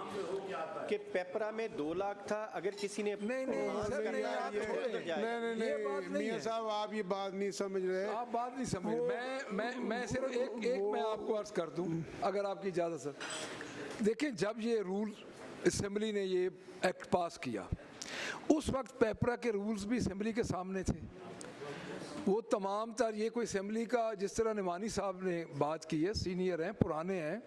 कि पेपरा में 2 लाख था, अगर किसी ने नहीं मियां साहब आप ये बात नहीं समझ रहे। आप बात नहीं समझ मैं सिर्फ एक मैं आपको अर्ज कर दूं अगर आपकी इजाज़त सर। देखिए जब ये रूल असेंबली ने ये एक्ट पास किया उस वक्त पेपरा के रूल्स भी असेंबली के सामने थे। वो तमाम तर ये कोई असेंबली का जिस तरह निमानी साहब ने बात की है, सीनियर हैं, पुराने हैं,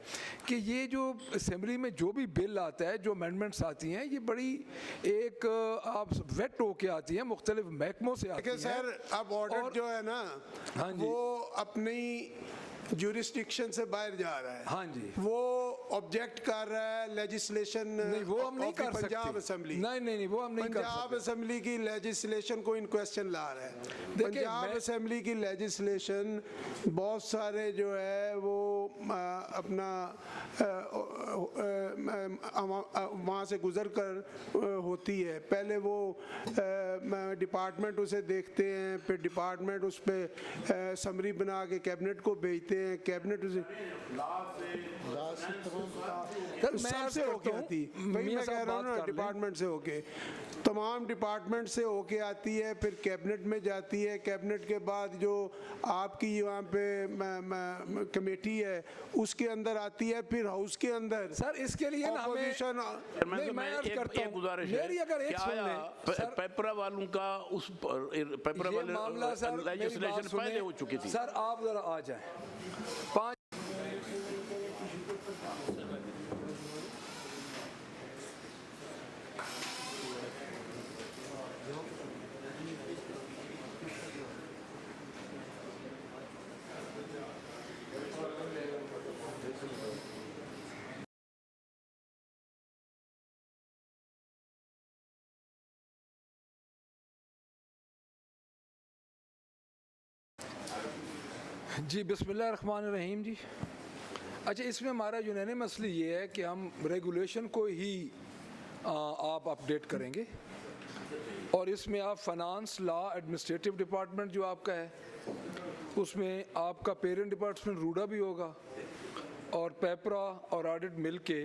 कि ये जो असेंबली में जो भी बिल आता है, जो अमेंडमेंट्स आती हैं, ये बड़ी एक आप वेट होके आती हैं, मुख्तलिफ महकमों से आती हैं। सर अब ऑडिट जो है ना वो अपनी ज्यूरिस्डिक्शन से बाहर जा रहा है। हाँ जी, वो ऑब्जेक्ट कर रहा है लेजिस्लेशन। नहीं वो हम नहीं कर सकते। पंजाब असेंबली नहीं वो हम नहीं कर सकते। पंजाब असेंबली की लेजिस्लेशन को इन क्वेश्चन ला रहा है। पंजाब असेंबली की लेजिस्लेशन बहुत सारे जो है वो अपना वहाँ से गुजर कर होती है। पहले वो डिपार्टमेंट उसे देखते हैं, फिर डिपार्टमेंट उस पर समरी बना के कैबिनेट को भेजते हैं, कैबिनेट उसे सबसे होके आती है। वही मैं कह रहा हूँ ना, डिपार्टमेंट से होके, तमाम डिपार्टमेंट से होके आती है, फिर कैबिनेट में जाती है। कैबिनेट के बाद जो आपकी वहाँ पे कमेटी है उसके अंदर आती है, फिर हाउस के अंदर। सर इसके लिए ना हमें एक गुजारिश है कि आया पेपरा वालों का उस पेपरा वाले लेजिस्लेशन पहले हो चुकी थी। सर आप जरा आ जाए 5 जी बिस्मिल्लाहिर्रहमानिर्रहीम जी। अच्छा इसमें हमारा यूनानिमसली ये है कि हम रेगुलेशन को ही आप अपडेट करेंगे और इसमें आप फाइनेंस लॉ एडमिनिस्ट्रेटिव डिपार्टमेंट जो आपका है उसमें आपका पेरेंट डिपार्टमेंट रूडा भी होगा और पेपरा और ऑडिट मिल के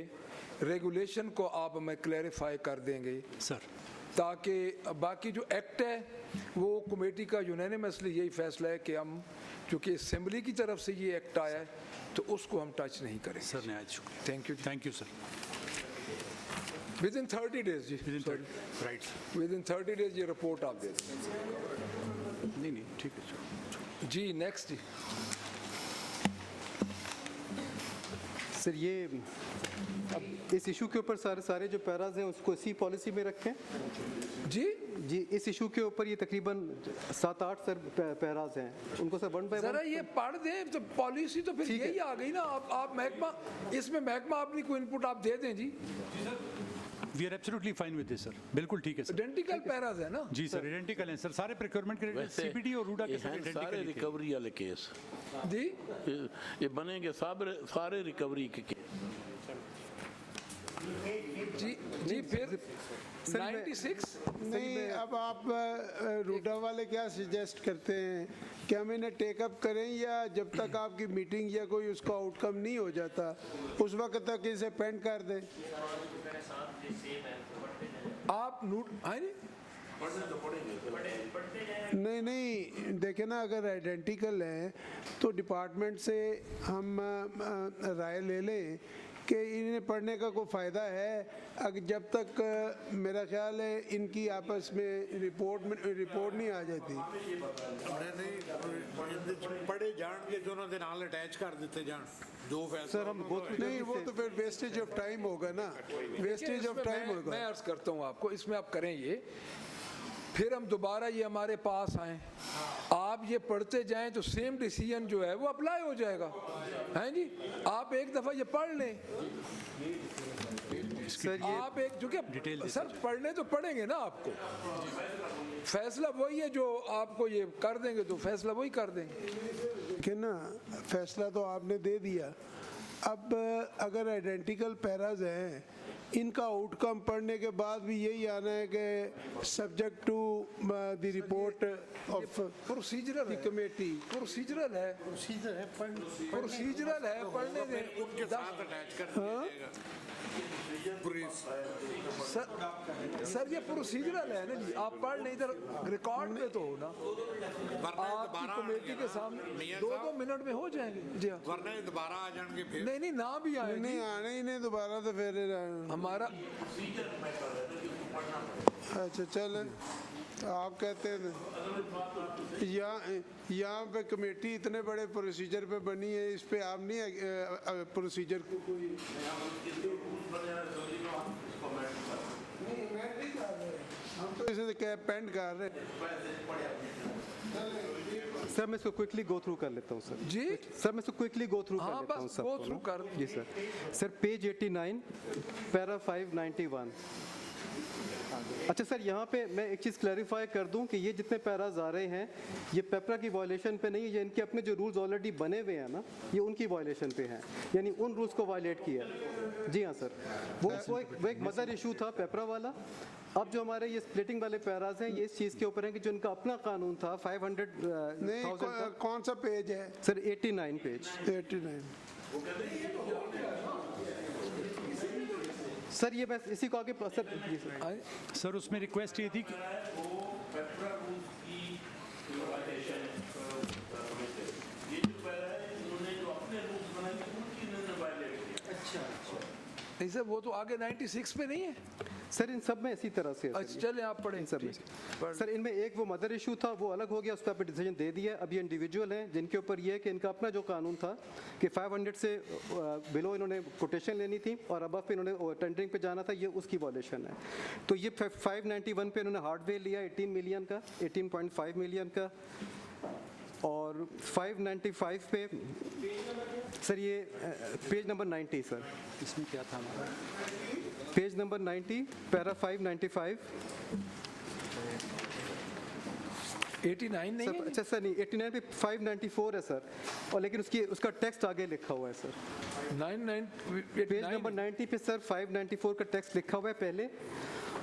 रेगुलेशन को आप हमें क्लैरिफाई कर देंगे सर, ताकि बाकी जो एक्ट है वो कमेटी का यूनानिमसली यही फैसला है कि हम क्योंकि असेंबली की तरफ से ये एक्ट आया है तो उसको हम टच नहीं करें। सर नहायत शुक्रिया। Thank you sir. Within 30 days जी, राइट, विद इन 30 डेज ये रिपोर्ट आप दे दें। नहीं ठीक है जी। नेक्स्ट जी सर, ये अब इस इशू के ऊपर सारे जो पैराज हैं उसको इसी पॉलिसी में रखें जी। इस इशू के ऊपर ये तकरीबन 7-8 सर पैराज हैं, उनको सर 1 बाय 1 जरा ये पढ़ दें तो पॉलिसी तो फिर यही आ गई ना। आप महकमा इसमें महकमा अपनी कोई इनपुट आप दे दें जी। We are absolutely fine with this sir, बिल्कुल ठीक है सर। आइडेंटिकल पैराज है ना जी सर, आइडेंटिकल हैं सर, सारे प्रोक्योरमेंट के सीपीडी और रूडा के सारे रिकवरी वाले केस जी ये बनेंगे सारे रिकवरी के जी फिर 96 नहीं। अब आप रूडा वाले क्या सजेस्ट करते हैं कि हम इन्हें टेकअप करें या जब तक आपकी मीटिंग या कोई उसका आउटकम नहीं हो जाता उस वक्त तक इसे पेंड कर दें? आप नोट नहीं देखे ना, अगर आइडेंटिकल हैं तो डिपार्टमेंट से हम राय ले लें कि इन्हें पढ़ने का कोई फ़ायदा है। अगर जब तक मेरा ख्याल है इनकी आपस में रिपोर्ट नहीं आ जाती। पढ़े जान के दोनों के नाल अटैच कर देते जान जो फैसला सर हम नहीं, वो तो फिर वेस्टेज ऑफ टाइम होगा ना, वेस्टेज ऑफ टाइम होगा। मैं अर्ज करता हूँ आपको, इसमें आप करें ये, फिर हम दोबारा ये हमारे पास आए, आप ये पढ़ते जाएं तो सेम डिसीजन जो है वो अप्लाई हो जाएगा, हैं जी। आप एक दफ़ा ये पढ़ लें सर, आप एक जो कि सर पढ़ने तो पढ़ेंगे ना, आपको फैसला वही है जो आपको ये कर देंगे तो फैसला वही कर देंगे कि ना। फैसला तो आपने दे दिया। अब अगर आइडेंटिकल पैराज हैं इनका आउटकम पढ़ने के बाद भी यही आना है कि subject to the report of procedural committee. Procedural है पढ़ने दें उनके साथ अटैच कर दिया जाएगा। सर ये प्रोसीजरल है ना जी, आप पढ़ नहीं इधर रिकॉर्ड में तो हो ना, आपकी कमेटी के सामने 2-2 मिनट में हो जाएंगे जी। वरना दोबारा आ जाएंगे फिर नहीं ना भी आए नहीं आने ही नहीं दोबारा, तो फिर हमारा अच्छा चले आप कहते हैं यहाँ पे कमेटी इतने बड़े प्रोसीजर पे बनी है, इस पे आप नहीं प्रोसीजर को कोई हम तो इसे पेंड कर रहे सर। मैं इसको क्विकली गो थ्रू कर लेता हूँ सर जी। सर मैं इसको क्विकली गो थ्रू कर लेता हूँ गो थ्रू कर जी सर। Sir page 89 para 591। अच्छा सर, यहाँ पे मैं एक चीज़ क्लैरिफाई कर दूं कि ये जितने पैराज आ रहे हैं ये पेपरा की वायलेशन पे नहीं है, ये इनके अपने जो रूल्स ऑलरेडी बने हुए हैं ना ये उनकी वायलेशन पे हैं, यानी उन रूल्स को वायलेट किया। जी हाँ सर, वो एक मदर इशू था पेपरा वाला। अब जो हमारे ये स्प्लिटिंग वाले पैराज हैं ये इस चीज़ के ऊपर है कि जो इनका अपना कानून था 500,000 नहीं कौन सा पेज है सर? 89 पेज 89। सर ये बस इसी को आगे सर उसमें रिक्वेस्ट ये थी कि नहीं सर वो तो आगे 96 पे नहीं है सर, इन सब में इसी तरह से। अच्छा चले आप पढ़ें इन सब में सर, इनमें एक वो मदर इशू था वो अलग हो गया, उस पर आपने डिसीजन दे दिया। अब ये इंडिविजुअल हैं जिनके ऊपर ये है कि इनका अपना जो कानून था कि 500 से बिलो इन्होंने कोटेशन लेनी थी और अबव पे इन्होंने टेंडरिंग पे जाना था, ये उसकी वॉल्यूशन है। तो ये 591 पे इन्होंने हार्डवेयर लिया 18 मिलियन का, 18.5 मिलियन का, और 595 पे सर ये पेज नंबर 90 सर, इसमें क्या था हमारा पेज नंबर 90 पैरा 595 89 नहीं सर। अच्छा सर नहीं 89 पे 594 है सर, और लेकिन उसका टेक्स्ट आगे लिखा हुआ है सर। 99 पेज नंबर 90 पे सर 594 का टेक्स्ट लिखा हुआ है पहले,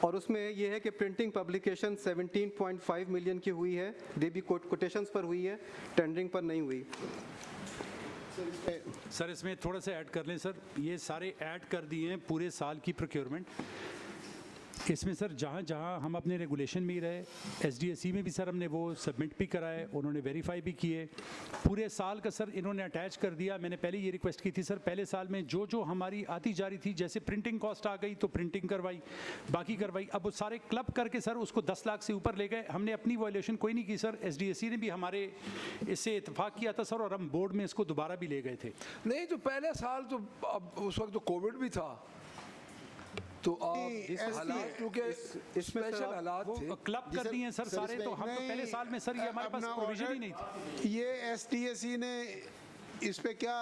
और उसमें ये है कि प्रिंटिंग पब्लिकेशन 17.5 मिलियन की हुई है, डेबी कोटेशंस पर हुई है, टेंडरिंग पर नहीं हुई। सर इसमें थोड़ा सा ऐड कर लें सर, ये सारे ऐड कर दिए हैं पूरे साल की प्रोक्योरमेंट। इसमें सर जहाँ जहाँ हम अपने रेगुलेशन में ही रहे, SDSE में भी सर हमने वो सबमिट भी कराए, उन्होंने वेरीफाई भी किए। पूरे साल का सर इन्होंने अटैच कर दिया। मैंने पहले ये रिक्वेस्ट की थी सर, पहले साल में जो जो हमारी आती जा रही थी, जैसे प्रिंटिंग कॉस्ट आ गई तो प्रिंटिंग करवाई, बाकी करवाई। अब वो सारे क्लब करके सर उसको 10 लाख से ऊपर ले गए। हमने अपनी वायलेशन कोई नहीं की सर, SDSE ने भी हमारे इससे इत्तेफाक किया था सर, और हम बोर्ड में इसको दोबारा भी ले गए थे। नहीं तो पहले साल तो अब उस वक्त तो कोविड भी था, तो हालात क्योंकि स्पेशल हालात थे, क्लब कर दिए हैं सर सारे। तो हम तो पहले साल में सर ये हमारे पास प्रोविजन ही नहीं थी। ये SDSE ने इस पे क्या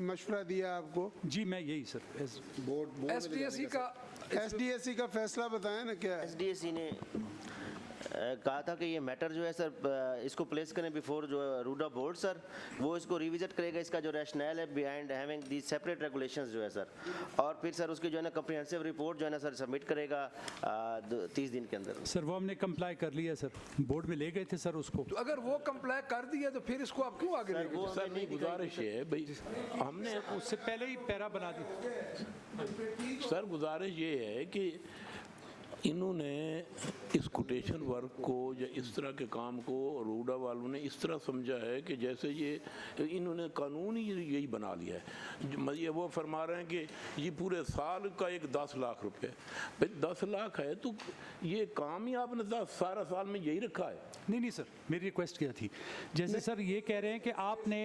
मशवरा दिया आपको? जी मैं यही सर बोर्ड SDSE का फैसला बताएं ना क्या? SDSE ने कहा था कि ये मैटर जो है सर इसको प्लेस करें बिफोर जो रूडा बोर्ड सर, वो इसको रिविजिट करेगा, इसका जो रैशनल है behind having the separate regulations जो है सर, और फिर सर उसकी जो है ना कम्प्रिहेंसिव रिपोर्ट जो है ना सर सबमिट करेगा 30 दिन के अंदर। सर वो हमने कंप्लाई कर लिया सर, बोर्ड में ले गए थे सर उसको। तो अगर वो कंप्लाई कर दिया तो फिर इसको आप क्यों आगे ले गए? सर नहीं गुजारिश है भाई, हमने उससे पहले ही पैरा बना दी सर। गुजारिश ये है कि इन्होंने इस कोटेशन वर्क को या इस तरह के काम को रूडा वालों ने इस तरह समझा है कि जैसे ये इन्होंने कानून ही यही बना लिया है। ये वो फरमा रहे हैं कि ये पूरे साल का एक 10 लाख रुपए, भाई 10 लाख है तो ये काम ही आपने सारा साल में यही रखा है। नहीं सर, मेरी रिक्वेस्ट क्या थी, जैसे सर ये कह रहे हैं कि आपने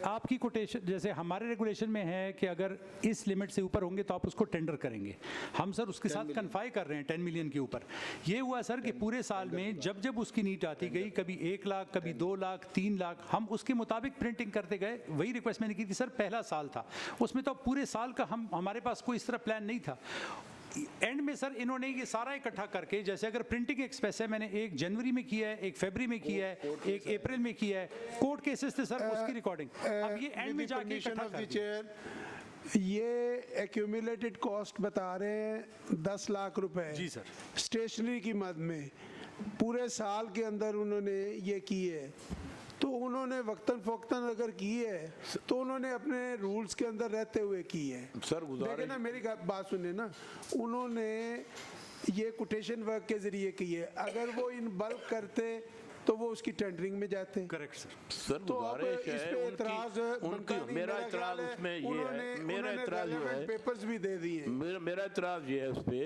आपकी कोटेशन, जैसे हमारे रेगुलेशन में है कि अगर इस लिमिट से ऊपर होंगे तो आप उसको टेंडर करेंगे, हम सर उसके साथ कन्फाई कर रहे हैं 10 मिलियन के ऊपर। ये हुआ सर कि पूरे साल में जब जब उसकी नीड आती गई, कभी 1 लाख, कभी 2 लाख, 3 लाख, हम उसके मुताबिक प्रिंटिंग करते गए। वही रिक्वेस्ट मैंने की थी सर, पहला साल था उसमें तो पूरे साल का हमारे पास कोई इस तरह प्लान नहीं था। एंड में सर इन्होंने ये सारा इकट्ठा करके, जैसे अगर प्रिंटिंग एक्सपेंस है मैंने 1 जनवरी में किया है, 1 फरवरी में किया है, 1 अप्रैल में किया है, कोर्ट केसेस थे सर उसकी रिकॉर्डिंग, अब ये एंड में जाके इकट्ठा कर दिया। ये एक्यूमुलेटेड कॉस्ट बता रहे हैं 10 लाख रुपए जी सर। स्टेशनरी की मद में पूरे साल के अंदर उन्होंने ये की है, तो उन्होंने वक्तन फ़ौक्तन अगर की है तो उन्होंने अपने रूल्स के अंदर रहते हुए की है। सर देखिए ना, मेरी बात सुनिए ना, उन्होंने ये कोटेशन वर्क के ज़रिए की है, अगर वो इन बल्क करते तो वो उसकी टेंडरिंग में जाते। Correct sir. सर तो अब गुजारिश इस है पे एतराज़ बनता नहीं। मेरा एतराज़ उसमें ये है, मेरा एतराज़ जो है, पेपर्स भी दे दिए। मेरा एतराज़ ये है उस पे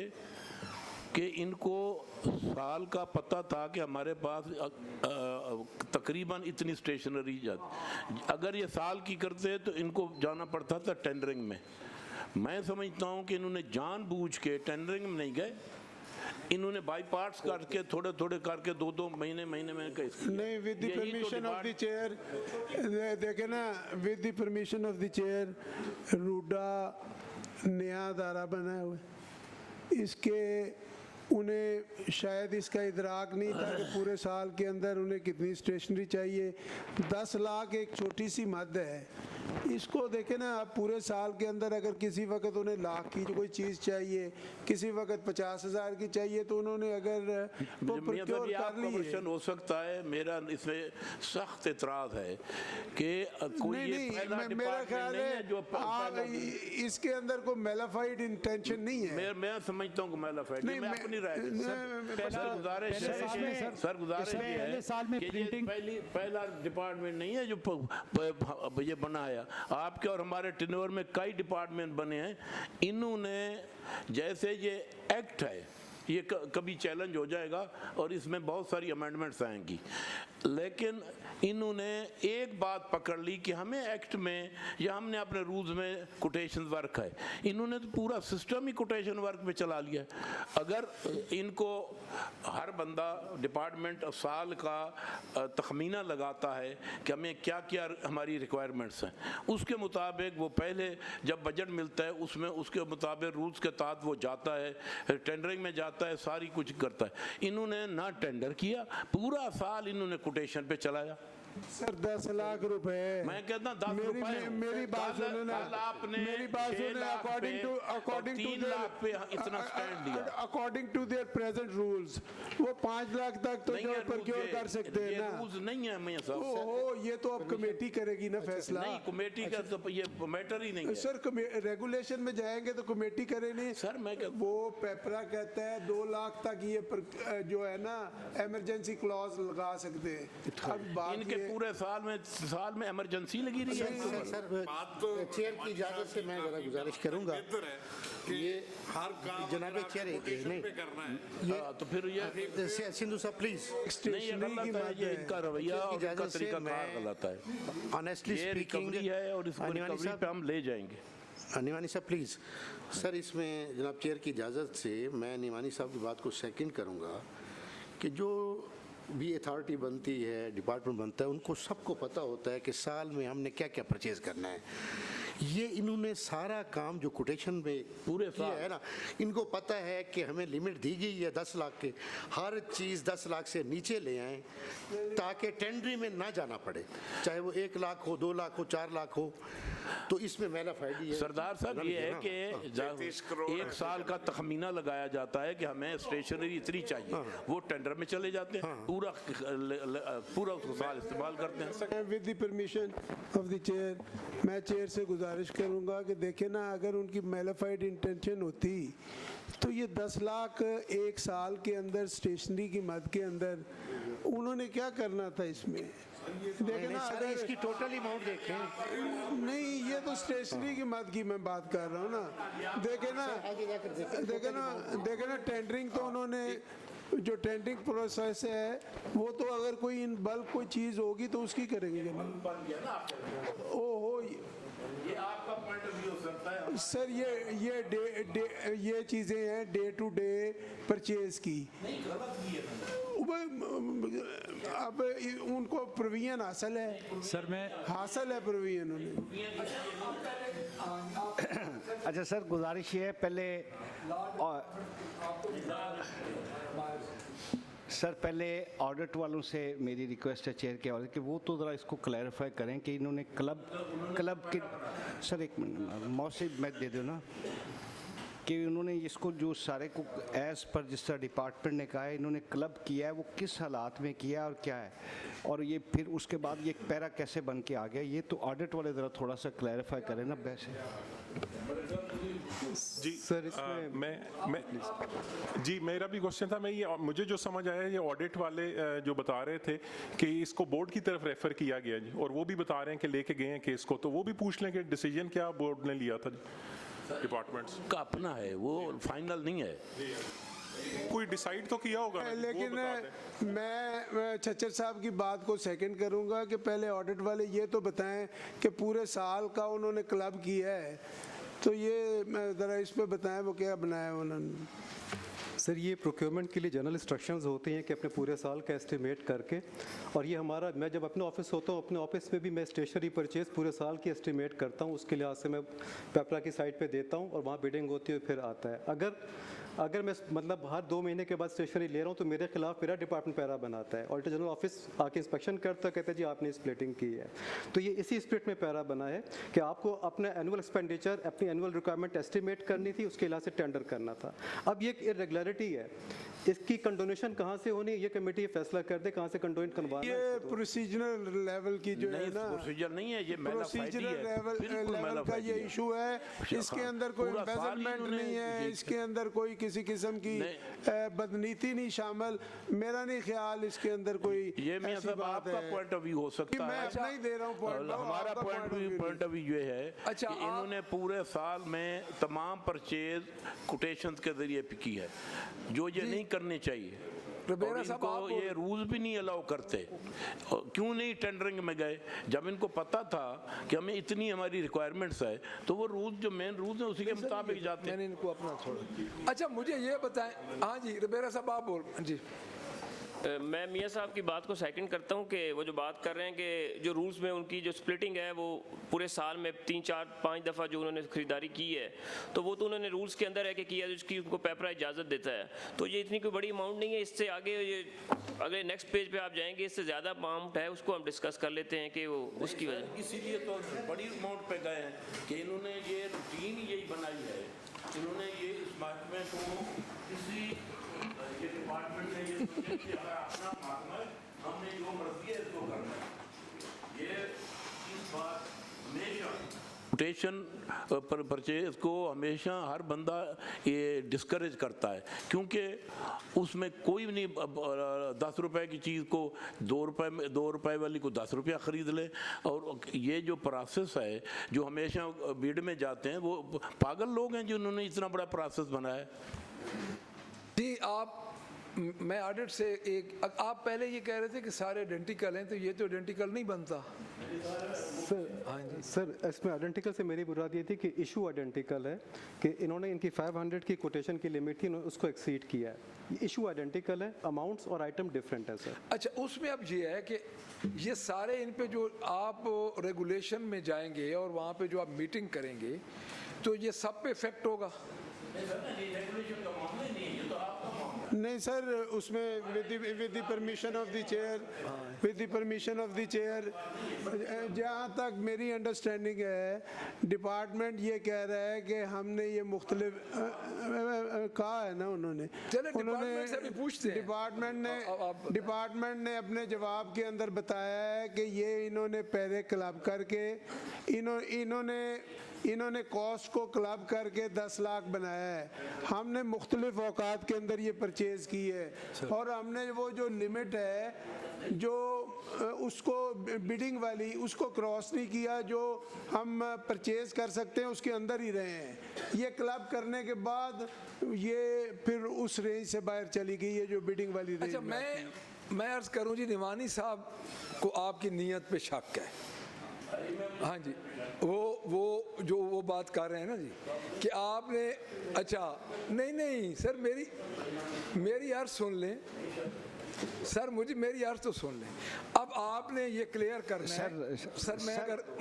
कि इनको साल का पता था कि हमारे पास तकरीबन इतनी स्टेशनरी अगर ये साल की करते तो इनको जाना पड़ता था टेंडरिंग में। मैं समझता हूँ कि इन्होंने जानबूझ के टेंडरिंग में नहीं गए, इन्होंने बाई पार्ट्स करके थोड़े थोड़े करके 2-2 महीने में नहीं, with the permission of the chair, देखे ना, with the permission of the chair RUDA नया अदारा बना हुआ है, इसके उन्हें शायद इसका इदराक नहीं था कि पूरे साल के अंदर उन्हें कितनी स्टेशनरी चाहिए। 10 लाख एक छोटी सी मद है, इसको देखें ना आप, पूरे साल के अंदर अगर किसी वक्त उन्हें लाख की कोई चीज़ चाहिए, किसी वक्त 50,000 की चाहिए, तो उन्होंने अगर वो प्रोक्योर कर ली हो सकता है। मेरा इसमें सख्त एतराज़ है कि कोई नहीं, मेरा ख्याल है जो इसके अंदर कोई मेलाफाइड इंटेंशन नहीं है। मैं समझता हूँ मेलाफाइड नहीं, मैं अपनी राय सर गुजारिश है कि पहला डिपार्टमेंट नहीं है जो ये बना है। आपके और हमारे टेन्योर में कई डिपार्टमेंट बने हैं। इन्होंने जैसे ये एक्ट है, ये कभी चैलेंज हो जाएगा और इसमें बहुत सारी अमेंडमेंट्स आएंगी, लेकिन इन्होंने एक बात पकड़ ली कि हमें एक्ट में या हमने अपने रूल्स में कोटेशन वर्क है, इन्होंने तो पूरा सिस्टम ही कोटेशन वर्क में चला लिया। अगर इनको हर बंदा डिपार्टमेंट साल का तखमीना लगाता है कि हमें क्या क्या हमारी रिक्वायरमेंट्स हैं, उसके मुताबिक वो पहले जब बजट मिलता है उसमें उसके मुताबिक रूल्स के तहत वो जाता है, टेंडरिंग में जाता है, सारी कुछ करता है। इन्होंने ना टेंडर किया, पूरा साल इन्होंने कोटेशन पे चलाया। सर 10 लाख रुपए, मैं कहता 10 रुपए, मेरी बात सुनो ना, मेरी बात सुनो, अकॉर्डिंग टू 3 लाख पे इतना स्टैंड लिया, according to their present rules वो 5 लाख तक तो जो प्रोक्योर कर सकते हैं ना। रूल्स नहीं है मियां साहब। ओहो, ये तो अब कमेटी करेगी ना फैसला। नहीं, कमेटी का तो ये मैटर ही नहीं है सर। रेगुलेशन में जाएंगे तो कमेटी करे नहीं सर। मैं वो पेपरा कहता है 2 लाख तक ये जो है ना इमरजेंसी क्लॉज लगा सकते हैं। अब बात पूरे साल में इमरजेंसी लगी रही है। सर चेयर की इजाजत से मैं जरा गुजारिश करूंगा कि ये हर काम जनाब चेयर ये तो फिर ये सिंधु साहब प्लीज ये इनका रवैया और इनका तरीका गलत है। ऑनेस्टली स्पीकिंग है और इसको रिकवरी पे हम ले जाएंगे। निमानी साहब प्लीज। सर इसमें जनाब चेयर की इजाज़त से मैं निमानी साहब की बात को सेकंड करूंगा कि जो भी अथॉरिटी बनती है, डिपार्टमेंट बनता है, उनको सबको पता होता है कि साल में हमने क्या क्या परचेज़ करना है। ये इन्होंने सारा काम जो कोटेशन में पूरे किया है ना, इनको पता है कि हमें लिमिट दी गई है 10 लाख के, हर चीज़ 10 लाख से नीचे ले आएँ ताकि टेंडरिंग में ना जाना पड़े, चाहे वो 1 लाख हो, 2 लाख हो, 4 लाख हो। तो इसमें मेरा फायदा है सरदार साहब ये है कि 1 साल का तखमीना लगाया जाता है कि हमें स्टेशनरी इतनी चाहिए, वो टेंडर में चले जाते हैं, पूरा उसको साल इस्तेमाल करते हैं। With the permission of the chair, मैं चेयर से गुजारिश करूंगा कि देखें ना, अगर उनकी मेलाफाइड इंटेंशन होती तो ये 10 लाख 1 साल के अंदर स्टेशनरी की मद के अंदर उन्होंने क्या करना था इसमें। देखें ना, अगर इसकी टोटल अमाउंट देखें, नहीं ये तो स्टेशनरी की मद की मैं बात कर रहा हूँ ना। देखें ना टेंडरिंग तो उन्होंने जो टेंडरिंग प्रोसेस है वो तो अगर कोई इन बल्क कोई चीज़ होगी तो उसकी करेंगे ना। ओहो ये आपका पॉइंट ऑफ व्यू हो सकता है सर, ये चीज़ें हैं डे टू डे परचेज की। अब उनको प्रोविजन हासिल है सर, मैं हासिल है प्रोविजन उन्हें। अच्छा सर, गुजारिश ये है पहले सर पहले ऑडिट वालों से मेरी रिक्वेस्ट है चेयर के और कि वो तो ज़रा इसको क्लैरिफाई करें कि इन्होंने क्लब के सर एक मिनट मौसी मैं दे दूँ ना कि उन्होंने इसको जो सारे को एज़ पर जिस तरह डिपार्टमेंट ने कहा है इन्होंने क्लब किया है वो किस हालात में किया है और क्या है और ये फिर उसके बाद ये पैरा कैसे बन के आ गया ये तो ऑडिट वाले ज़रा थोड़ा सा क्लैरिफाई करें ना वैसे जी सर इसमें मैं जी मेरा भी क्वेश्चन था। मैं ये मुझे जो समझ आया ये ऑडिट वाले जो बता रहे थे कि इसको बोर्ड की तरफ रेफर किया गया जी और वो भी बता रहे हैं कि लेके गए हैं केस को, तो वो भी पूछ लें कि डिसीजन क्या बोर्ड ने लिया था जी डिपार्टमेंट्स का अपना है वो फाइनल नहीं है, कोई डिसाइड तो किया होगा। लेकिन मैं छच्चर साहब की बात को सेकंड करूंगा कि पहले ऑडिट वाले ये तो बताएं कि पूरे साल का उन्होंने क्लब किया है, तो ये ज़रा इस पे बताएं वो क्या बनाया उन्होंने। सर ये प्रोक्योरमेंट के लिए जनरल इंस्ट्रक्शंस होते हैं कि अपने पूरे साल का एस्टिमेट करके, और ये हमारा मैं जब अपने ऑफिस होता हूँ अपने ऑफिस में भी मैं स्टेशनरी परचेज पूरे साल की एस्टिमेट करता हूँ, उसके लिहाज से मैं पेपरा की साइट पे देता हूँ और वहाँ बिडिंग होती है फिर आता है। अगर मैं मतलब हर 2 महीने के बाद स्टेशनरी ले रहा हूँ तो मेरे खिलाफ मेरा डिपार्टमेंट पैरा बनाता है, ऑडिटर जनरल ऑफिस आके इंस्पेक्शन करता है, कहता है जी आपने स्प्लिटिंग की है। तो ये इसी स्प्लिट में पैरा बना है कि आपको अपना एनुअल एक्सपेंडिचर अपनी एनुअल रिक्वायरमेंट एस्टिमेट करनी थी, उसके हिसाब से टेंडर करना था। अब ये इरेगुलरिटी है, इसकी कंडोनेशन कहाँ से होनी ये कमेटी फैसला कर दे कहाँ से कंडोनेट करवाना। ये प्रोसीजरल लेवल की जो है ना प्रोसीजर नहीं है, ये प्रोसीजरल लेवल का ये इशू है, इसके अंदर कोई एम्बेजलमेंट नहीं है, इसके अंदर कोई किसी किस्म की बदनीति नहीं शामिल, मेरा नहीं ख्याल इसके अंदर कोई ये मैं सब आपका पॉइंट ऑफ व्यू हो सकता है, मैं अपना ही दे रहा हूँ पॉइंट, हमारा पॉइंट ऑफ व्यू ये है अच्छा, कि इन्होंने पूरे साल में तमाम परचेज कोटेशंस के जरिए की है जो ये नहीं करनी चाहिए और इनको ये रूल्स भी नहीं अलाउ करते। क्यों नहीं टेंडरिंग में गए जब इनको पता था कि हमें इतनी हमारी रिक्वायरमेंट्स है, तो वो रूल्स जो मेन रूल्स हैं उसी के मुताबिक जाते हैं। मैंने इनको अपना छोड़ा। अच्छा मुझे ये बताएं, हाँ जी रुबेरा साहब आप बोल जी। मैं मियाँ साहब की बात को सेकंड करता हूँ कि वो जो बात कर रहे हैं कि जो रूल्स में उनकी जो स्प्लिटिंग है वो पूरे साल में 3, 4, 5 दफ़ा जो उन्होंने ख़रीदारी की है तो वो तो उन्होंने रूल्स के अंदर है कि किया जिसकी उनको पेपरा इजाज़त देता है, तो ये इतनी कोई बड़ी अमाउंट नहीं है। इससे आगे ये अगले नेक्स्ट पेज पे आप जाएंगे, इससे ज़्यादा अमाउंट है उसको हम डिस्कस कर लेते हैं कि वो उसकी वजह इसीलिए तो बड़ी अमाउंट पे गए हैं कि इन्होंने ये रूटीन यही बनाई है, इन्होंने ये इस महकमे को किसी ये डिपार्टमेंट ने ये सोचा कि अगर अपना महकमा है हमने जो मर्जी है इसको करना है। ये इस बात हमेशा कोटेशन पर परचेज को हमेशा हर बंदा ये डिस्करेज करता है क्योंकि उसमें कोई नहीं 10 रुपए की चीज़ को 2 रुपए वाली को 10 रुपया ख़रीद ले, और ये जो प्रोसेस है जो हमेशा बिड में जाते हैं वो पागल लोग हैं जिन्होंने इतना बड़ा प्रोसेस बनाया है। जी मैं ऑडिट से आप पहले ये कह रहे थे कि सारे आइडेंटिकल हैं, तो ये तो आइडेंटिकल नहीं बनता। सर इसमें आइडेंटिकल से मेरी मुराद ये थी कि इशू आइडेंटिकल है कि इन्होंने इनकी 500 की कोटेशन की लिमिट थी, इन्होंने उसको एक्सीड किया है। इशू आइडेंटिकल है, अमाउंट्स और आइटम डिफरेंट है सर। अच्छा उसमें अब ये है कि ये सारे इन पे जो आप रेगुलेशन में जाएंगे और वहाँ पे जो आप मीटिंग करेंगे तो ये सब पे इफेक्ट होगा। नहीं सर उसमें with the permission of the chair जहाँ तक मेरी अंडरस्टैंडिंग है डिपार्टमेंट ये कह रहा है कि हमने ये मुख्तलिफ कहा है ना उन्होंने डिपार्टमेंट ने अपने जवाब के अंदर बताया है कि ये इन्होंने पहले क्लब करके इन्होंने कॉस्ट को क्लब करके 10 लाख बनाया है, हमने मुख्तलिफ औकात के अंदर ये परचेज़ की है और हमने वो जो लिमिट है जो उसको बिडिंग वाली उसको क्रॉस नहीं किया, जो हम परचेज़ कर सकते हैं उसके अंदर ही रहे हैं। ये क्लब करने के बाद ये फिर उस रेंज से बाहर चली गई है जो बिडिंग वाली रेंज। अच्छा मैं अर्ज़ करूँ जी निवानी साहब को आपकी नीयत पे शक है। हाँ जी वो जो वो बात कर रहे हैं ना जी कि आपने अच्छा नहीं सर मेरी अर्ज सुन लें सर, मेरी अर्ज तो सुन लें। अब आपने ये क्लियर करना है सर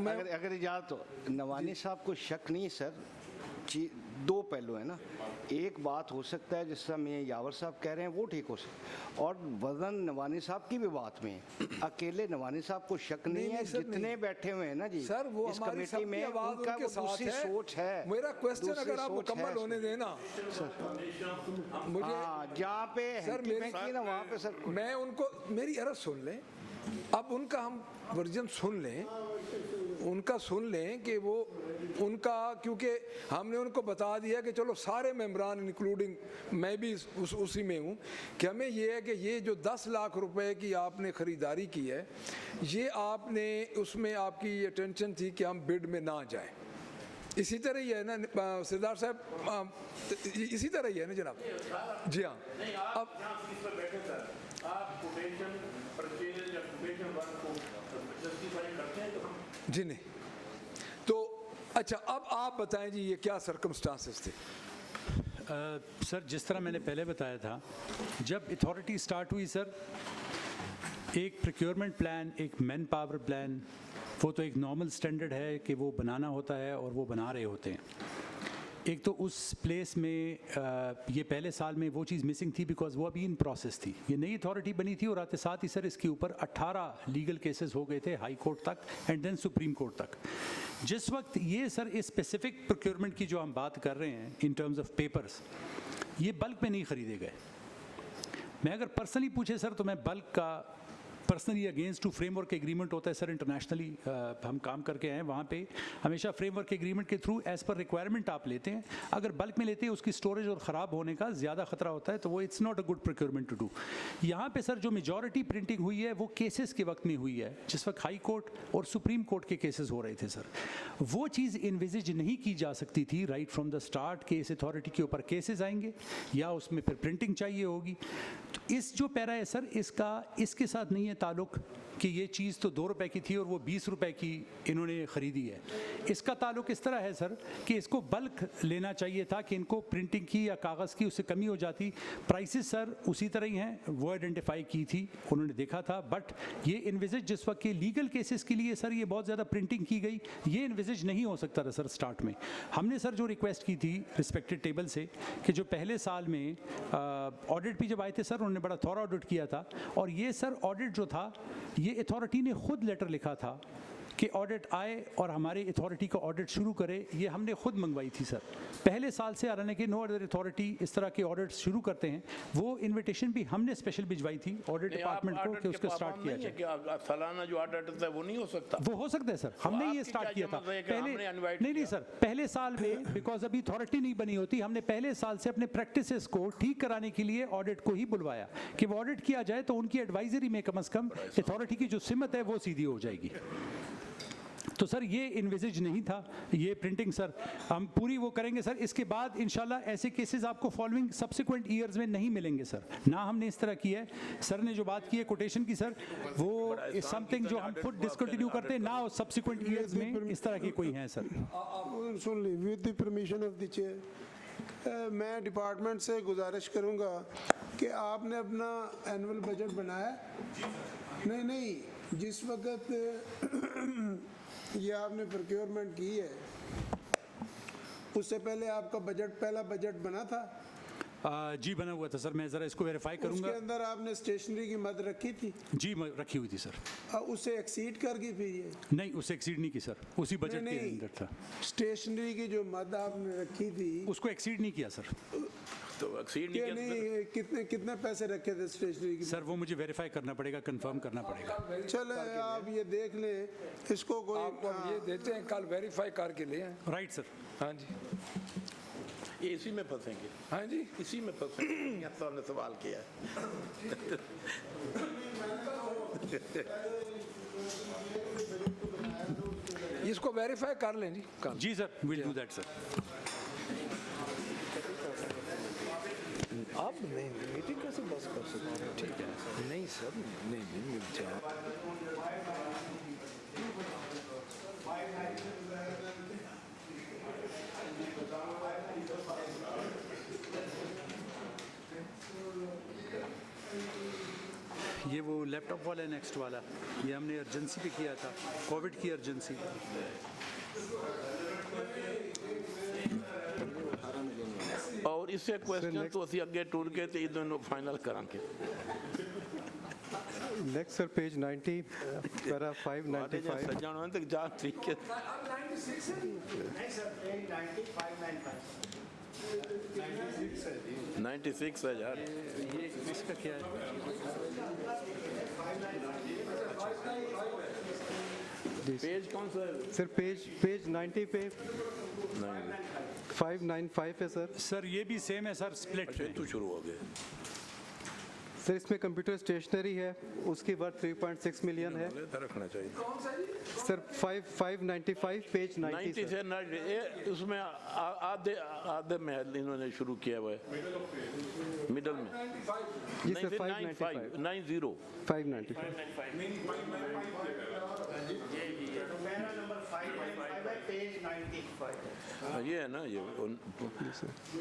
मैं अगर याद तो नवानी साहब को शक नहीं है सर, दो पहलू है ना, एक बात हो सकता है जिस समय यावर साहब कह रहे हैं वो ठीक हो सकता, और वजन नवानी साहब की भी बात में अकेले नवानी साहब को शक नहीं है, जितने बैठे हुए हैं ना जी सर वो इस हमारी कमेटी में सबकी आवाज उनका उनके वो साथ दूसरी है। सोच है। मेरा क्वेश्चन दूसरी अगर आप सोच है मुकम्मल होने इसमें। देना मुझे जहाँ पे हैंकी फेंकी ना वहाँ पे सर मैं उनको मेरी अर्ज सुन लें, अब उनका हम वर्जन सुन लें, उनका सुन लें कि वो उनका, क्योंकि हमने उनको बता दिया कि चलो सारे मेंबरान इंक्लूडिंग मैं भी उसी में हूँ कि हमें ये है कि ये जो 10 लाख रुपए की आपने ख़रीदारी की है, ये आपने उसमें आपकी अटेंशन थी कि हम बिड में ना जाएं। इसी तरह ही है ना सरदार साहब, इसी तरह ही है ना जनाब? जी हाँ। अब जी नहीं तो अच्छा, अब आप बताएं जी ये क्या सर्कमस्टांसेस थे? सर जिस तरह मैंने पहले बताया था, जब अथॉरिटी स्टार्ट हुई सर, एक प्रोक्योरमेंट प्लान, एक मैन पावर प्लान, वो तो एक नॉर्मल स्टैंडर्ड है कि वो बनाना होता है और वो बना रहे होते हैं। एक तो उस प्लेस में ये पहले साल में वो चीज़ मिसिंग थी बिकॉज वो अभी इन प्रोसेस थी, ये नई अथॉरिटी बनी थी और आते साथ ही सर इसके ऊपर 18 लीगल केसेस हो गए थे हाई कोर्ट तक एंड देन सुप्रीम कोर्ट तक। जिस वक्त ये सर इस स्पेसिफिक प्रोक्योरमेंट की जो हम बात कर रहे हैं इन टर्म्स ऑफ पेपर्स, ये बल्क में नहीं खरीदे गए। मैं अगर पर्सनली पूछे सर तो मैं बल्क का personally against to framework agreement होता है सर, इंटरनेशनली हम काम करके आए हैं, वहाँ पे हमेशा फ्रेमवर्क एग्रीमेंट के थ्रू एज पर रिक्वायरमेंट आप लेते हैं। अगर बल्क में लेते हैं उसकी स्टोरेज और ख़राब होने का ज़्यादा खतरा होता है, तो वो it's not a good procurement to do. यहाँ पे सर जो मेजॉरिटी प्रिंटिंग हुई है वो केसेस के वक्त में हुई है, जिस वक्त हाई कोर्ट और सुप्रीम कोर्ट के केसेस हो रहे थे सर। वो चीज़ इन्विजिज नहीं की जा सकती थी राइट फ्रॉम द स्टार्ट कि इस अथॉरिटी के ऊपर केसेस आएंगे या उसमें फिर प्रिंटिंग चाहिए होगी। तो इस जो पैरा है सर, इसका इसके साथ नहीं है ताल्लुक कि ये चीज़ तो 2 रुपए की थी और वो 20 रुपए की इन्होंने ख़रीदी है। इसका ताल्लुक इस तरह है सर कि इसको बल्क लेना चाहिए था कि इनको प्रिंटिंग की या कागज़ की उससे कमी हो जाती। प्राइसेस सर उसी तरह ही हैं, वो आइडेंटिफाई की थी, उन्होंने देखा था, बट ये इन्विजिज जिस वक्त के लीगल केसेस के लिए सर ये बहुत ज़्यादा प्रिंटिंग की गई, ये इन्विजिज नहीं हो सकता था सर स्टार्ट में। हमने सर जो रिक्वेस्ट की थी रिस्पेक्टेड टेबल से कि जो पहले साल में ऑडिट भी जब आए थे सर, उन्होंने बड़ा थॉरो ऑडिट किया था, और ये सर ऑडिट जो था ये अथॉरिटी ने खुद लेटर लिखा था कि ऑडिट आए और हमारी अथॉरिटी का ऑडिट शुरू करे, ये हमने खुद मंगवाई थी सर पहले साल से। हालांकि कि नो अदर अथॉरिटी इस तरह के ऑडिट शुरू करते हैं, वो इनविटेशन भी हमने स्पेशल भिजवाई थी ऑडिट डिपार्टमेंट को कि उसको स्टार्ट किया जाए। सालाना जो ऑडिट होता है वो नहीं हो सकता? वो हो सकता है सर, हमने ये स्टार्ट किया था पहले। नहीं सर, पहले साल में बिकॉज अभी अथॉरिटी नहीं बनी होती, हमने पहले साल से अपने प्रैक्टिसेस को ठीक कराने के लिए ऑडिट को ही बुलवाया कि वो ऑडिट किया जाए तो उनकी एडवाइजरी में कम से कम अथॉरिटी की जो सिमत है वो सीधी हो जाएगी। तो सर ये इन्विजिज नहीं था ये प्रिंटिंग सर, हम पूरी वो करेंगे सर। इसके बाद इंशाल्लाह ऐसे केसेस आपको फॉलोइंग सब्सिक्वेंट ईयर्स में नहीं मिलेंगे सर, ना हमने इस तरह की है। सर ने जो बात की है कोटेशन की सर, वो इज समथिंग जो हम खुद डिसकंटिन्यू करते हैं ना, सब्सिक्वेंट ईयर्स में इस तरह की कोई है सर। सुन ली, with the permission of the chair, मैं डिपार्टमेंट से गुजारिश करूंगा कि आपने अपना एनुअल बजट बनाया? नहीं, जिस वक्त ये आपने प्रोक्योरमेंट की है उससे पहले आपका बजट, पहला बजट बना था? जी बना हुआ था सर, मैं ज़रा इसको वेरीफाई करूंगा। उसके अंदर आपने स्टेशनरी की मद रखी थी? जी रखी हुई थी सर। उससे एक्सीड कर गई फिर ये? नहीं, उससे एक्सीड नहीं की सर, उसी बजट के अंदर था। स्टेशनरी की जो मद आपने रखी थी उसको एक्सीड नहीं किया सर। तो एक्सीड नहीं, कितने पैसे रखे थे स्टेशनरी की? सर वो मुझे वेरीफाई करना पड़ेगा, कंफर्म करना पड़ेगा। चले आप ये देख लें, इसको कोई आपको ये देते हैं, कल वेरीफाई करके ले आए। Right sir. हाँ जी, ये इसी में फंसेंगे। हाँ जी, इसी में फंसेंगे। तो हमने सवाल किया इसको वेरीफाई कर लें जी कल। जी sir, will do that sir. आप नहीं मीटिंग कैसे बस कर सकते हैं? ठीक है, नहीं सर, नहीं मिल जाए। ये वो लैपटॉप वाला है नेक्स्ट वाला, ये हमने अर्जेंसी पे किया था, कोविड की अर्जेंसी। और इससे क्वेश्चन तो ਅਸੀਂ ਅੱਗੇ ਟੁਰ ਕੇ ਤੇ ਇਹਨਾਂ ਨੂੰ ਫਾਈਨਲ ਕਰਾਂਗੇ। नेक्स्ट सर पेज 90 पैरा 595 सज्जनों तक जा तरीके 96 है यार। ये इसका क्या है? पेज कौन सा है? सर पेज 90 पे 595 है सर। सर ये भी सेम है सर, स्प्लिट तो शुरू हो गए सर। इसमें कंप्यूटर स्टेशनरी है, उसकी वर्थ 3.6 मिलियन है रखना चाहिए सर। 595 पेज 90 से उसमें आधे महल इन्होंने शुरू किया हुआ है मिडल में। जी सर 595 90 ये है ना, ये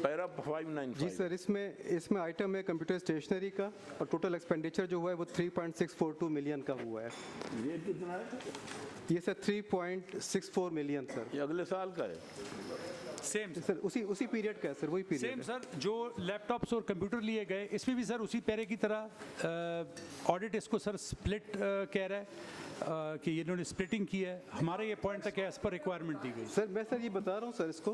पैरा 595। जी सर इसमें आइटम है कंप्यूटर स्टेशनरी का और टोटल एक्सपेंडिचर जो हुआ है वो 3.642 मिलियन का हुआ है। ये कितना है? ये सर 3.64 मिलियन सर। ये अगले साल का है। सेम सर उसी पीरियड का है सर, वही पीरियड सेम सर। जो लैपटॉप्स और कंप्यूटर लिए गए इसमें भी सर उसी पैरे की तरह ऑडिट इसको सर स्प्लिट कह रहा है कि ये इन्होंने स्प्लिटिंग की है। हमारे ये पॉइंट तक है एज पर रिक्वायरमेंट दी गई। सर मैं सर ये बता रहा हूँ सर इसको।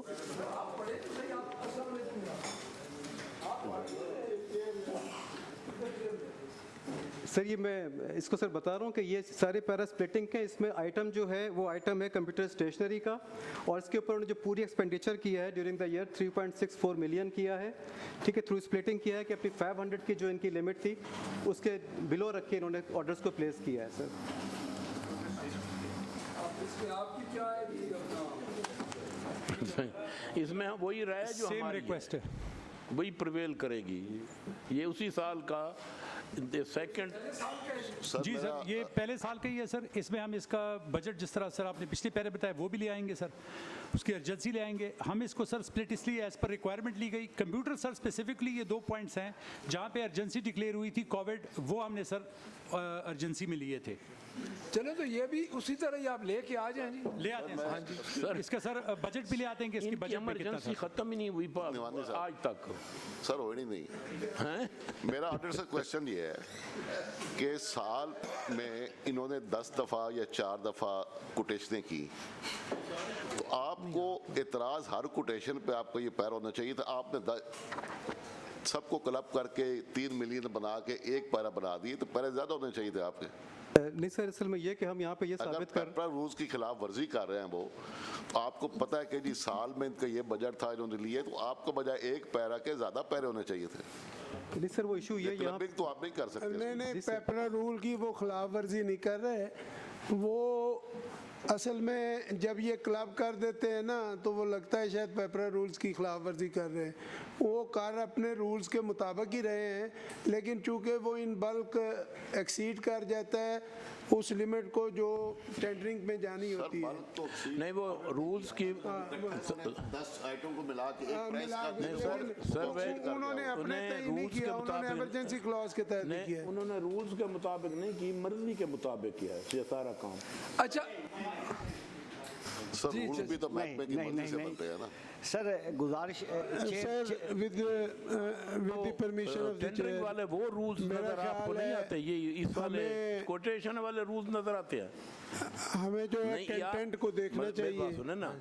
सर ये मैं इसको सर बता रहा हूँ कि ये सारे पैरा स्प्लिटिंग के, इसमें आइटम जो है वो आइटम है कंप्यूटर स्टेशनरी का और इसके ऊपर उन्होंने जो पूरी एक्सपेंडिचर किया है ड्यूरिंग द ईयर 3.64 मिलियन किया है, ठीक है। थ्रू स्प्लिटिंग किया है कि अपनी 500 की जो इनकी लिमिट थी उसके बिलो रख के इन्होंने ऑर्डर्स को प्लेस किया है सर। इसमें वही रहा है जो सेम रिक्वेस्ट है, वही प्रिवेल करेगी। ये उसी साल का सेकंड। जी सर ये पहले साल का ही है सर। इसमें हम इसका बजट जिस तरह सर आपने पिछले पहले बताया वो भी ले आएंगे सर, उसकी अर्जेंसी ले आएंगे हम। इसको सर स्प्लिट इसलिए एज पर रिक्वायरमेंट ली गई। कंप्यूटर सर स्पेसिफिकली ये 2 पॉइंट्स हैं जहाँ पे अर्जेंसी डिक्लेयर हुई थी कोविड, वो हमने सर अर्जेंसी में लिए थे। चलो तो ये भी उसी तरह ही आप लेके आ जाएं जी। ले आते हैं हाँ जी सर। इसका सर बजट भी ले आते हैं कि इसकी बजट में कितना था। खत्म ही नहीं हुई आज तक सर, हो ही नहीं है। मेरा ऑडिटर से क्वेश्चन ये है कि साल में इन्होंने 10 दफ़ा या 4 दफ़ा कोटेशनें की, तो आपको एतराज़ हर कोटेशन पे आपको ये पैरा होना चाहिए था। आपने सबको क्लब करके 3 मिलियन बना के एक पैरा बना दिए, तो पैरे ज़्यादा होने चाहिए थे आपके। नहीं सर असल में ये कि हम यहाँ पे ये साबित कर पेपरा रूल्स की खिलाफ वर्जी कर रहे हैं वो, आपको पता है कि जी साल में इनका ये बजट था इन्होंने लिए, तो आपको बजाय एक पैरा के ज़्यादा पैरे होने चाहिए थे। नहीं सर वो इशू ये यहाँ तो आप नहीं कर सकते। नहीं पेपरा रूल की वो खिलाफ वर्जी नहीं कर रहे, वो असल में जब ये क्लब कर देते हैं ना तो वो लगता है शायद पेपरा रूल्स की खिलाफ वर्जी कर रहे हैं। वो कार अपने रूल्स के मुताबिक ही रहे हैं, लेकिन चूंकि वो इन बल्क एक्सीड कर जाता है उस लिमिट को जो टेंडरिंग में जानी होती है। नहीं वो रूल्स की 10 आइटम को मिला के उन्होंने अपने तय नहीं किया, उन्होंने इमरजेंसी क्लॉज के तहत नहीं किया। उन्होंने रूल्स के मुताबिक नहीं की, मर्जी के मुताबिक किया है ये सारा काम। अच्छा सर रूल भी तो महकमे की मर्जी से बनते हैं ना सर। गुजारिश sir with the permission of the tendering वाले वो रूल्स नजर आपको नहीं आते, ये इस वाले कोटेशन वाले रूल्स नजर आते हैं। हमें जो है कंटेंट को देखना चाहिए,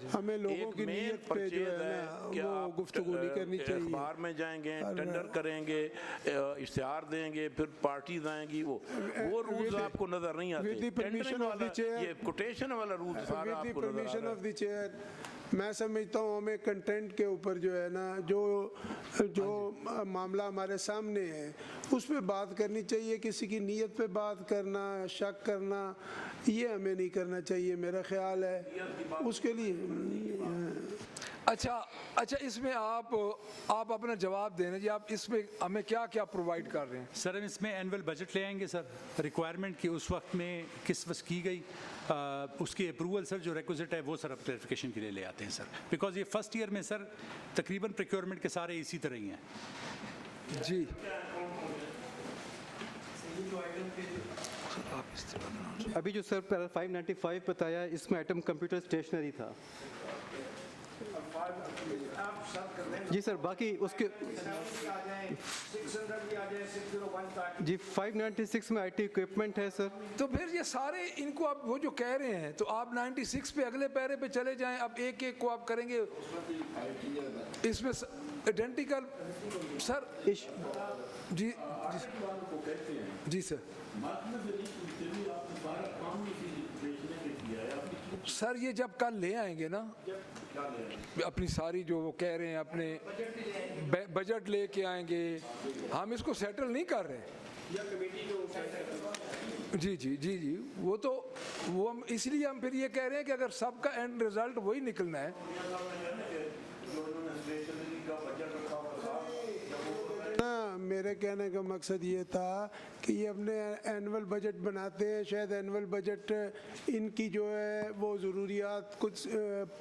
हमें लोगों की नीयत पे जो है ना वो गुफ्तगू नहीं करनी चाहिए। अखबार में जाएंगे, टेंडर करेंगे, इश्तिहार देंगे, फिर पार्टीज आएंगी, वो रूल्स आपको नजर नहीं आते। परमिशन ऑफ द चेयर, ये कोटेशन वाला रूल सारा आपको नजर परमिशन ऑफ द चेयर। मैं समझता हूँ हमें कंटेंट के ऊपर जो है ना जो मामला हमारे सामने है उस पर बात करनी चाहिए। किसी की नीयत पे बात करना, शक करना, ये हमें नहीं करना चाहिए मेरा ख्याल है। उसके लिए अच्छा इसमें आप अपना जवाब देना जी। आप इसमें हमें क्या क्या प्रोवाइड कर रहे हैं? सर हम इसमें एनुअल बजट ले आएंगे सर, रिक्वायरमेंट की उस वक्त में किस वक्त की गई, उसकी अप्रूवल सर जो रिक्विजिट है वो सर अब क्लैरिफिकेशन के लिए ले आते हैं सर। बिकॉज ये फर्स्ट ईयर में सर तकरीबन प्रोक्योरमेंट के सारे इसी तरह ही हैं जी। अभी जो सर 595 बताया इसमें आइटम कंप्यूटर स्टेशनरी था। जी सर, बाकी उसके जी 596 में IT इक्विपमेंट है सर। तो फिर ये सारे इनको आप वो जो कह रहे हैं, तो आप 96 पे अगले पैरे पे चले जाएं, अब एक एक को आप करेंगे इसमें आइडेंटिकल सर। जी जी सर। सर ये जब कल ले आएंगे ना अपनी सारी जो वो कह रहे हैं अपने बजट लेके आएंगे, हम इसको सेटल नहीं कर रहे। जी जी जी जी वो तो वो हम इसलिए हम फिर ये कह रहे हैं कि अगर सबका एंड रिजल्ट वही निकलना है। मेरे कहने का मकसद ये था कि ये अपने एनुअल बजट बनाते हैं, शायद एनुअल बजट इनकी जो है वो ज़रूरियात कुछ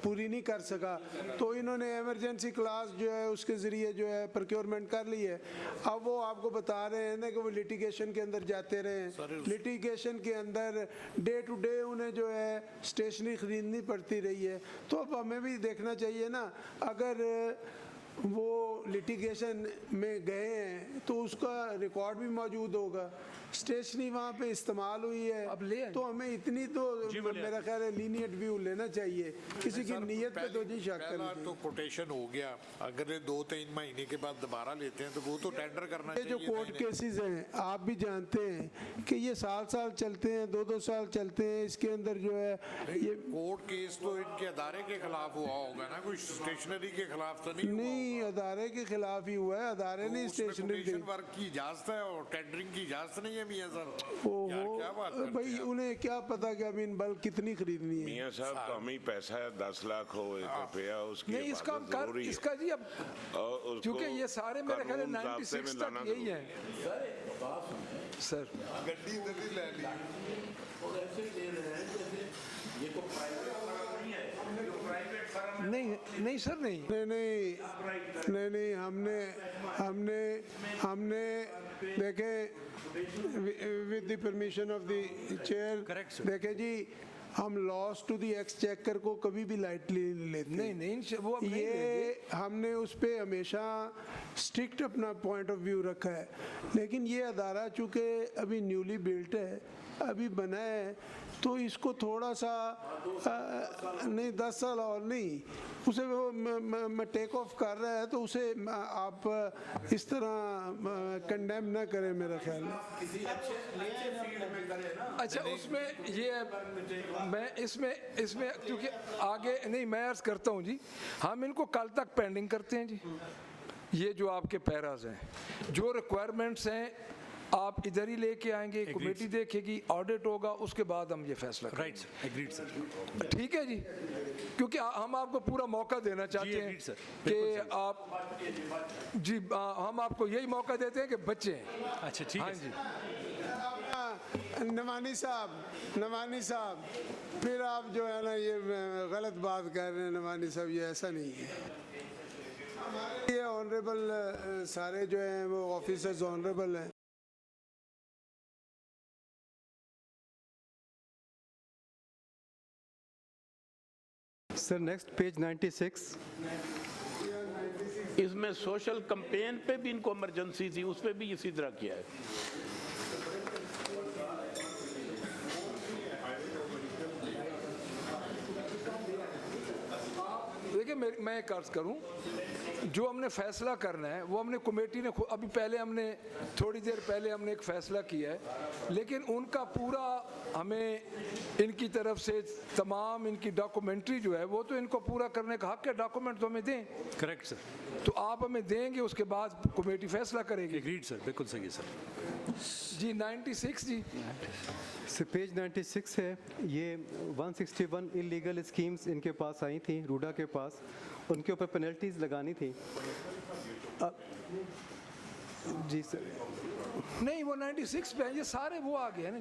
पूरी नहीं कर सका, तो इन्होंने इमरजेंसी क्लास जो है उसके ज़रिए जो है प्रोक्योरमेंट कर ली है। अब वो आपको बता रहे हैं ना कि वो लिटिगेशन के अंदर जाते रहे, लिटिगेशन के अंदर डे टू डे उन्हें जो है स्टेशनरी ख़रीदनी पड़ती रही है। तो अब हमें भी देखना चाहिए ना, अगर वो लिटिगेशन में गए हैं तो उसका रिकॉर्ड भी मौजूद होगा, स्टेशनरी वहाँ पे इस्तेमाल हुई है। अब ले तो हमें इतनी तो मेरा ख्याल है लीनियंट व्यू लेना चाहिए, किसी की नीयत पे तो नहीं शक करना चाहिए। तो कोटेशन हो गया, अगर 2-3 महीने के बाद दोबारा लेते हैं तो वो तो टेंडर करना चाहिए। ये जो कोर्ट केसेस हैं आप भी जानते हैं कि ये साल चलते हैं, 2-2 साल चलते हैं, इसके अंदर जो है ये कोर्ट केस तो इनके अदारे के खिलाफ हुआ होगा ना, कोई स्टेशनरी के खिलाफ तो नहीं अदारे के खिलाफ ही हुआ है, अदारे ने स्टेशनरी वर्क की इजाजत है और टेंडरिंग की इजाजत नहीं है मियां साहब। क्या बात भाई, उन्हें क्या पता कि अभी इन बल्क कितनी खरीदनी है। मियां साहब तो हमें ही पैसा है 10 लाख हो 1 रुपया उसकी नहीं इसका कर इसका जी अब क्योंकि ये सारे मेरे ख्याल 96 तक यही है सर। गड्डी जल्दी ले ली और ऐसे ले रहे हैं जैसे ये तो नहीं सर नहीं हमने देखे with the permission of the chair देखे जी, हम लॉस टू दी एक्सचेकर को कभी भी लाइटली लेते नहीं वो ये हमने उस पे हमेशा स्ट्रिक्ट अपना पॉइंट ऑफ व्यू रखा है। लेकिन ये अदारा चूँकि अभी न्यूली बिल्ट है, अभी बना है, तो इसको थोड़ा सा नहीं 10 साल और नहीं, उसे वो टेक ऑफ कर रहा है, तो उसे आप इस तरह कंडेम ना करें मेरा ख्याल में। अच्छा उसमें ये मैं इसमें क्योंकि आगे नहीं मैं अर्ज करता हूँ जी, हम इनको कल तक पेंडिंग करते हैं जी। ये जो आपके पैराज हैं, जो रिक्वायरमेंट्स हैं आप इधर ही लेके आएंगे, कमेटी देखेगी, ऑडिट होगा, उसके बाद हम ये फैसला करेंगे। Right sir, agreed sir. ठीक है जी, क्योंकि हम आपको पूरा मौका देना चाहते हैं कि आप जी हम आपको यही मौका देते हैं कि बच्चे हैं। अच्छा ठीक है जी। नवानी साहब फिर आप जो है ना ये गलत बात कर रहे हैं नवानी साहब, ये ऐसा नहीं है। ये ऑनरेबल सारे जो हैं वो ऑफिसर्स ऑनरेबल हैं। Sir next page 96। इसमें सोशल कैंपेन पे भी इनको इमरजेंसी थी, उस पे भी इसी तरह किया है। देखिए मैं एक अर्ज करूं, जो हमने फैसला करना है वो हमने कमेटी ने अभी पहले हमने थोड़ी देर पहले हमने एक फैसला किया है, लेकिन उनका पूरा हमें इनकी तरफ से तमाम इनकी डॉक्यूमेंट्री जो है वो तो इनको पूरा करने का हक है, डॉक्यूमेंट तो हमें दें। Correct sir. तो आप हमें देंगे, उसके बाद कमेटी फैसला करेगी। एग्रीड सर, बिल्कुल सही है सर। जी 96 जी पेज 96 है। ये 161 इलीगल स्कीम्स इनके पास आई थी, रूडा के पास, उनके ऊपर पेनल्टीज लगानी थी। जी सर नहीं वो 96 पे ये सारे वो आ गए ना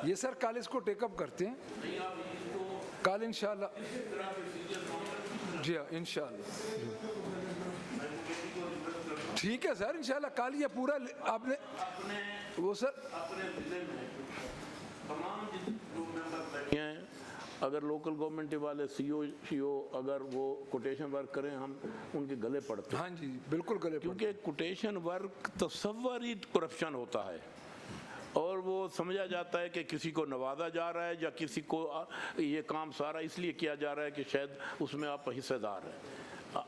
ये सर कल इसको टेकअप करते हैं, कल इंशाल्लाह। जी हाँ इंशाल्लाह। ठीक है सर, इंशाल्लाह कल ये पूरा आपने वो सर हैं, अगर लोकल गवर्नमेंट वाले सीओ अगर वो कोटेशन वर्क करें हम उनके गले पड़ते हैं। हाँ जी बिल्कुल गले, क्योंकि कोटेशन वर्क तस्वर ही करप्शन होता है और वो समझा जाता है कि किसी को नवाजा जा रहा है या किसी को ये काम सारा इसलिए किया जा रहा है कि शायद उसमें आप हिस्सेदार हैं,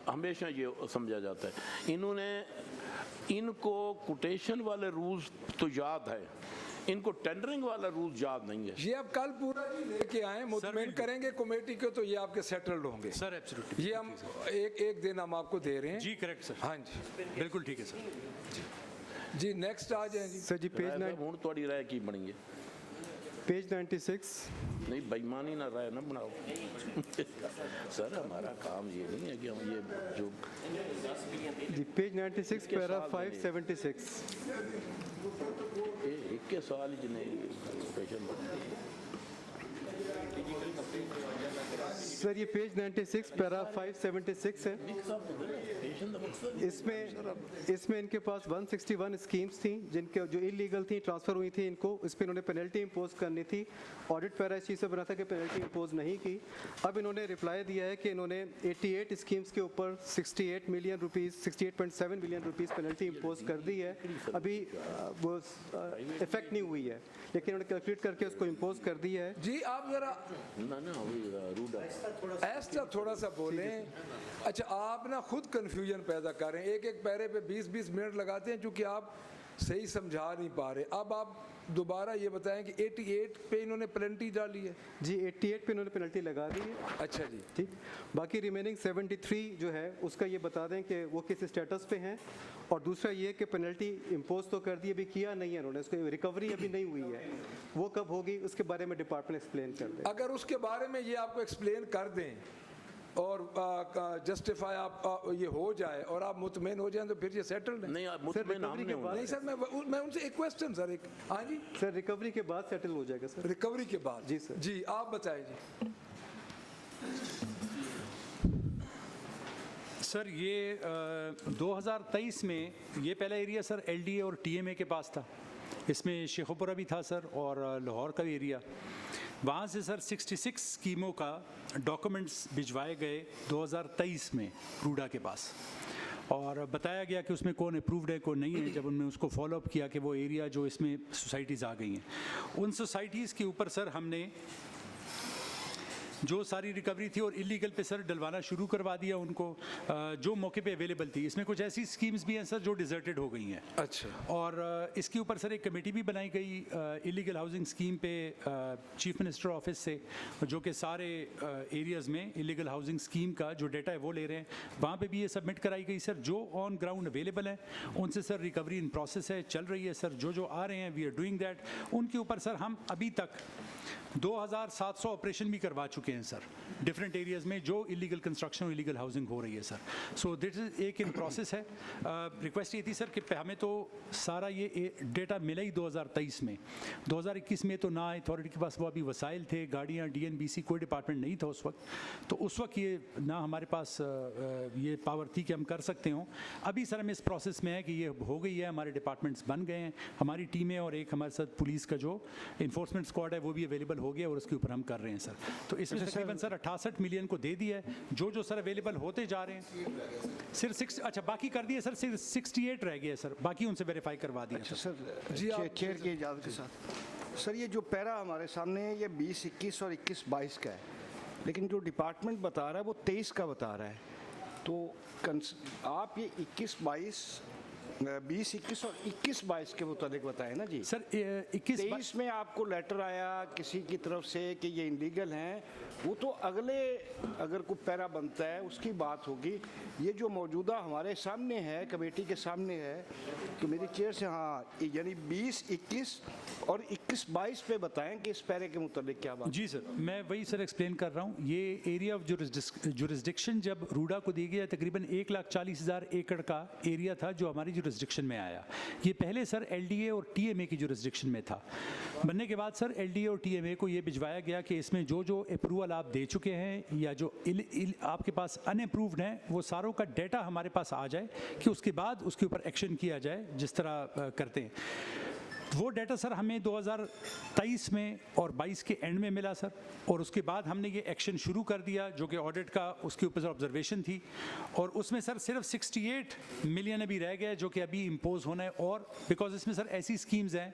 हमेशा ये समझा जाता है। इनको कोटेशन वाले रूल्स तो याद है, इनको टेंडरिंग वाला रूल याद नहीं है। ये अब कल पूरा लेके आए, मुतमईन करेंगे कमेटी को तो ये आपके सेटल्ड होंगे सर। एब्सोल्युटली, ये हम एक दिन हम आपको दे रहे हैं जी। करेक्ट सर, हाँ जी बिल्कुल ठीक है सर जी। नेक्स्ट आ जाए जी सर जी। पेज 9 हूँ थोड़ी राय की बनी है, पेज 96 नहीं बेईमानी ना राय ना बनाओ सर हमारा काम ये नहीं है कि हम ये जो जी। पेज 96 पैरा 576 एक के सवाल ही नहीं सर। ये पेज 96 पैरा 576 है। इसमें इनके पास 161 स्कीम्स थी जिनके जो इलीगल थी, ट्रांसफ़र हुई थी इनको, इस पर इन्होंने पेनल्टी इंपोज करनी थी। ऑडिट पैरा इस चीज़ से बना था कि पेनल्टी इंपोज नहीं की। अब इन्होंने रिप्लाई दिया है कि इन्होंने 88 स्कीम्स के ऊपर 68 million rupees 68.7 million rupees penalty impose कर दी है। अभी वो इफेक्ट नहीं हुई है, लेकिन उन्होंने कैलकुलेट करके उसको इंपोज कर दिया है। जी आप जरा ऐसा थोड़ा सा बोलें। अच्छा आप ना खुद कंफ्यूजन पैदा कर रहे हैं, एक पैरे पे 20-20 मिनट लगाते हैं क्योंकि आप सही समझा नहीं पा रहे। अब आप दोबारा ये बताएं कि 88 पे इन्होंने पेनल्टी डाली है जी। 88 पे इन्होंने पेनल्टी लगा दी है। अच्छा जी ठीक। बाकी रिमेनिंग 73 जो है उसका ये बता दें कि वो किस स्टेटस पे हैं। और दूसरा ये कि पेनल्टी इंपोज तो कर दी, अभी किया नहीं है उन्होंने, उसकी रिकवरी अभी नहीं हुई है, वो कब होगी उसके बारे में डिपार्टमेंट एक्सप्लेन कर दें। अगर उसके बारे में ये आपको एक्सप्लेन कर दें और जस्टिफाई आप ये हो जाए और आप मुतमईन हो जाएं तो फिर ये सेटल्ड है। नहीं मुतमईन हम नहीं होंगे। नहीं सर मैं उनसे एक क्वेश्चन सर एक। हाँ जी सर रिकवरी के बाद सेटल हो जाएगा सर। रिकवरी के बाद जी सर। जी आप बताएं जी। सर ये 2023 में ये पहला एरिया सर एलडीए और टीएमए के पास था, इसमें शेखोपुरा भी था सर और लाहौर का भी एरिया। वहाँ से सर 66 स्कीमों का डॉक्यूमेंट्स भिजवाए गए 2023 में रूडा के पास और बताया गया कि उसमें कौन अप्रूव्ड है कौन नहीं है। जब उनने उसको फॉलोअप किया कि वो एरिया जो इसमें सोसाइटीज़ आ गई हैं, उन सोसाइटीज़ के ऊपर सर हमने जो सारी रिकवरी थी और इलीगल पे सर डलवाना शुरू करवा दिया उनको, जो मौके पे अवेलेबल थी। इसमें कुछ ऐसी स्कीम्स भी हैं सर जो डिजर्टेड हो गई हैं। अच्छा। और इसके ऊपर सर एक कमेटी भी बनाई गई इलीगल हाउसिंग स्कीम पे चीफ मिनिस्टर ऑफिस से, जो कि सारे एरियाज़ में इलीगल हाउसिंग स्कीम का जो डेटा है वो ले रहे हैं। वहाँ पे भी ये सबमिट कराई गई सर। जो ऑन ग्राउंड अवेलेबल है उनसे सर रिकवरी इन प्रोसेस है, चल रही है सर। जो आ रहे हैं वी आर डूइंग दैट। उनके ऊपर सर हम अभी तक 2700 ऑपरेशन भी करवा चुके हैं सर डिफरेंट एरियाज में, जो इलीगल कंस्ट्रक्शन और इलीगल हाउसिंग हो रही है सर। सो दिस इज एक इन प्रोसेस है। रिक्वेस्ट ये थी सर कि हमें तो सारा ये डेटा मिला ही 2023 में, 2021 में तो ना अथॉरिटी के पास वो अभी वसाइल थे, गाड़ियाँ, डीएनबीसी कोई डिपार्टमेंट नहीं था उस वक्त, तो उस वक्त ये ना हमारे पास ये पावर थी कि हम कर सकते हों। अभी सर हम इस प्रोसेस में है कि ये हो गई है, हमारे डिपार्टमेंट्स बन गए हैं, हमारी टीमें और एक हमारे साथ पुलिस का जो इन्फोर्समेंट स्क्वाड है वो भी अवेलेबल हो गया और उसके ऊपर हम कर रहे हैं सर। तो इसमें तकरीबन सर 68 मिलियन को दे दिया है, जो सर अवेलेबल होते जा रहे हैं। सिर्फ 6 अच्छा बाकी कर दिए सर, सिर्फ 68 रह गए सर, बाकी उनसे वेरीफाई करवा दिया। अच्छा सर जी चेयर की इजाज़त के साथ सर, ये जो पैरा हमारे सामने है ये 20-21 और 21-22 का है, लेकिन जो डिपार्टमेंट बता रहा है वो 23 का बता रहा है। तो आप ये 21-22 20-21 और 21-22 के मुताबिक बताए ना जी सर। 21-23 में आपको लेटर आया किसी की तरफ से कि ये इलीगल हैं, वो तो अगले अगर कोई पैरा बनता है उसकी बात होगी। ये जो मौजूदा हमारे सामने है, कमेटी के सामने है, तो मेरी चेयर से हाँ यानी 20-21 और 21-22 पे बताएं कि इस पैरे के मुताबिक क्या बात। जी सर, मैं वही सर एक्सप्लेन कर रहा हूँ। ये एरिया ऑफ जुरिस्डिक्शन जब रूडा को दी गई तकरीबन 1,40,000 एकड़ का एरिया था, जो हमारी जुरिस्डिक्शन में आया। ये पहले सर LDA और TMA की जुरिस्डिक्शन में था। बनने के बाद सर LDA और TMA को ये भिजवाया गया कि इसमें जो जो अप्रूवल आप दे चुके हैं या जो आपके पास अनअप्रूव्ड हैं वो सारों का डेटा हमारे पास आ जाए कि उसके बाद उसके ऊपर एक्शन किया जाए जिस तरह करते हैं। वो डाटा सर हमें 2023 में और 22 के एंड में मिला सर, और उसके बाद हमने ये एक्शन शुरू कर दिया जो कि ऑडिट का उसके ऊपर ऑब्जर्वेशन थी, और उसमें सर सिर्फ 68 मिलियन अभी रह गया जो कि अभी इम्पोज होना है। और बिकॉज इसमें सर ऐसी स्कीम्स हैं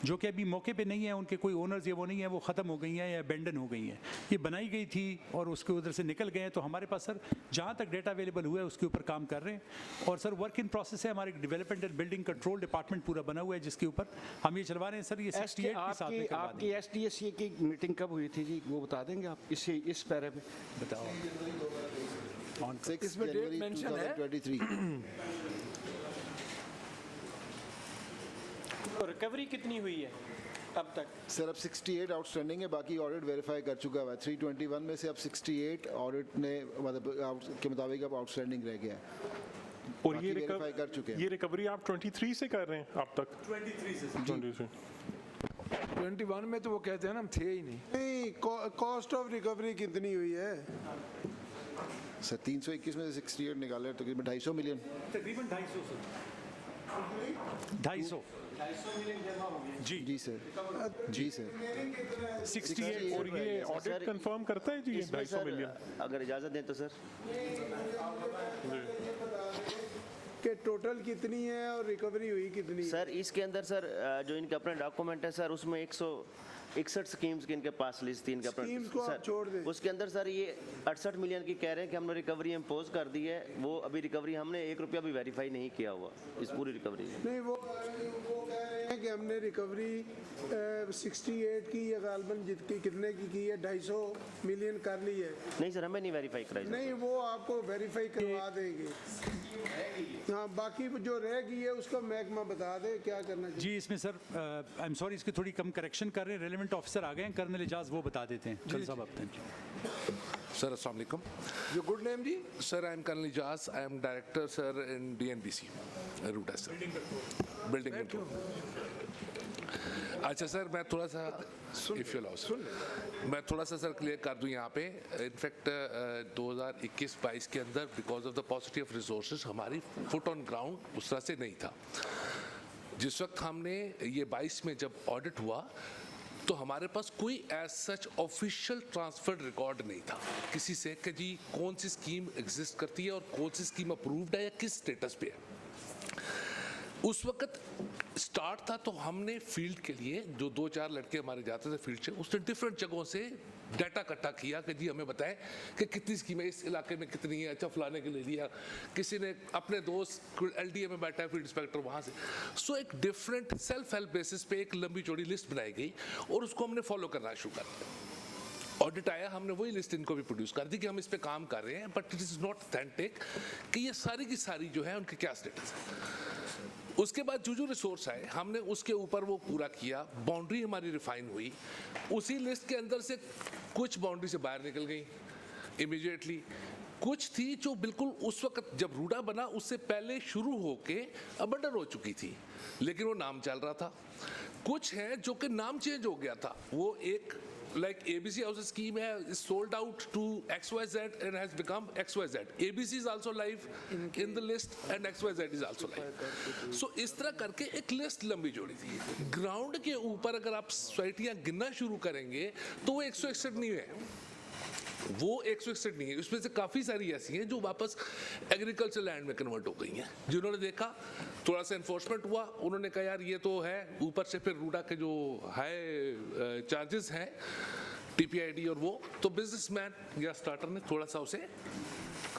जो कि अभी मौके पे नहीं है, उनके कोई ओनर्स या वो नहीं है, वो ख़त्म हो गई हैं या अबेंडन हो गई हैं। ये बनाई गई थी और उसके उधर से निकल गए हैं, तो हमारे पास सर जहाँ तक डेटा अवेलेबल हुआ है उसके ऊपर काम कर रहे हैं। और सर वर्क इन प्रोसेस है, हमारे development and building control department पूरा बना हुआ है जिसके ऊपर हम ये चलवा रहे हैं सर। ये 68 के साथ में करवा आपकी SDSA की मीटिंग कब हुई थी जी, वो बता देंगे आप इस पैरे पे बताओ। 6 जनवरी 2023। तो रिकवरी कितनी हुई है अब तक? सर अब 68 आउटस्टैंडिंग है, बाकी ऑडिट वेरीफाई कर चुका हुआ है। 321 में से अब 68 ऑडिट ने मतलब के मुताबिक अब आउटस्टैंडिंग रह गया है और ये वेरीफाई कर चुके हैं। ये रिकवरी आप 23 से कर रहे हैं अब तक? 23 से 23 21 में तो वो कहते हैं ना हम थे ही नहीं। कॉस्ट ऑफ रिकवरी कितनी हुई है सर? 321 में से 68 निकाले तकरीबन 250 मिलियन। तकरीबन 250 सर, 250 मिलियन जमा हो गया। जी सर, जी सर 68। और ये ऑडिट कंफर्म करता है जी ये 250 मिलियन? अगर इजाज़त दें तो सर। कि टोटल कितनी है और रिकवरी हुई कितनी है? सर इसके अंदर सर जो इनके अपने डॉक्यूमेंट है सर उसमें 161 स्कीम्स की इनके पास लिस्ट थी इनके स्कीम्स को आप छोड़ दें। उसके अंदर सर ये 68 मिलियन की कह रहे हैं कि हमने रिकवरी इम्पोज कर दी है। वो अभी रिकवरी हमने 1 रुपया भी वेरीफाई नहीं किया हुआ इस पूरी रिकवरी में। नहीं, वो कह रहे हैं कि हमने रिकवरी 68 की या गालबन जितनी कितने की है 250 मिलियन कर ली है। नहीं सर हमें नहीं वेरीफाई कराई। नहीं, वो आपको वेरीफाई करवा देंगे। हाँ, बाकी जो रह गई है उसका महकमा बता दे क्या करना चाहिए। जी इसमें सर आई एम सॉरी इसकी थोड़ी कम करेक्शन कर रहे हैं, रेलेवेंट ऑफिसर आ गए हैं, कर्नल एजाज वो बता देते हैं। कल साहब आप सर अस्सलाम वालेकुम। योर गुड नेम जी? Sir I am colonel Ejaz, I am director sir in DNBC RUDA sir, building control. अच्छा सर मैं थोड़ा सा इफ यू अलाउ मैं थोड़ा सा सर क्लियर कर दूं यहाँ पे। इनफैक्ट 2021-22 के अंदर because of the positive of resources हमारी फुट ऑन ग्राउंड उस तरह से नहीं था। जिस वक्त हमने ये 22 में जब ऑडिट हुआ तो हमारे पास कोई as such official transferred record नहीं था किसी से कि जी कौन सी स्कीम एग्जिस्ट करती है और कौन सी स्कीम अप्रूव्ड है या किस स्टेटस पे है। उस वक्त स्टार्ट था तो हमने फील्ड के लिए जो 2-4 लड़के हमारे जाते थे फील्ड से, उसने डिफरेंट जगहों से डाटा इकट्ठा किया कि जी हमें बताएं कि कितनी स्कीमें इस इलाके में कितनी है। अच्छा फलाने के ले लिया, किसी ने अपने दोस्त LDA में बैठा है फील्ड इंस्पेक्टर वहाँ से। सो एक डिफरेंट सेल्फ हेल्प बेसिस पे एक लंबी चौड़ी लिस्ट बनाई गई और उसको हमने फॉलो करना शुरू कर दिया। ऑडिट आया, हमने वही लिस्ट इनको भी प्रोड्यूस कर दी कि हम इस पे काम कर रहे हैं, but it is not authentic कि ये सारी की सारी जो है उनके क्या स्टेटस है। उसके बाद जो रिसोर्स आए हमने उसके ऊपर वो पूरा किया, बाउंड्री हमारी रिफाइन हुई। उसी लिस्ट के अंदर से कुछ बाउंड्री से बाहर निकल गई इमीडिएटली, कुछ थी जो बिल्कुल उस वक्त जब रूडा बना उससे पहले शुरू होके अबंडन हो चुकी थी लेकिन वो नाम चल रहा था। कुछ है जो कि नाम चेंज हो गया था, वो एक like ABC house scheme is sold out to XYZ and has become XYZ. ABC is also live in the list and XYZ is also live. So इस तरह करके एक लिस्ट लंबी जोड़ी थी। ग्राउंड के ऊपर अगर आप सोसाइटियाँ गिनना शुरू करेंगे तो वो 161 नहीं है, वो 161 नहीं है। उसमें से काफ़ी सारी ऐसी हैं जो वापस एग्रीकल्चर लैंड में कन्वर्ट हो गई हैं। जिन्होंने देखा थोड़ा सा इन्फोर्समेंट हुआ, उन्होंने कहा यार ये तो है, ऊपर से फिर रूडा के जो हाई चार्जेस हैं TPID और वो, तो बिजनेसमैन या स्टार्टर ने थोड़ा सा उसे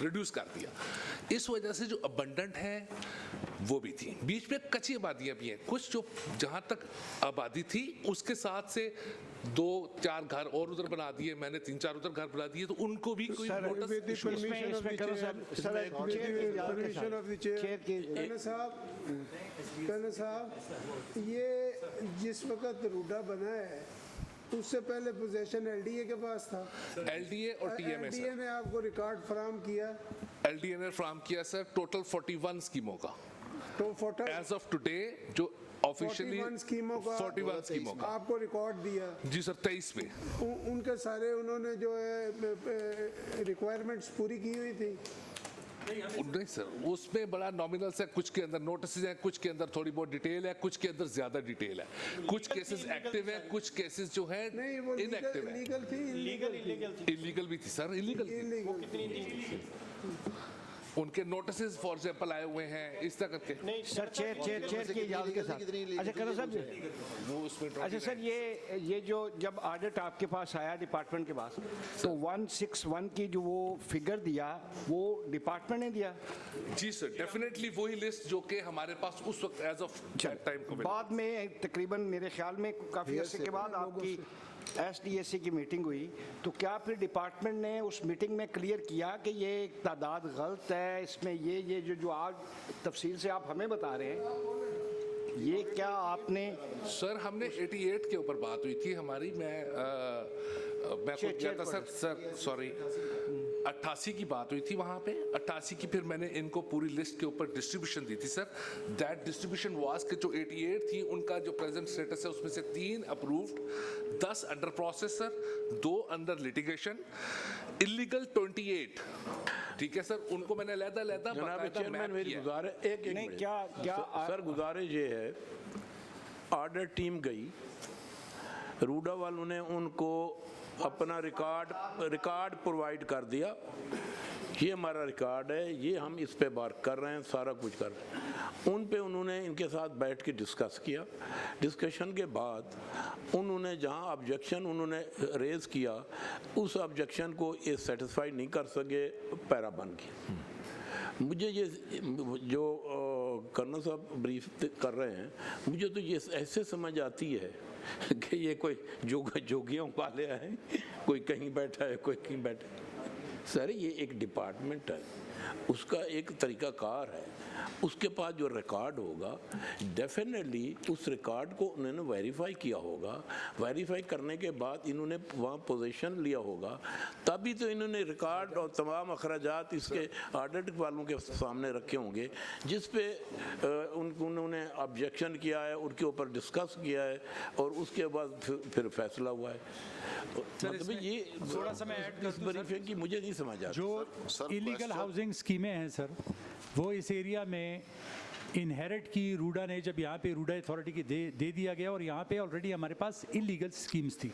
रिड्यूस कर दिया। इस वजह से जो अबंडेंट है वो भी थी। बीच में कच्ची आबादियाँ भी हैं, कुछ जो जहाँ तक आबादी थी उसके साथ से 2-4 घर और उधर बना दिए, मैंने 3-4 उधर घर बना दिए, तो उनको भी कोई कर्नल साहब ये जिस वक्त रूडा बना है उससे पहले पोजीशन LDA के पास था। LDA और TMA LDA ने आपको रिकॉर्ड फराहम किया? LDA ने फराहम किया सर टोटल 41 स्कीमों का। तो एज ऑफ टुडे जो ऑफिशियली 41 स्कीमों का 41 स्कीमों का आपको रिकॉर्ड दिया जी सर 23 पे उनके सारे उन्होंने जो है रिक्वायरमेंट्स पूरी की हुई थी। नहीं सर उसमें बड़ा नॉमिनल है, कुछ के अंदर नोटिस हैं, कुछ के अंदर थोड़ी बहुत डिटेल है, कुछ के अंदर ज्यादा डिटेल है, कुछ केसेस एक्टिव है, कुछ केसेस जो है इनएक्टिव है। लीगल थी इलीगल भी थी सर, इलीगल उनके नोटिस फॉर एग्जांपल आए हुए हैं इस तरह करके। नहीं सर चेयर की इजाजत के साथ। अच्छा करो साहब वो उसमें अच्छा सर ये जो जब ऑडिट आपके पास आया डिपार्टमेंट के पास तो 161 की जो वो फिगर दिया वो डिपार्टमेंट ने दिया? जी सर डेफिनेटली वही लिस्ट जो कि हमारे पास उस वक्त एज ऑफ टाइम को बाद में तकरीबन मेरे ख्याल में काफ़ी अर्से के बाद आपकी SDSC की मीटिंग हुई तो क्या फिर डिपार्टमेंट ने उस मीटिंग में क्लियर किया कि ये तादाद गलत है, इसमें ये जो आज तफसील से आप हमें बता रहे हैं ये क्या आपने? सर हमने 88 के ऊपर बात हुई थी हमारी, मैं खुद गया था सर सॉरी 88 की बात हुई थी वहाँ पे 88 की, फिर मैंने इनको पूरी लिस्ट के ऊपर डिस्ट्रीब्यूशन दी थी सर। दैट डिस्ट्रीब्यूशन वाज के जो 88 थी उनका जो प्रेजेंट स्टेटस है उसमें से 3 approved, 10 under process sir, 2 under litigation, illegal 28। ठीक है सर, उनको मैंने लहदा जनाब चेयरमैन मेरी गुजारिश एक मिनट क्या सर गुजारिश ये है, ऑडिट टीम गई, रूडा वालों ने उनको अपना रिकॉर्ड प्रोवाइड कर दिया, ये हमारा रिकॉर्ड है, ये हम इस पे बात कर रहे हैं, सारा कुछ कर रहे हैं। उन पे उन्होंने इनके साथ बैठ के डिस्कस किया, डिस्कशन के बाद उन्होंने जहां ऑब्जेक्शन उन्होंने रेज किया उस ऑब्जेक्शन को ये सेटिस्फाई नहीं कर सके, पैरा बन गया। मुझे ये जो कर्नल साहब ब्रीफ कर रहे हैं मुझे तो ये ऐसे समझ आती है कि ये कोई जोगियों वाले हैं, कोई कहीं बैठा है कोई कहीं बैठा है। सर ये एक डिपार्टमेंट है, उसका एक तरीकाकार है, उसके पास जो रिकॉर्ड होगा डेफिनेटली उस रिकॉर्ड को उन्होंने वेरीफाई किया होगा, वेरीफाई करने के बाद इन्होंने वहाँ पोजीशन लिया होगा, तभी तो इन्होंने रिकॉर्ड और तमाम अखराजात इसके ऑडिट वालों के सामने रखे होंगे जिस पे उन्होंने ऑब्जेक्शन किया है, उनके ऊपर डिस्कस किया है और उसके बाद फिर फैसला हुआ है। मतलब ये थोड़ा सा मैं ऐड कर दूं ब्रीफिंग की मुझे नहीं समझ आता। जो इलीगल हाउसिंग स्कीमें हैं सर वो इस एरिया में इनहेरिट की रूडा ने, जब यहाँ पे रूडा अथॉरिटी की दे दिया गया और यहाँ पे ऑलरेडी हमारे पास इलीगल स्कीम्स थी।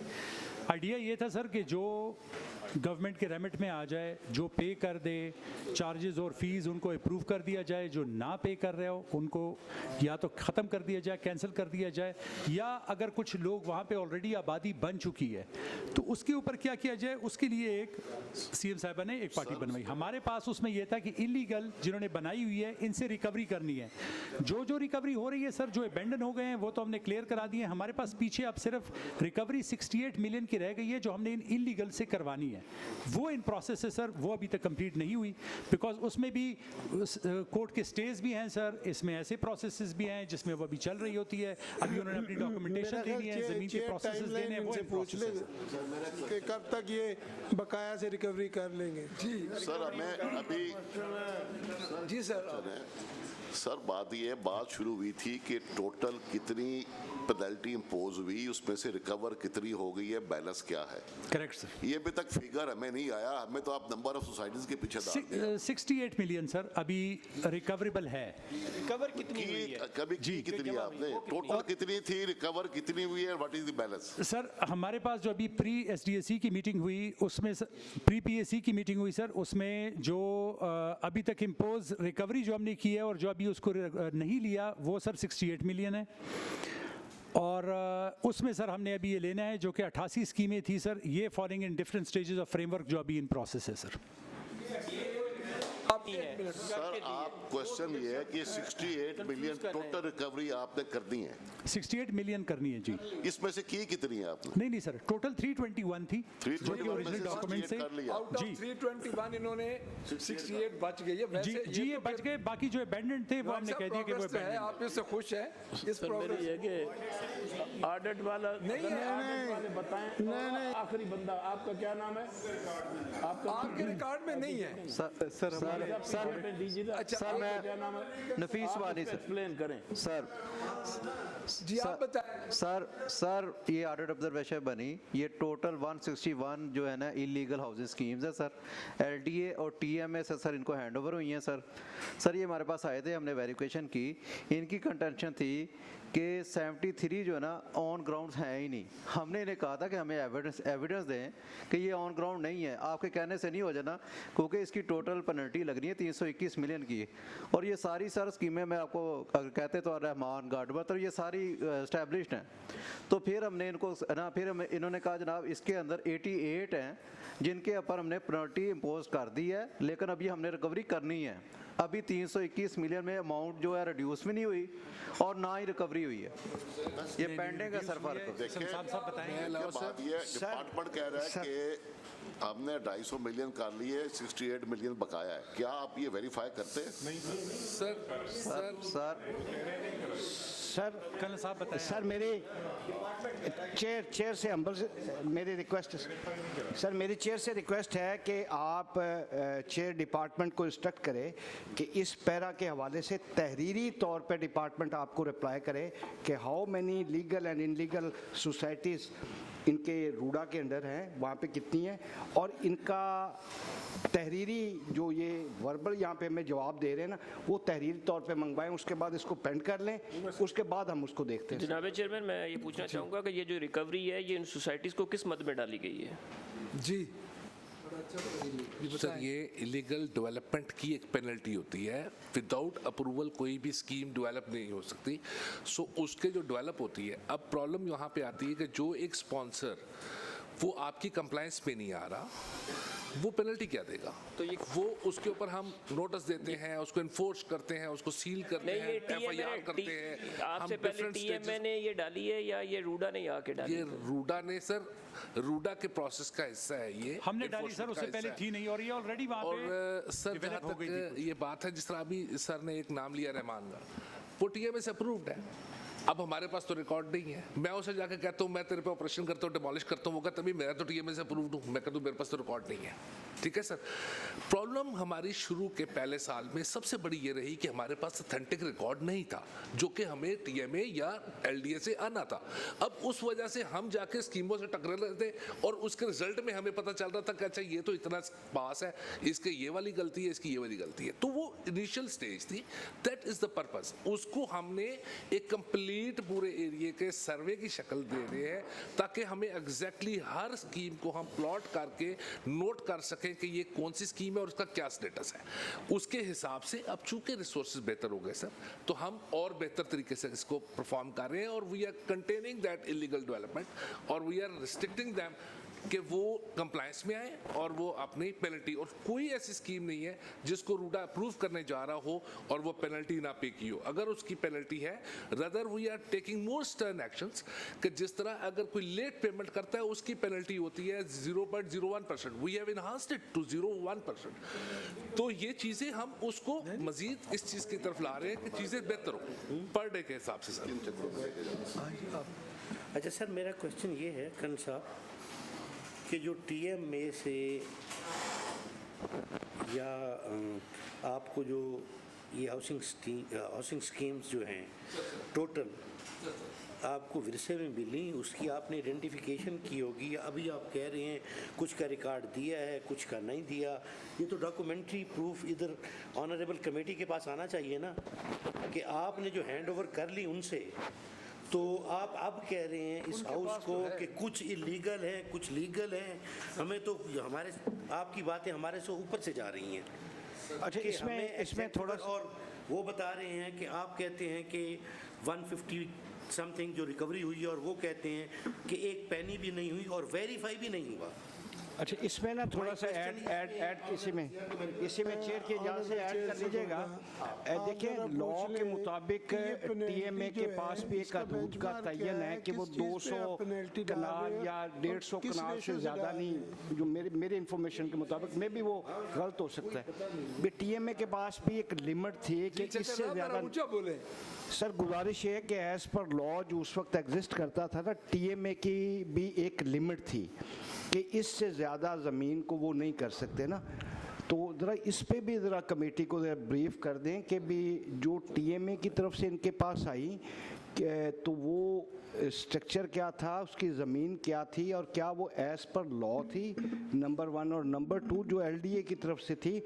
आइडिया ये था सर कि जो गवर्नमेंट के रेमिट में आ जाए, जो पे कर दे चार्जेस और फीस उनको अप्रूव कर दिया जाए, जो ना पे कर रहे हो उनको या तो ख़त्म कर दिया जाए, कैंसिल कर दिया जाए, या अगर कुछ लोग वहाँ पे ऑलरेडी आबादी बन चुकी है तो उसके ऊपर क्या किया जाए, उसके लिए एक CM साहिबा ने एक पार्टी बनवाई। हमारे पास उसमें यह था कि इलीगल जिन्होंने बनाई हुई है इनसे रिकवरी करनी है। जो रिकवरी हो रही है सर, जो अबेंडन हो गए हैं वो तो हमने क्लियर करा दिए। हमारे पास पीछे अब सिर्फ रिकवरी 68 मिलियन की रह गई है जो हमने इन इलीगल से करवानी है, वो इन प्रोसेस है सर, वो अभी तक कंप्लीट नहीं हुई बिकॉज उसमें भी कोर्ट के स्टेज भी हैं सर, इसमें ऐसे प्रोसेसेस भी हैं जिसमें वो अभी चल रही होती है। अभी उन्होंने अपनी डॉक्यूमेंटेशन देनी है, जमीन के प्रोसेसेस देने हैं, वो पूछ ले कि कब तक ये बकाया से रिकवरी कर लेंगे। जी सर हमें अभी जी सर बात शुरू हुई थी कि टोटल कितनी पेनल्टी इम्पोज हुई, उसमें से रिकवर कितनी हो गई है, बैलेंस क्या है। Correct sir. ये अभी तक फिगर हमें नहीं आया, हमें तो आप नंबर ऑफ सोसाइटीज के पीछे डाल दिया। 68 मिलियन सर अभी रिकवरेबल है। रिकवर कितनी हुई है? कभी की कितनी है आपने, टोटल कितनी थी, रिकवर कितनी हुई है, what is the balance? Sir हमारे पास जो अभी प्री SDSC की मीटिंग हुई उसमें प्री PAC की मीटिंग हुई सर, उसमें जो अभी तक इम्पोज रिकवरी जो हमने की है और जो अभी उसको नहीं लिया वो सर 68 मिलियन है। और उसमें सर हमने अभी ये लेना है जो कि 88 स्कीमें थी सर, ये following in different stages of framework जो अभी इन प्रोसेस है सर। सर आप क्वेश्चन ये है कि 68 मिलियन टोटल रिकवरी आपने करनी है, 68 मिलियन करनी है जी। इसमें से की कितनी है आपने? नहीं सर, टोटल 321 थी जो कि ओरिजिनल डॉक्यूमेंट से आउट ऑफ 321 इन्होंने 68 बच गई है। वैसे जी ये बच गए, बाकी जो अबेंडेंट थे वो हमने कह दिया कि वो है। आप इससे खुश हैं इस प्रोग्रेस ये कि ऑडिट वाला नहीं बताएं आखिरी बंदा आपका क्या नाम है? आपका आपके रिकॉर्ड में नहीं है सर हमारे सर मैं नफीस वानी से एक्सप्लेन करें सर जी आप बताएं सर ये ऑडिट ऑब्जर्वेशन बनी, ये टोटल 161 जो है ना इलीगल हाउसिंग स्कीम्स है सर। एलडीए और टीएमए से सर इनको हैंड ओवर हुई हैं सर ये हमारे पास आए थे, हमने वेरिफिकेशन की। इनकी कंटेंशन थी कि 73 जो है ना ऑन ग्राउंड है ही नहीं। हमने इन्हें कहा था कि हमें एविडेंस दें कि ये ऑन ग्राउंड नहीं है, आपके कहने से नहीं हो जाना, क्योंकि इसकी टोटल पेनल्टी लग रही है 321 मिलियन की। और ये सारी सर स्कीमें मैं आपको अगर कहते तो रहमान गार्डवर तो ये सारी इस्टेब्लिश्ड हैं। तो फिर हमने इनको ना फिर इन्होंने कहा जनाब इसके अंदर 88 हैं जिनके ऊपर हमने पेनल्टी इम्पोज कर दी है, लेकिन अभी हमने रिकवरी करनी है। अभी 321 मिलियन में अमाउंट जो है रिड्यूस भी नहीं हुई और ना ही रिकवरी हुई है, ये पेंडिंग है सर। फर्क डिपार्टमेंट कह रहा है कि हमने 250 मिलियन कर लिए, 68 मिलियन बकाया है। क्या आप ये वेरीफाई करते हैं? सर कल साहब बताएं। सर मेरी चेयर से मेरी रिक्वेस्ट सर मेरी चेयर से रिक्वेस्ट है कि आप चेयर डिपार्टमेंट को इंस्ट्रक्ट करें कि इस पैरा के हवाले से तहरीरी तौर पे डिपार्टमेंट आपको रिप्लाई करे कि how many legal and illegal societies इनके रूडा के अंडर हैं, वहाँ पे कितनी हैं, और इनका तहरीरी जो ये वर्बल यहाँ पे हमें जवाब दे रहे हैं ना, वो तहरीरी तौर पे मंगवाएं, उसके बाद इसको पेंड कर लें, उसके बाद हम उसको देखते हैं। जनाब चेयरमैन, मैं ये पूछना चाहूँगा कि ये जो रिकवरी है ये इन सोसाइटीज़ को किस मद में डाली गई है? जी सर, ये इलीगल डेवलपमेंट की एक पेनल्टी होती है। विदाउट अप्रूवल कोई भी स्कीम डेवलप नहीं हो सकती। सो उसके जो डेवलप होती है, अब प्रॉब्लम यहाँ पे आती है कि जो एक स्पॉन्सर वो आपकी कंप्लायंस में नहीं आ रहा, वो पेनल्टी क्या देगा? तो ये वो उसके ऊपर हम नोटिस देते हैं, उसको इन्फोर्स करते हैं, उसको सील करते हैं, एफआईआर करते हैं। आपसे पहले टीएमए ने ये डाली है या ये रूडा ने आके डाली? ये रूडा ने सर, रूडा के प्रोसेस का हिस्सा है ये। हमने डाली सर, उससे पहले थी नहीं, और ये ऑलरेडी वहाँ पे और सर जहाँ तक ये बात है, जिस तरह अभी सर ने एक नाम लिया रहमान का, वो टीएमए से अप्रूव्ड है। अब हमारे पास तो रिकॉर्ड नहीं है। मैं उसे जाकर कहता हूँ मैं तेरे पे ऑपरेशन करता हूँ, डिमोलिश करता हूँ, वो कहता भी मेरा तो टीएमए से अप्रूव्ड हूँ। मैं कहता हूँ मेरे पास तो रिकॉर्ड नहीं है। ठीक है सर। प्रॉब्लम हमारी शुरू के पहले साल में सबसे बड़ी ये रही कि हमारे पास ऑथेंटिक रिकॉर्ड नहीं था, जो कि हमें टीएमए या एलडीए से आना था। अब उस वजह से हम जाके स्कीमों से टकरा रहे थे और उसके रिजल्ट में हमें पता चल रहा था कि अच्छा ये तो इतना पास है, इसके ये वाली गलती है, इसकी ये वाली गलती है। तो वो इनिशियल स्टेज थी। That is the purpose. उसको हमने एक कंप्लीट पूरे एरिया के सर्वे की शक्ल दे रहे हैं ताकि हमें एग्जैक्टली हर स्कीम को हम प्लॉट करके नोट कर सकें कि ये कौन सी स्कीम है और उसका क्या स्टेटस है। उसके हिसाब से अब चूंकि रिसोर्सेज बेहतर हो गए सर, तो हम और बेहतर तरीके से इसको परफॉर्म कर रहे हैं और we are containing that illegal development और वी आर रिस्ट्रिक्टिंग दैम कि वो कंप्लायंस में आए और वो अपनी पेनल्टी, और कोई ऐसी स्कीम नहीं है जिसको रूडा अप्रूव करने जा रहा हो और वो पेनल्टी ना पे की हो। अगर उसकी पेनल्टी है, rather we are taking more stern actions कि जिस तरह अगर कोई लेट पेमेंट करता है उसकी पेनल्टी होती है 0.01%, we have enhanced it to 0.1%। तो ये चीज़ें हम उसको मजीद इस चीज़ की तरफ ला रहे हैं कि चीज़ें बेहतर हो पर डे के हिसाब से सर। अच्छा सर, मेरा क्वेश्चन ये है करण साहब कि जो टीएमए से या आपको जो ये हाउसिंग स्कीम्स जो हैं टोटल आपको विरसे में मिली, उसकी आपने आइडेंटिफिकेशन की होगी, या अभी आप कह रहे हैं कुछ का रिकॉर्ड दिया है कुछ का नहीं दिया? ये तो डॉक्यूमेंट्री प्रूफ इधर ऑनरेबल कमेटी के पास आना चाहिए ना कि आपने जो हैंड ओवर कर ली उनसे, तो आप अब कह रहे हैं इस हाउस को कि कुछ इलीगल है कुछ लीगल है। हमें तो हमारे आपकी बातें हमारे से ऊपर से जा रही हैं। अच्छा, इसमें थोड़ा और वो बता रहे हैं कि आप कहते हैं कि 150 समथिंग जो रिकवरी हुई है और वो कहते हैं कि एक पैनी भी नहीं हुई और वेरीफाई भी नहीं हुआ। अच्छा, इसमें ना थोड़ा सा ऐड इसी में चेयर के इजाज़त से ऐड कर लीजिएगा। देखिए, लॉ के मुताबिक टीएमए के पास भी एक हदूद का तयन है कि वो 200 कनाल या 150 कनाल से ज़्यादा नहीं, जो मेरे इंफॉर्मेशन के मुताबिक में भी वो गलत हो सकता है। टीएमए के पास भी एक लिमिट थी कि इससे ज़्यादा बोले। सर, गुजारिश है कि एज़ पर लॉ जो उस वक्त एग्जिस्ट करता था ना, टीएमए की भी एक लिमिट थी कि इससे ज़्यादा ज़मीन को वो नहीं कर सकते ना। तो ज़रा इस पे भी ज़रा कमेटी को ज़रा ब्रीफ कर दें कि भी जो टीएमए की तरफ से इनके पास आई तो वो स्ट्रक्चर क्या था, उसकी ज़मीन क्या थी और क्या वो एज़ पर लॉ थी, नंबर 1, और नंबर 2 जो एलडीए की तरफ से थी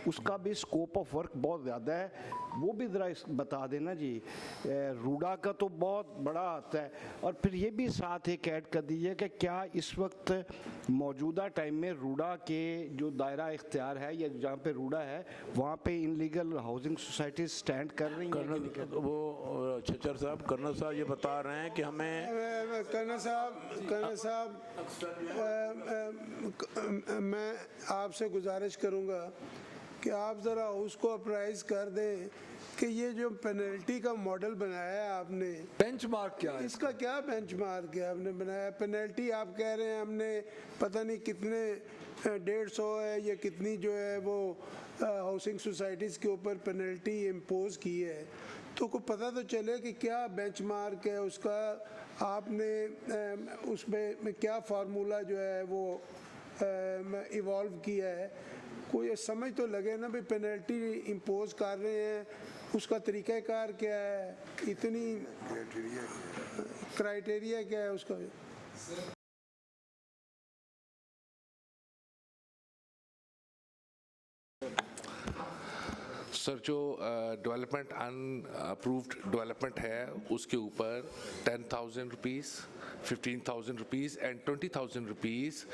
उसका भी स्कोप ऑफ वर्क बहुत ज़्यादा है, वो भी ज़रा बता देना जी। रूडा का तो बहुत बड़ा आता है, और फिर ये भी साथ एक ऐड कर दीजिए कि क्या इस वक्त मौजूदा टाइम में रूडा के जो दायरा इख्तियार है या जहाँ पे रूडा है वहाँ पे इनलीगल हाउसिंग सोसाइटी स्टैंड कर रही हैं? वो छचर साहब, कर्नल साहब ये बता रहे हैं कि हमें कर्नल साहब मैं आपसे गुजारिश करूंगा कि आप ज़रा उसको अप्राइज कर दें कि ये जो पेनल्टी का मॉडल बनाया है आपने, बेंचमार्क क्या है इसका? क्या बेंचमार्क है आपने बनाया? पेनल्टी आप कह रहे हैं हमने पता नहीं कितने 150 है या कितनी जो है वो हाउसिंग सोसाइटीज़ के ऊपर पेनल्टी इम्पोज की है, तो को पता तो चले कि क्या बेंचमार्क है उसका, आपने उसमें क्या फार्मूला जो है वो इवॉल्व किया है, कोई समझ तो लगे ना भी पेनल्टी इम्पोज कर रहे हैं उसका तरीक़ाकार क्या है, इतनी क्राइटेरिया क्या है उसका? सर जो डेवलपमेंट अनअप्रूव्ड डेवलपमेंट है उसके ऊपर 10,000 rupees, 15,000 rupees and 20,000 rupees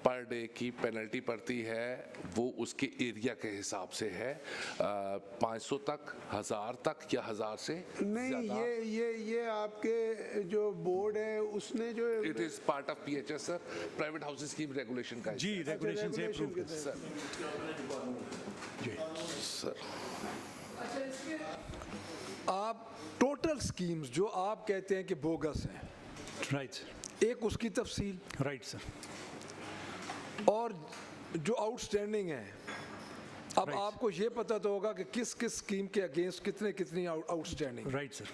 per day की पेनल्टी पड़ती है। वो उसके एरिया के हिसाब से है, 500 तक, 1000 तक या 1000 से नहीं। ये आपके जो बोर्ड है उसने जो it is part of PHS sir, private housing scheme regulation का जी, रेगुलेशन से अप्रूव सर। जी सर, आप टोटल स्कीम्स जो आप कहते हैं कि बोगस हैं, राइट, एक उसकी तफसील, राइट सर, और जो आउटस्टैंडिंग है, अब आपको ये पता तो होगा कि किस किस स्कीम के अगेंस्ट कितनी आउटस्टैंडिंग, राइट सर,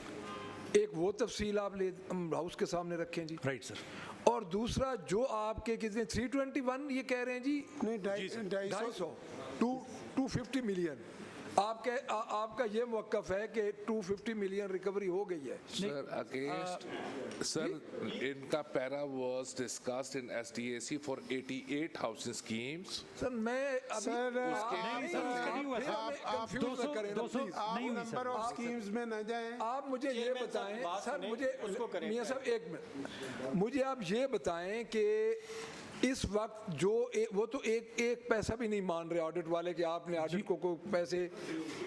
एक वो तफसील आप हाउस के सामने रखें जी, राइट सर। और दूसरा जो आपके कितने 321 ये कह रहे हैं जी, नहीं 250 250 मिलियन, आपका ये मौक़िफ़ है कि 250 मिलियन रिकवरी हो गई है सर अगेंस्ट सर इनका para was discussed in SDAC for 88 housing schemes. Sir मैं नंबर ऑफ स्कीम्स में न जाएं। आप मुझे ये बताएं सर, मुझे मियां साहब एक मिनट, मुझे आप ये बताएं कि इस वक्त जो वो तो एक पैसा भी नहीं मान रहे ऑडिट वाले कि आपने ऑडिट को पैसे,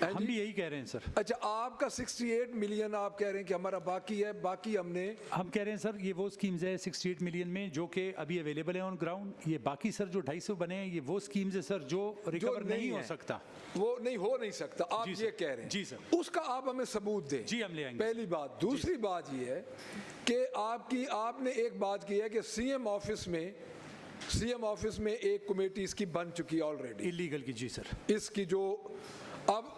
हम भी यही कह रहे हैं सर। अच्छा, आपका 68 मिलियन आप कह रहे हैं कि हमारा बाकी है, बाकी हम कह रहे हैं सर ये वो स्कीम्स है 68 मिलियन में जो कि अभी अवेलेबल है ऑन ग्राउंड, ये बाकी सर जो 250 बने हैं ये वो स्कीम्स है सर जो रिकवर नहीं हो सकता, वो नहीं हो नहीं सकता, आप ये कह रहे हैं जी सर, उसका आप हमें सबूत दें। जी हम ले आएंगे। पहली बात। दूसरी बात ये है कि आपने एक बात की है कि सीएम ऑफिस में एक कमेटी इसकी बन चुकी है ऑलरेडी, इलीगल की। जी सर, इसकी जो अब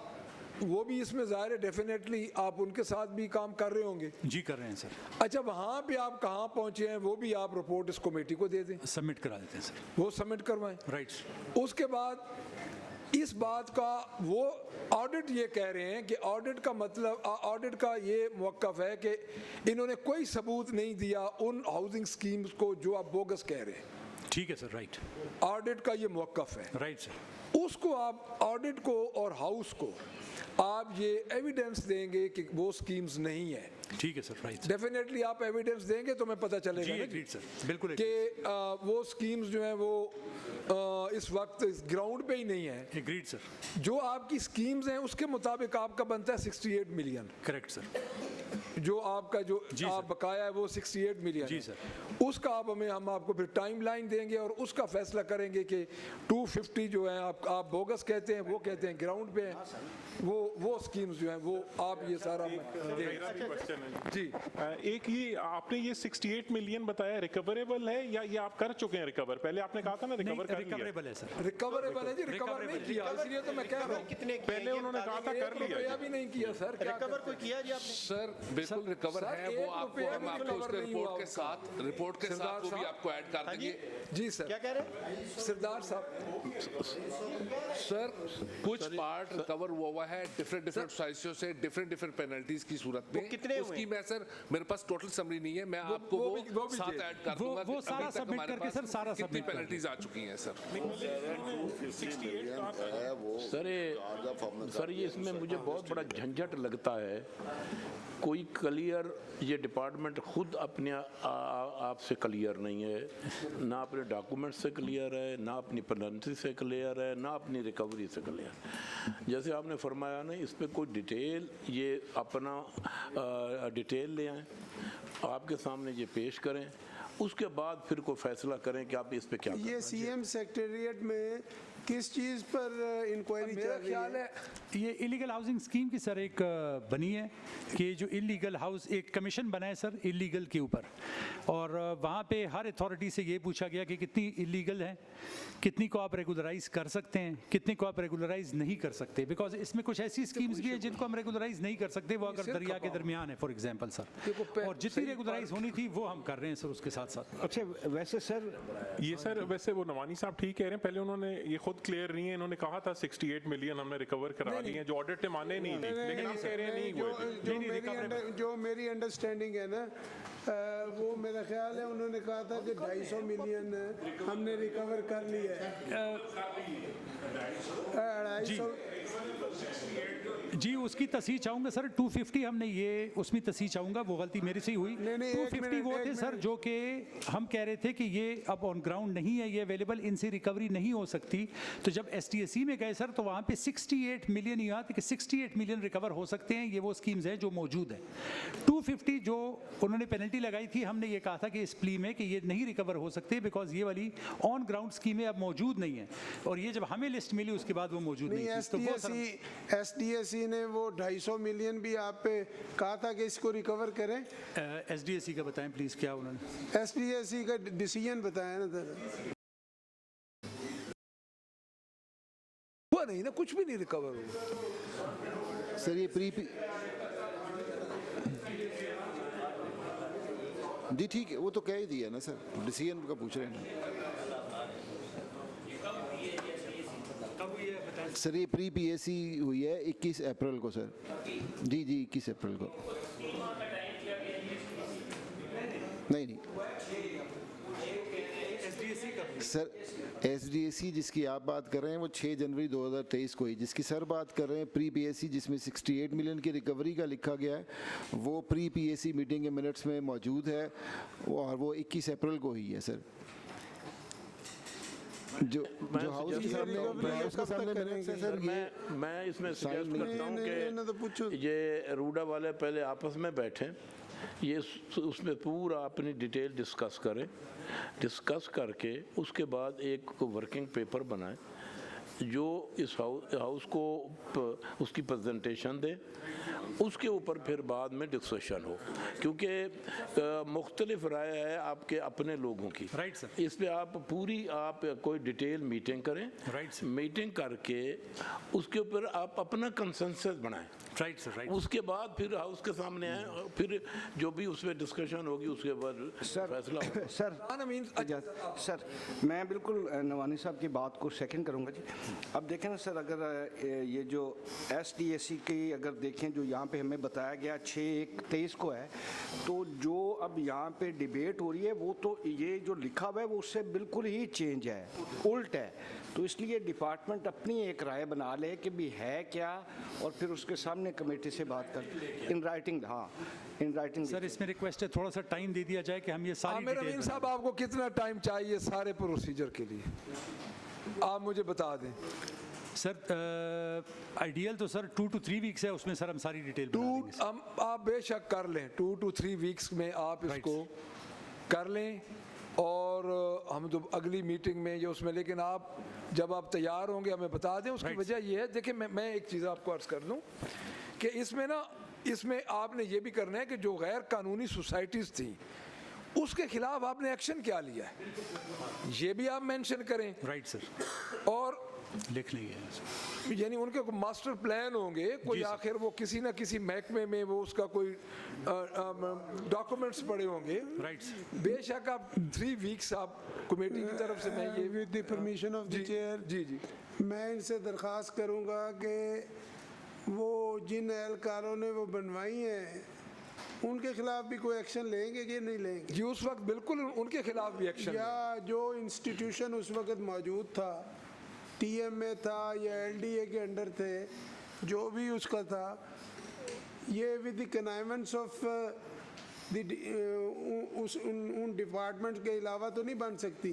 वो भी इसमें ज़ाहिर है डेफिनेटली आप उनके साथ भी काम कर रहे होंगे। जी कर रहे हैं सर। अच्छा, वहाँ पे आप कहाँ पहुँचे हैं वो भी आप रिपोर्ट इस कमेटी को दे दें, सबमिट करा देते हैं सर, वो सबमिट करवाएं। राइट। उसके बाद इस बात का वो ऑडिट ये कह रहे हैं कि ऑडिट का मतलब, ऑडिट का ये मौक़िफ़ है कि इन्होंने कोई सबूत नहीं दिया उन हाउसिंग स्कीम्स को जो आप बोगस कह रहे हैं। ठीक है सर, राइट। ऑडिट का ये मौक़िफ़ है, राइट सर। उसको आप ऑडिट को और हाउस को आप ये एविडेंस देंगे कि वो स्कीम्स नहीं है। ठीक है सर, राइट। डेफिनेटली आप एविडेंस देंगे तो मैं पता चलेगा जी, एग्रीड सर, बिल्कुल कि वो स्कीम्स जो हैं वो इस वक्त इस ग्राउंड पे ही नहीं है। Agreed sir. जो आपकी स्कीम्स हैं उसके मुताबिक आपका बनता है 68 मिलियन। Correct sir. जो आपका जो आप बकाया है वो 68 मिलियन। जी सर। उसका हम आपको फिर टाइमलाइन देंगे और उसका फैसला करेंगे कि 250 जो है आप बोगस कहते हैं, वो कहते हैं ग्राउंड पे है, वो स्कीम्स जो हैं वो आप ये सारा मेरा भी क्वेश्चन है जी। एक ये आपने ये 68 मिलियन बताया रिकवरेबल है या ये आप कर चुके हैं रिकवर? पहले आपने कहा था ना रिकवर कर लिया। रिकवरेबल है सर, रिकवरेबल है जी, रिकवर नहीं किया, इसलिए तो मैं कह रहा हूँ। कितने पहले उन्होंने कहा था कर लिया रुपया भी नहीं किया सर। रिकवर कोई किया जी आपने? सर बिल्कुल रिकवर है, वो आपको हम आपको उसके रिपोर्ट के साथ वो भी आपको ऐड कर देंगे। जी सर। क्या कह रहे हैं सरदार साहब? सर कुछ पार्ट रिकवर हुआ है डिफरेंट सोसाइटियों से डिफरेंट पेनल्टीज की सूरत में। कितने हुए? उसकी मैं सर मेरे पास टोटल समरी नहीं है, मैं आपको वो साथ ऐड कर दूंगा। वो सारा सबमिट करके सर सारा कितनी सबमिट पेनल्टीज आ चुकी हैं सर? सर ये इसमें मुझे बहुत बड़ा झंझट लगता है। कोई क्लियर ये डिपार्टमेंट खुद अपने आप से क्लियर नहीं है, ना अपने डॉक्यूमेंट से क्लियर है, ना अपनी पेनल्टी से क्लियर है, ना अपनी रिकवरी से क्लियर। जैसे आपने फरमाया ना, इस पर कोई डिटेल ये अपना डिटेल ले आएँ, आपके सामने ये पेश करें, उसके बाद फिर कोई फैसला करें कि आप इस पे क्या ये सीएम सेक्रेटेरिएट में किस चीज़ पर इंक्वायरी चल रही है? ये इलीगल हाउसिंग स्कीम की सर एक बनी है कि जो इलीगल हाउस, एक कमीशन बना है सर इलीगल के ऊपर, और वहाँ पे हर अथॉरिटी से ये पूछा गया कि कितनी इलीगल है, कितनी को आप रेगुलराइज कर सकते हैं, कितनी को आप रेगुलराइज नहीं कर सकते। बिकॉज इसमें कुछ ऐसी स्कीम्स भी है जिनको हम रेगुलराइज नहीं कर सकते, वो अगर दरिया के दरमियान है फॉर एग्जाम्पल सर, और जितनी रेगुलराइज होनी थी वो हम कर रहे हैं सर उसके साथ साथ। अच्छा वैसे सर ये सर वैसे वो नवानी साहब ठीक कह रहे हैं, पहले उन्होंने ये खुद क्लियर नहीं है, इन्होंने कहा था 68 मिलियन हमने रिकवर करा लिए हैं, जो ऑडिट ने माने नहीं, लेकिन आप कह रहे हैं नहीं हुए। जो मेरी अंडरस्टैंडिंग है ना, वो मेरा ख्याल है उन्होंने कहा था कि 250 मिलियन हमने रिकवर कर लिया है। 250 जी उसकी तस्हीह चाहूँगा सर, 250 हमने ये उसमें तस्हीह चाहूँगा, वो गलती मेरी से ही हुई। 250 वो थे सर जो कि हम कह रहे थे कि ये अब ऑन ग्राउंड नहीं है, ये अवेलेबल, इनसे रिकवरी नहीं हो सकती। तो जब STSC में गए सर तो वहाँ पे 68 मिलियन यहाँ थे कि 68 मिलियन रिकवर हो सकते हैं, ये वो स्कीम्स हैं जो मौजूद है। 250 जो उन्होंने पेनल्टी लगाई थी, हमने ये कहा था कि इस प्ली में कि ये नहीं रिकवर हो सकते बिकॉज ये वाली ऑन ग्राउंड स्कीमें अब मौजूद नहीं है, और ये जब हमें लिस्ट मिली उसके बाद वो मौजूद नहीं थी। SDSC ने वो 250 मिलियन भी आप पे कहा था कि इसको रिकवर करें। SDSC का बताएं प्लीज़, क्या उन्होंने SDSC का डिसीजन बताया ना सर? हुआ नहीं ना, कुछ भी नहीं रिकवर हुआ सर। ये जी ठीक है, वो तो कह ही दिया ना सर, डिसीजन का पूछ रहे हैं ना सर। ये प्री PAC हुई है 21 अप्रैल को सर। जी 21 अप्रैल को। नहीं सर, SDSC जिसकी आप बात कर रहे हैं वो 6 जनवरी 2023 को ही, जिसकी सर बात कर रहे हैं प्री PAC जिसमें 68 मिलियन की रिकवरी का लिखा गया है, वो प्री PAC मीटिंग के मिनट्स में मौजूद है, और वो 21 अप्रैल को ही है सर। जो हाउस के सामने मिनट्स है सर। मैं इसमें सजेस्ट करता हूँ कि ये रूडा वाले पहले आपस में बैठें, ये उसमें पूरा अपनी डिटेल डिस्कस करें, डिस्कस करके उसके बाद एक वर्किंग पेपर बनाएं जो इस हाउस को उसकी प्रेजेंटेशन दे, उसके ऊपर फिर बाद में डिस्कशन हो, क्योंकि मुख्तलिफ राय है आपके अपने लोगों की। Right sir. इस पे आप पूरी आप कोई डिटेल मीटिंग करें। Right sir. मीटिंग करके उसके ऊपर आप अपना कंसेंसस बनाएं। Right sir. राइट। उसके बाद फिर हाउस के सामने आए, फिर जो भी उसमें डिस्कशन होगी उसके बाद फैसला होगा। सर मैं बिल्कुल नवानी साहब की बात को सेकंड करूंगा जी। अब देखें ना सर, अगर ये जो SDSC की अगर देखें जो यहाँ पे हमें बताया गया 6/1/23 को है, तो जो अब यहाँ पे डिबेट हो रही है वो तो ये जो लिखा हुआ है वो उससे बिल्कुल ही चेंज है, उल्ट है। तो इसलिए डिपार्टमेंट अपनी एक राय बना ले कि भी है क्या, और फिर उसके सामने कमेटी से बात कर इन राइटिंग। हाँ इन राइटिंग सर। इसमें रिक्वेस्ट है थोड़ा सा टाइम दे दिया जाए कि हम ये सारी आमिर अमीन साहब आपको कितना टाइम चाहिए सारे प्रोसीजर के लिए, आप मुझे बता दें। सर आइडियल तो सर 2 to 3 वीक्स है, उसमें सर हम सारी डिटेल आप बेशक कर लें, 2 to 3 वीक्स में आप इसको कर लें, और हम तो अगली मीटिंग में या उसमें, लेकिन आप जब आप तैयार होंगे हमें बता दें। उसकी वजह ये है, देखिए मैं एक चीज़ आपको अर्ज़ कर दूं कि इसमें ना इसमें आपने ये भी करना है कि जो गैर कानूनी सोसाइटीज़ थी उसके खिलाफ आपने एक्शन क्या लिया है, ये भी आप मेंशन करें। राइट सर, और लिख लेंगे यानी उनके मास्टर प्लान होंगे कोई, आखिर वो किसी ना किसी महकमे में वो उसका कोई डॉक्यूमेंट्स पड़े होंगे। राइट, बेशक आप 3 वीक्स आप कमेटी की तरफ से, मैं ये with the permission of the chair, जी मैं इनसे दरख्वास्त करूंगा कि वो जिन एहलकारों ने वो बनवाई हैं उनके खिलाफ भी कोई एक्शन लेंगे कि नहीं लेंगे? जी उस वक्त बिल्कुल उनके खिलाफ भी एक्शन, या जो इंस्टीट्यूशन उस वक्त मौजूद था, TMA था या LDA के अंडर थे, जो भी उसका था, ये विद द कनाइवेंस ऑफ उन डिपार्टमेंट के अलावा तो नहीं बन सकती।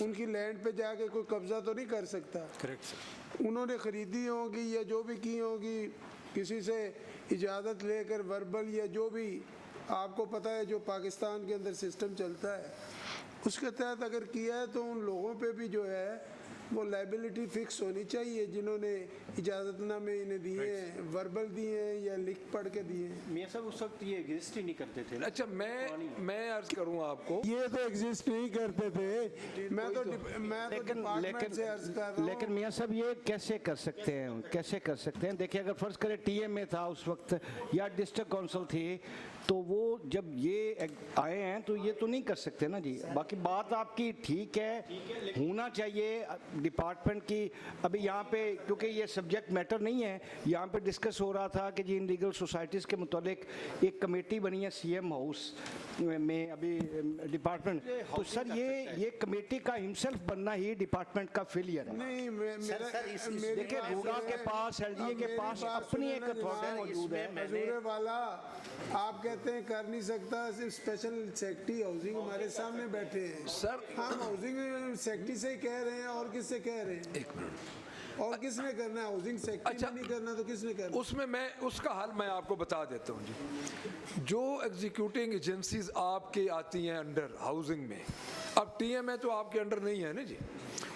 उनकी लैंड पे जाके कोई कब्जा तो नहीं कर सकता। Correct sir. उन्होंने ख़रीदी होगी या जो भी की होगी किसी से इजाज़त लेकर, वर्बल या जो भी आपको पता है जो पाकिस्तान के अंदर सिस्टम चलता है, उसके तहत अगर किया है तो उन लोगों पे भी जो है वो लाइबिलिटी फिक्स होनी चाहिए जिन्होंने इजाज़तनामे इन्हें दिए हैं, वर्बल दिए हैं या लिख पढ़ के दिए हैं। मियां साहब उस वक्त ये एग्जिस्ट ही नहीं करते थे। अच्छा, मैं अर्ज करूँ आपको, ये तो एग्जिस्ट नहीं करते थे, मैं तो डिपार्टमेंट से अर्ज कर रहा हूँ। लेकिन मियां साहब ये कैसे कर सकते हैं, कैसे कर सकते हैं? देखिए अगर फर्ज करें TMA था उस वक्त या डिस्ट्रिक्ट काउंसिल थी, तो वो जब ये आए हैं तो ये तो नहीं कर सकते ना जी। बाकी बात आपकी ठीक है, होना चाहिए डिपार्टमेंट की। अभी यहाँ पे क्योंकि ये सब्जेक्ट मैटर नहीं है, यहाँ पे डिस्कस हो रहा था कि जी इन लीगल सोसाइटीज़ के मुतालिक एक कमेटी बनी है CM हाउस में अभी डिपार्टमेंट, तो सर ये कमेटी का हिमसेल्फ बनना ही डिपार्टमेंट का फेलियर है। नहीं, देखिए रूडा के पास, LDA के पास अपनी एक अथॉरिटी मौजूद है। मजूरे वाला आप कहते हैं कर नहीं सकता, सिर्फ स्पेशल सेक्रेटरी हाउसिंग हमारे सामने बैठे हैं सर, हम हाउसिंग सेक्रेटरी से कह रहे हैं और किससे कह रहे हैं? एक मिनट, और किसने करना है? हाउसिंग सेक्रेटरी अच्छा, नहीं करना तो किसने करना? उसमें मैं उसका हल मैं आपको बता देता हूँ जी। जो एग्जीक्यूटिंग एजेंसीज आपके आती हैं अंडर हाउसिंग में, अब TMA तो आपके अंडर नहीं है ना जी,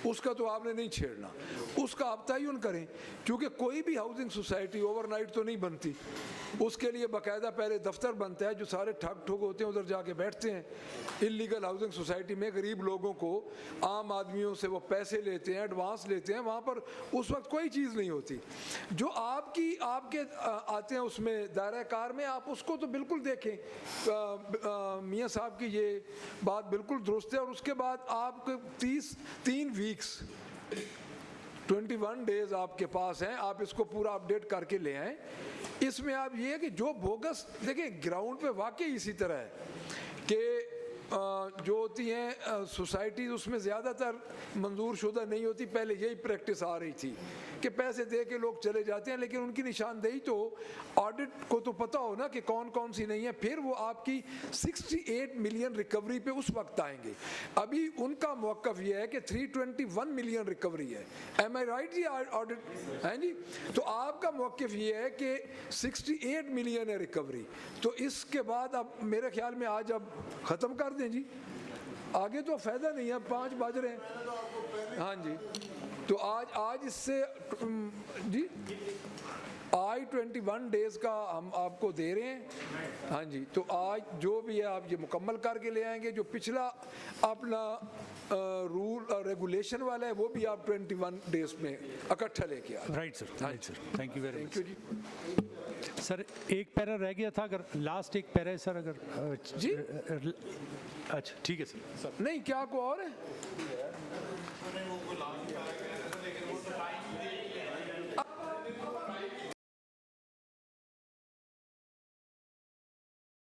उसका तो आपने नहीं छेड़ना, उसका आप तयन करें, क्योंकि कोई भी हाउसिंग सोसाइटी ओवरनाइट तो नहीं बनती, उसके लिए बाकायदा पहले दफ्तर बनता है, जो सारे ठग ठुग होते हैं उधर जाके बैठते हैं। इलीगल हाउसिंग सोसाइटी में गरीब लोगों को, आम आदमियों से वो पैसे लेते हैं, एडवांस लेते हैं, वहाँ पर उस वक्त कोई चीज़ नहीं होती। जो आपके आते हैं उसमें दायरा कार में, आप उसको तो बिल्कुल देखें। मियाँ साहब की ये बात बिल्कुल दुरुस्त है। और उसके बाद आपके 3 वीक्स 21 डेज आपके पास हैं, आप इसको पूरा अपडेट करके ले आएँ। इसमें आप ये है कि जो बोगस, देखिए ग्राउंड पे वाकई इसी तरह है कि जो होती हैं सोसाइटीज़, उसमें ज़्यादातर मंजूर शुदा नहीं होती। पहले यही प्रैक्टिस आ रही थी कि पैसे दे के लोग चले जाते हैं, लेकिन उनकी निशानदेही तो ऑडिट को तो पता हो ना कि कौन कौन सी नहीं है। फिर वो आपकी 68 मिलियन रिकवरी पे उस वक्त आएंगे। अभी उनका मौक़िफ़ ये है कि 321 मिलियन रिकवरी है। एम आई राइट जी? ऑडिट है जी। तो आपका मौक़िफ़ ये है कि 68 मिलियन है रिकवरी। तो इसके बाद अब मेरे ख्याल में आज अब ख़त्म कर दें जी, आगे तो फ़ायदा नहीं है, 5 बज रहे हैं। हाँ जी, तो आज इससे जी आज 21 डेज़ का हम आपको दे रहे हैं। हाँ जी, तो आज जो भी है आप ये मुकम्मल करके ले आएंगे। जो पिछला अपना रूल और रेगुलेशन वाला है वो भी आप 21 डेज़ में इकट्ठा लेके आए। Right sir, right sir, thank you very much. Thank you जी। सर एक पैरा रह गया था, अगर लास्ट एक पैरा है सर, अगर जी अच्छा ठीक है सर। नहीं, क्या को और है?